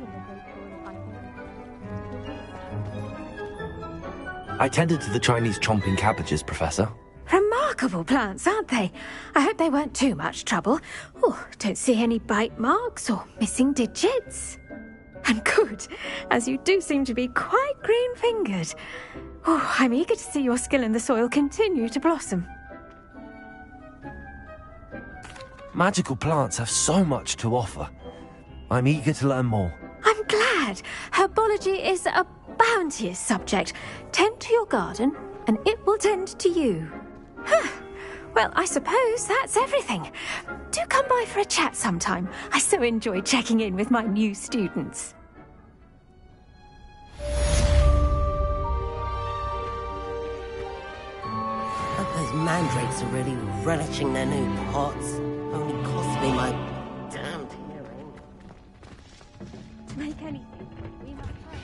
I tended to the Chinese chomping cabbages, Professor. Remarkable plants, aren't they? I hope they weren't too much trouble. Oh, don't see any bite marks or missing digits. And good, as you do seem to be quite green-fingered. Oh, I'm eager to see your skill in the soil continue to blossom. Magical plants have so much to offer. I'm eager to learn more. I'm glad. Herbology is a bounteous subject. Tend to your garden, and it will tend to you. Well, I suppose that's everything. Do come by for a chat sometime. I so enjoy checking in with my new students. Hope those mandrakes are really relishing their new pots. Only cost me my damned hearing. To make anything, we must try.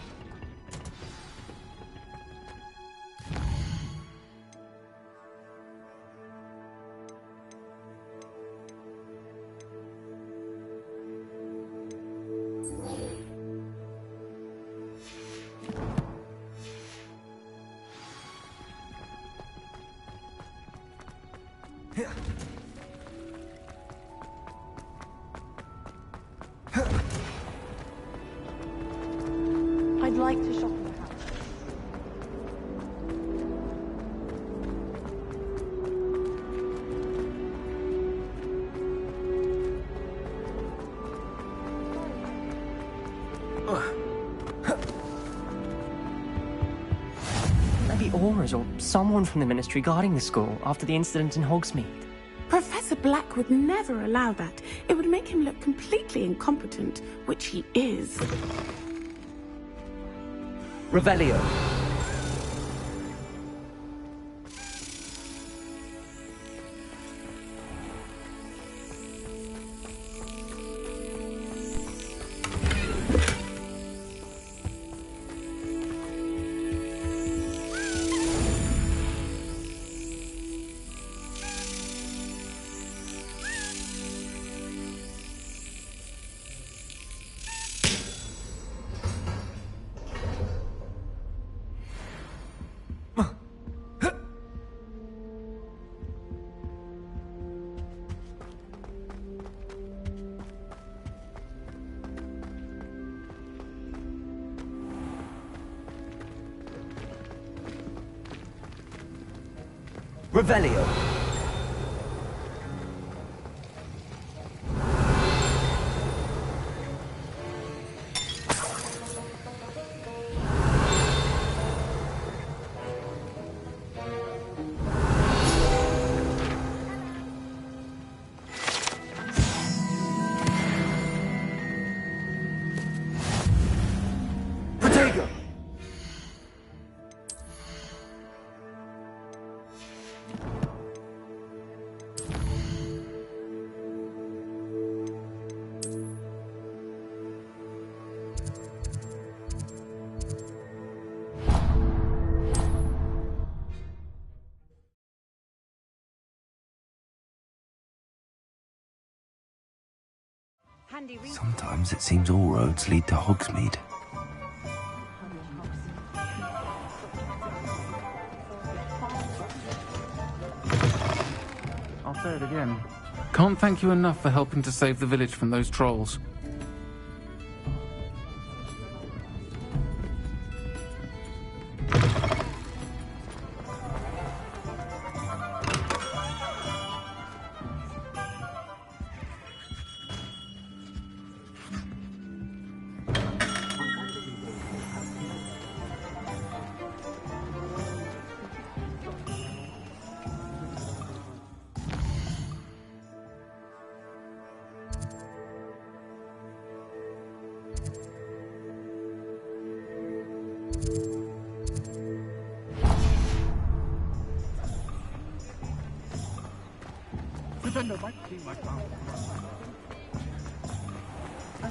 I'd like to shop in the house. Maybe Aura's or someone from the Ministry guarding the school after the incident in Hogsmeade. Professor Black would never allow that. It would make him look completely incompetent, which he is. Revelio. Revelio. Sometimes it seems all roads lead to Hogsmeade. I'll say it again. Can't thank you enough for helping to save the village from those trolls.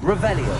Revelio.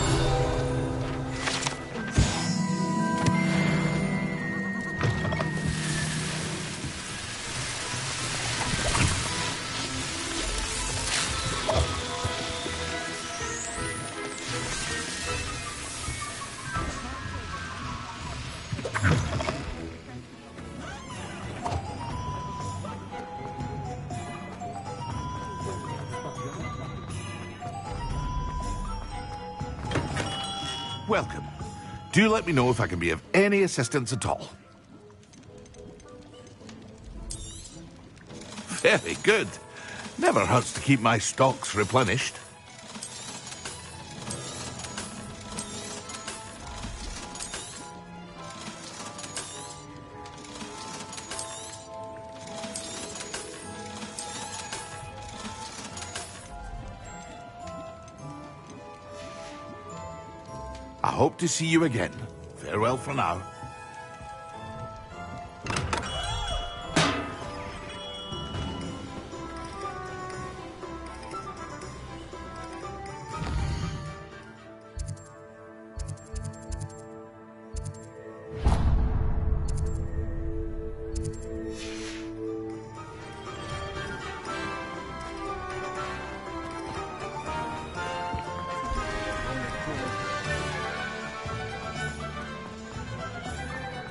welcome. Do let me know if I can be of any assistance at all. Very good. Never hurts to keep my stocks replenished. I hope to see you again. Farewell for now.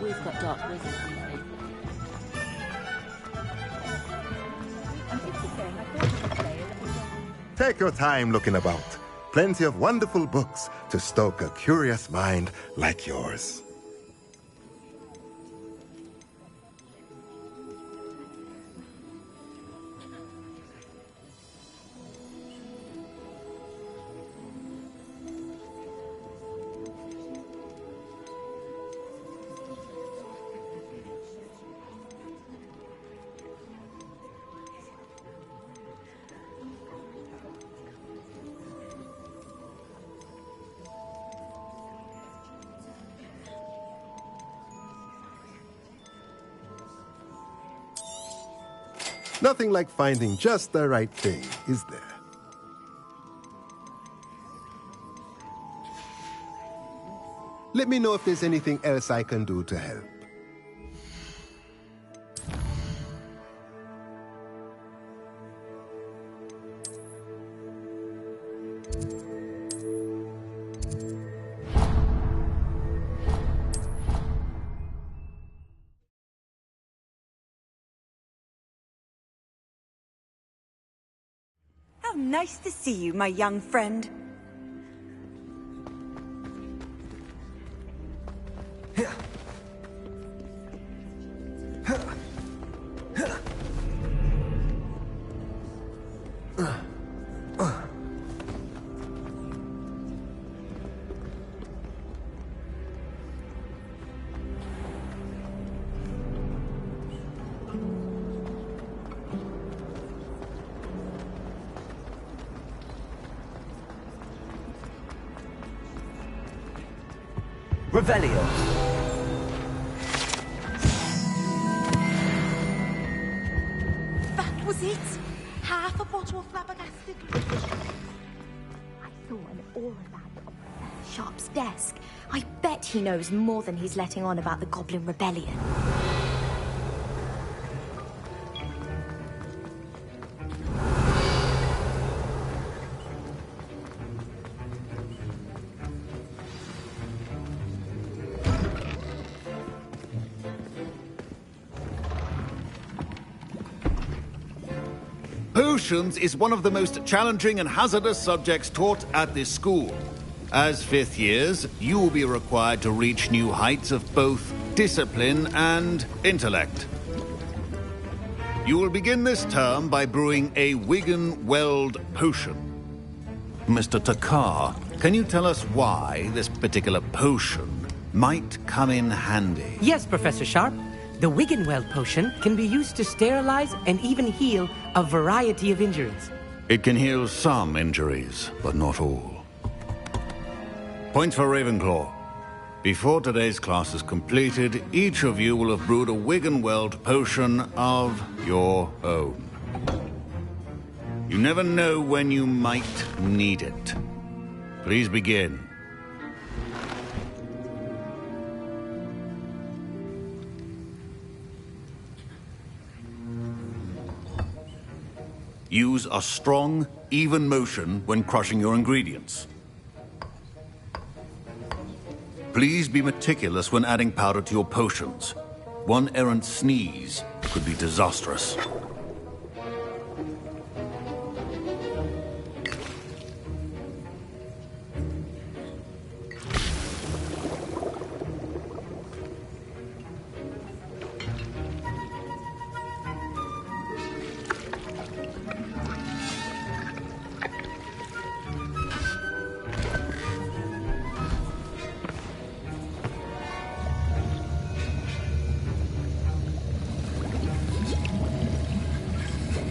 We've got dark wizards. Take your time looking about. Plenty of wonderful books to stoke a curious mind like yours. Nothing like finding just the right thing, is there? Let me know if there's anything else I can do to help. How nice to see you, my young friend. Revelio. That was it? Half a bottle of flabbergasted. I saw an aura lab on Professor Sharp's desk. I bet he knows more than he's letting on about the Goblin Rebellion. Potions is one of the most challenging and hazardous subjects taught at this school. As fifth years, you will be required to reach new heights of both discipline and intellect. You will begin this term by brewing a Wigan-Weld potion. Mr. Takar, can you tell us why this particular potion might come in handy? Yes, Professor Sharp. The Wigan-Weld potion can be used to sterilize and even heal a variety of injuries. It can heal some injuries, but not all. Points for Ravenclaw. Before today's class is completed, each of you will have brewed a Wigan-Weld potion of your own. You never know when you might need it. Please begin. Use a strong, even motion when crushing your ingredients. Please be meticulous when adding powder to your potions. One errant sneeze could be disastrous.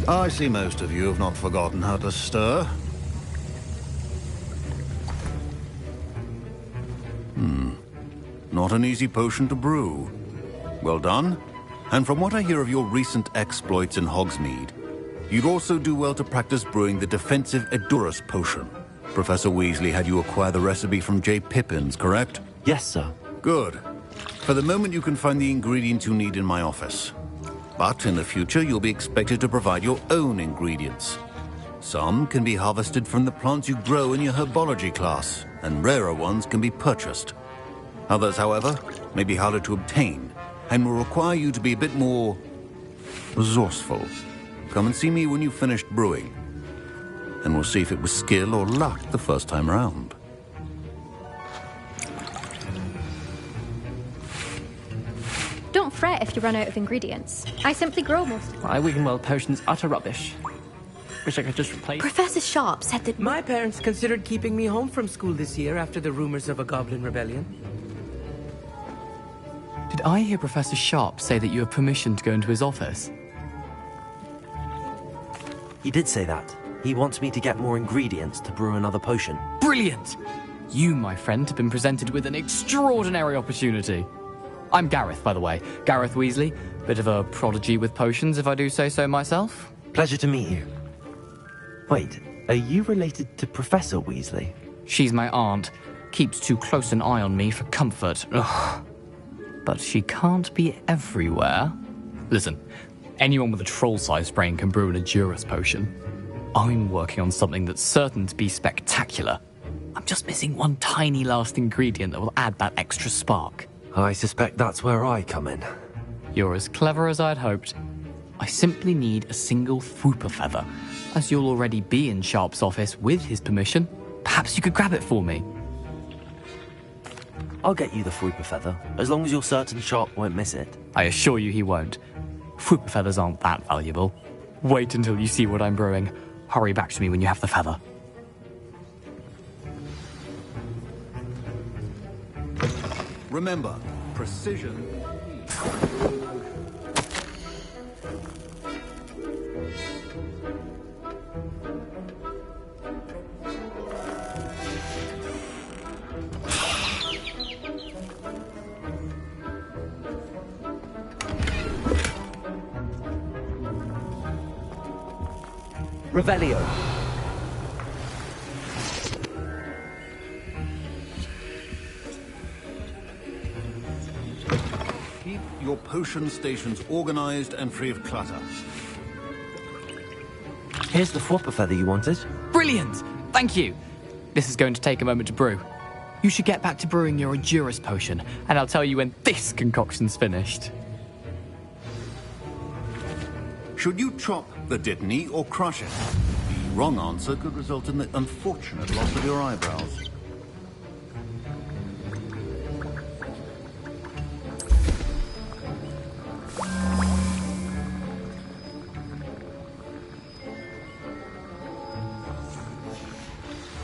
I see most of you have not forgotten how to stir. Not an easy potion to brew. Well done. And from what I hear of your recent exploits in Hogsmeade, you'd also do well to practice brewing the defensive Edurus potion. Professor Weasley had you acquire the recipe from J. Pippin's, correct? Yes, sir. Good. For the moment, you can find the ingredients you need in my office. But in the future, you'll be expected to provide your own ingredients. Some can be harvested from the plants you grow in your herbology class, and rarer ones can be purchased. Others, however, may be harder to obtain, and will require you to be a bit more resourceful. Come and see me when you've finished brewing, and we'll see if it was skill or luck the first time around. Don't fret if you run out of ingredients. I simply grow most. My Wiggenweld potion's utter rubbish. Wish I could just replace... Professor Sharp said that... My parents considered keeping me home from school this year after the rumors of a goblin rebellion. Did I hear Professor Sharp say that you have permission to go into his office? He did say that. He wants me to get more ingredients to brew another potion. Brilliant! You, my friend, have been presented with an extraordinary opportunity. I'm Gareth, by the way. Gareth Weasley. Bit of a prodigy with potions, if I do say so myself. Pleasure to meet you. Wait, are you related to Professor Weasley? She's my aunt. Keeps too close an eye on me for comfort. Ugh. But she can't be everywhere. Listen, anyone with a troll-sized brain can brew an Edurus potion. I'm working on something that's certain to be spectacular. I'm just missing one tiny last ingredient that will add that extra spark. I suspect that's where I come in. You're as clever as I'd hoped. I simply need a single Fwooper feather. As you'll already be in Sharp's office with his permission, perhaps you could grab it for me. I'll get you the Fwooper feather, as long as you're certain Sharp won't miss it. I assure you he won't. Fwooper feathers aren't that valuable. Wait until you see what I'm brewing. Hurry back to me when you have the feather. Remember, precision... Revelio. Keep your potion stations organized and free of clutter. Here's the Fwooper feather you wanted. Brilliant! Thank you. This is going to take a moment to brew. You should get back to brewing your Edurus potion, and I'll tell you when this concoction's finished. Should you chop the Dittany or crush it? The wrong answer could result in the unfortunate loss of your eyebrows.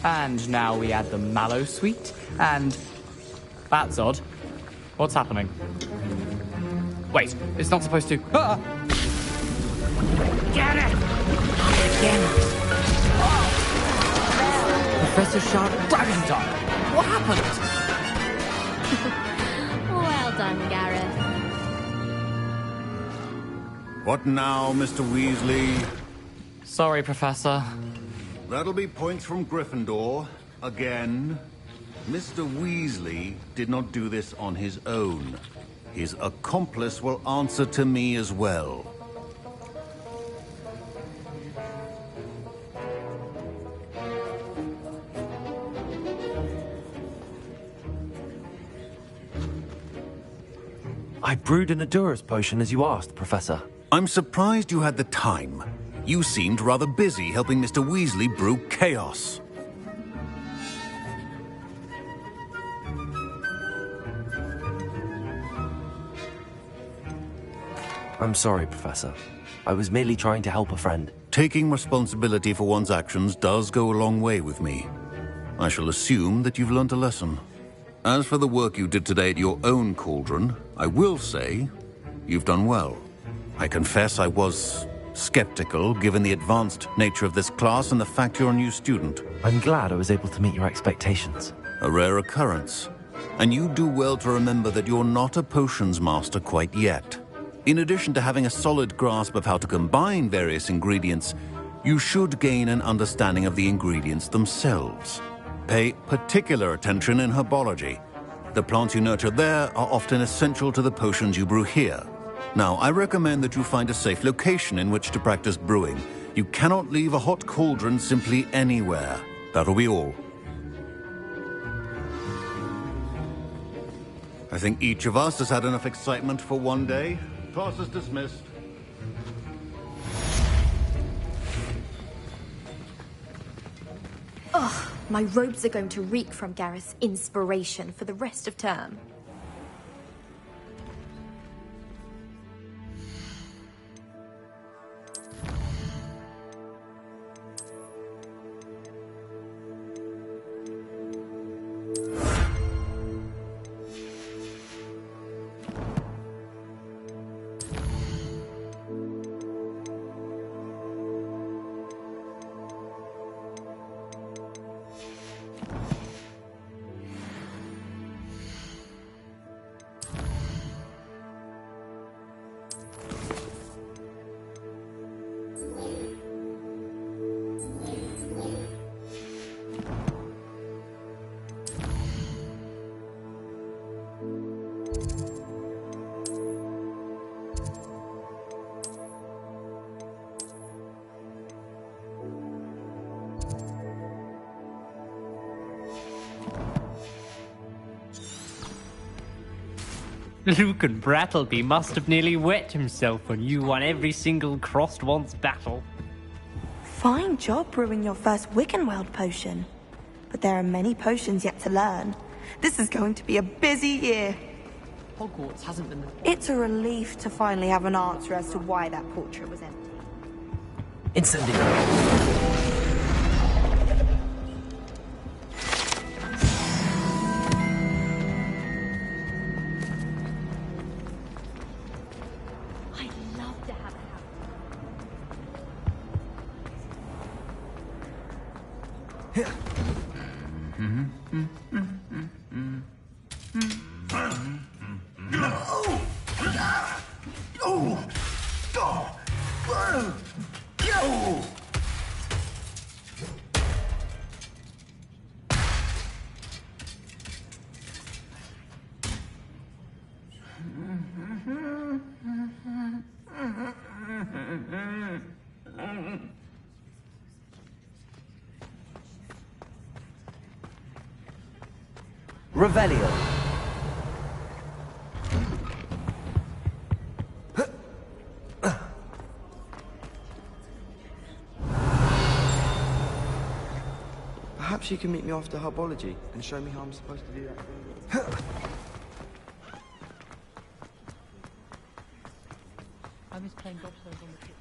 And now we add the mallow sweet, and... That's odd. What's happening? Wait, it's not supposed to... Ah! Get it! Get it! Professor Sharp, Dragon time! What happened? Well done, Gareth. What now, Mr. Weasley? Sorry, Professor. That'll be points from Gryffindor. Again. Mr. Weasley did not do this on his own. His accomplice will answer to me as well. I brewed an Edurus potion as you asked, Professor. I'm surprised you had the time. You seemed rather busy helping Mr. Weasley brew chaos. I'm sorry, Professor. I was merely trying to help a friend. Taking responsibility for one's actions does go a long way with me. I shall assume that you've learnt a lesson. As for the work you did today at your own cauldron, I will say you've done well. I confess I was skeptical given the advanced nature of this class and the fact you're a new student. I'm glad I was able to meet your expectations. A rare occurrence. And you do well to remember that you're not a potions master quite yet. In addition to having a solid grasp of how to combine various ingredients, you should gain an understanding of the ingredients themselves. Pay particular attention in herbology. The plants you nurture there are often essential to the potions you brew here. Now, I recommend that you find a safe location in which to practice brewing. You cannot leave a hot cauldron simply anywhere. That'll be all. I think each of us has had enough excitement for one day. Class is dismissed. Ugh, my robes are going to reek from Gareth's inspiration for the rest of term. Luke and Brattleby must have nearly wet himself when you won every single crossed once battle. Fine job brewing your first Wickenweld potion. But there are many potions yet to learn. This is going to be a busy year. Hogwarts hasn't been... It's a relief to finally have an answer as to why that portrait was empty. Incendiary. Revelio. Perhaps you can meet me after herbology and show me how I'm supposed to do that. I miss playing gobstones on the pitch.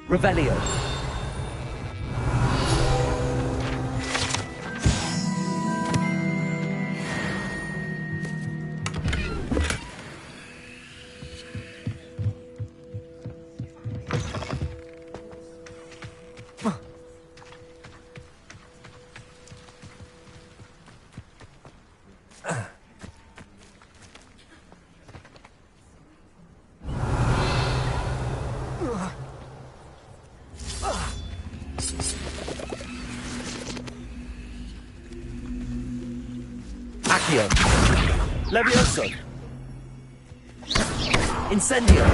Revelio. Accio. Levioso. Incendio.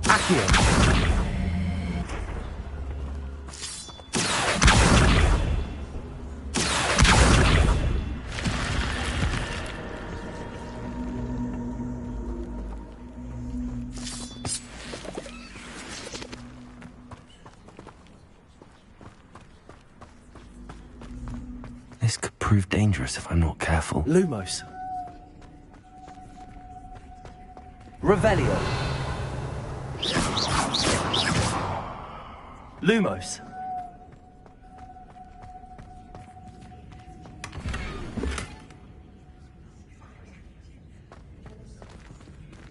Accio. This could prove dangerous if I'm not careful. Lumos. Revelio. Lumos.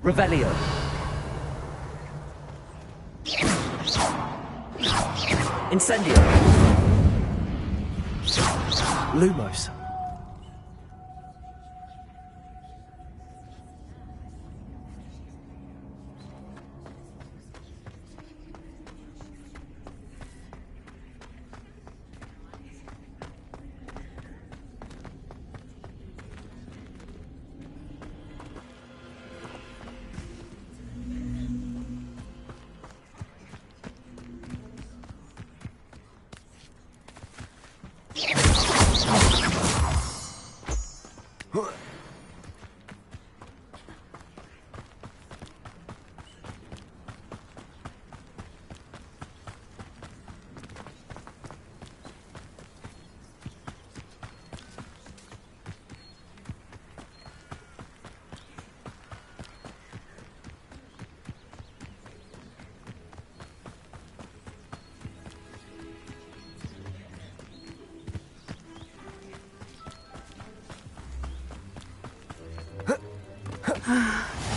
Revelio. Incendio. Lumos.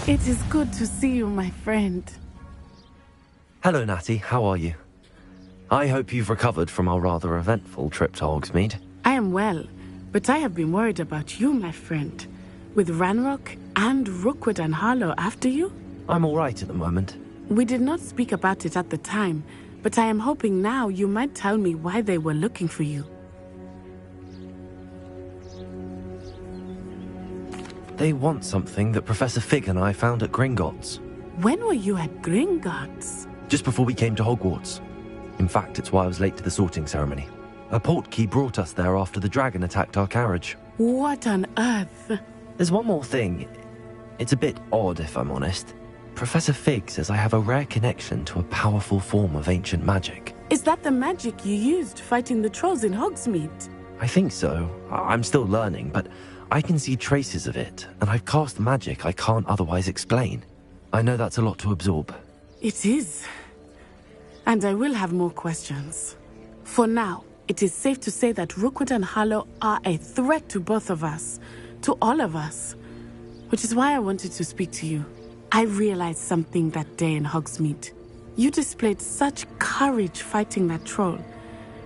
It is good to see you, my friend. Hello, Natty. How are you? I hope you've recovered from our rather eventful trip to Hogsmeade. I am well, but I have been worried about you, my friend. With Ranrock and Rookwood and Harlow after you? I'm all right at the moment. We did not speak about it at the time, but I am hoping now you might tell me why they were looking for you. They want something that Professor Fig and I found at Gringotts. When were you at Gringotts? Just before we came to Hogwarts. In fact, it's why I was late to the sorting ceremony. A portkey brought us there after the dragon attacked our carriage. What on earth? There's one more thing. It's a bit odd, if I'm honest. Professor Fig says I have a rare connection to a powerful form of ancient magic. Is that the magic you used fighting the trolls in Hogsmeade? I think so. I'm still learning, but I can see traces of it, and I've cast magic I can't otherwise explain. I know that's a lot to absorb. It is. And I will have more questions. For now, it is safe to say that Rookwood and Harlow are a threat to both of us, to all of us. Which is why I wanted to speak to you. I realized something that day in Hogsmeade. You displayed such courage fighting that troll,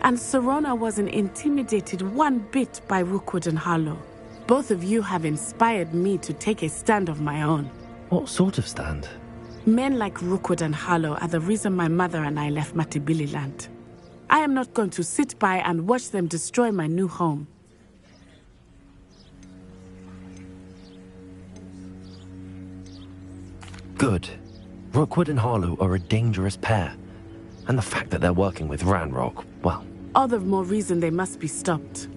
and Serona wasn't intimidated one bit by Rookwood and Harlow. Both of you have inspired me to take a stand of my own. What sort of stand? Men like Rookwood and Harlow are the reason my mother and I left Matabeleland. I am not going to sit by and watch them destroy my new home. Good. Rookwood and Harlow are a dangerous pair. And the fact that they're working with Ranrock, well... All the more reason they must be stopped.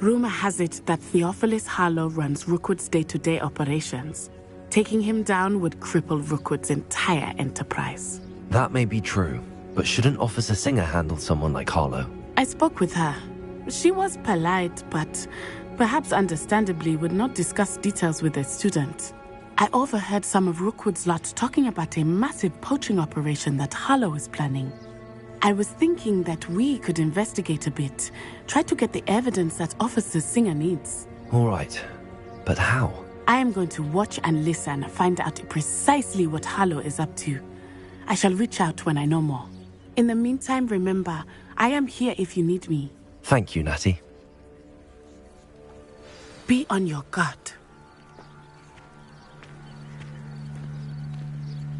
Rumor has it that Theophilus Harlow runs Rookwood's day-to-day operations. Taking him down would cripple Rookwood's entire enterprise. That may be true, but shouldn't Officer Singer handle someone like Harlow? I spoke with her. She was polite, but perhaps understandably would not discuss details with a student. I overheard some of Rookwood's lot talking about a massive poaching operation that Harlow is planning. I was thinking that we could investigate a bit, try to get the evidence that Officer Singer needs. All right, but how? I am going to watch and listen, find out precisely what Harlow is up to. I shall reach out when I know more. In the meantime, remember, I am here if you need me. Thank you, Natty. Be on your guard.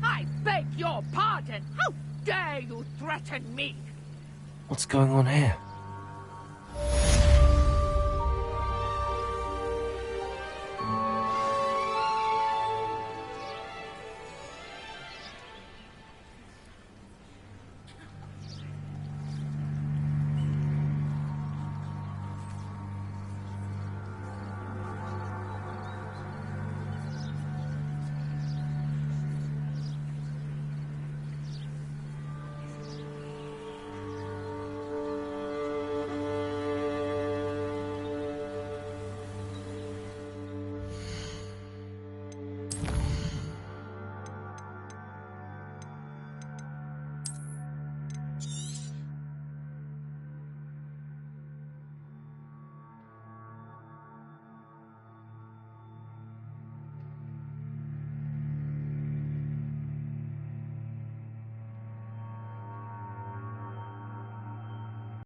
I beg your pardon. How dare you threaten me? What's going on here?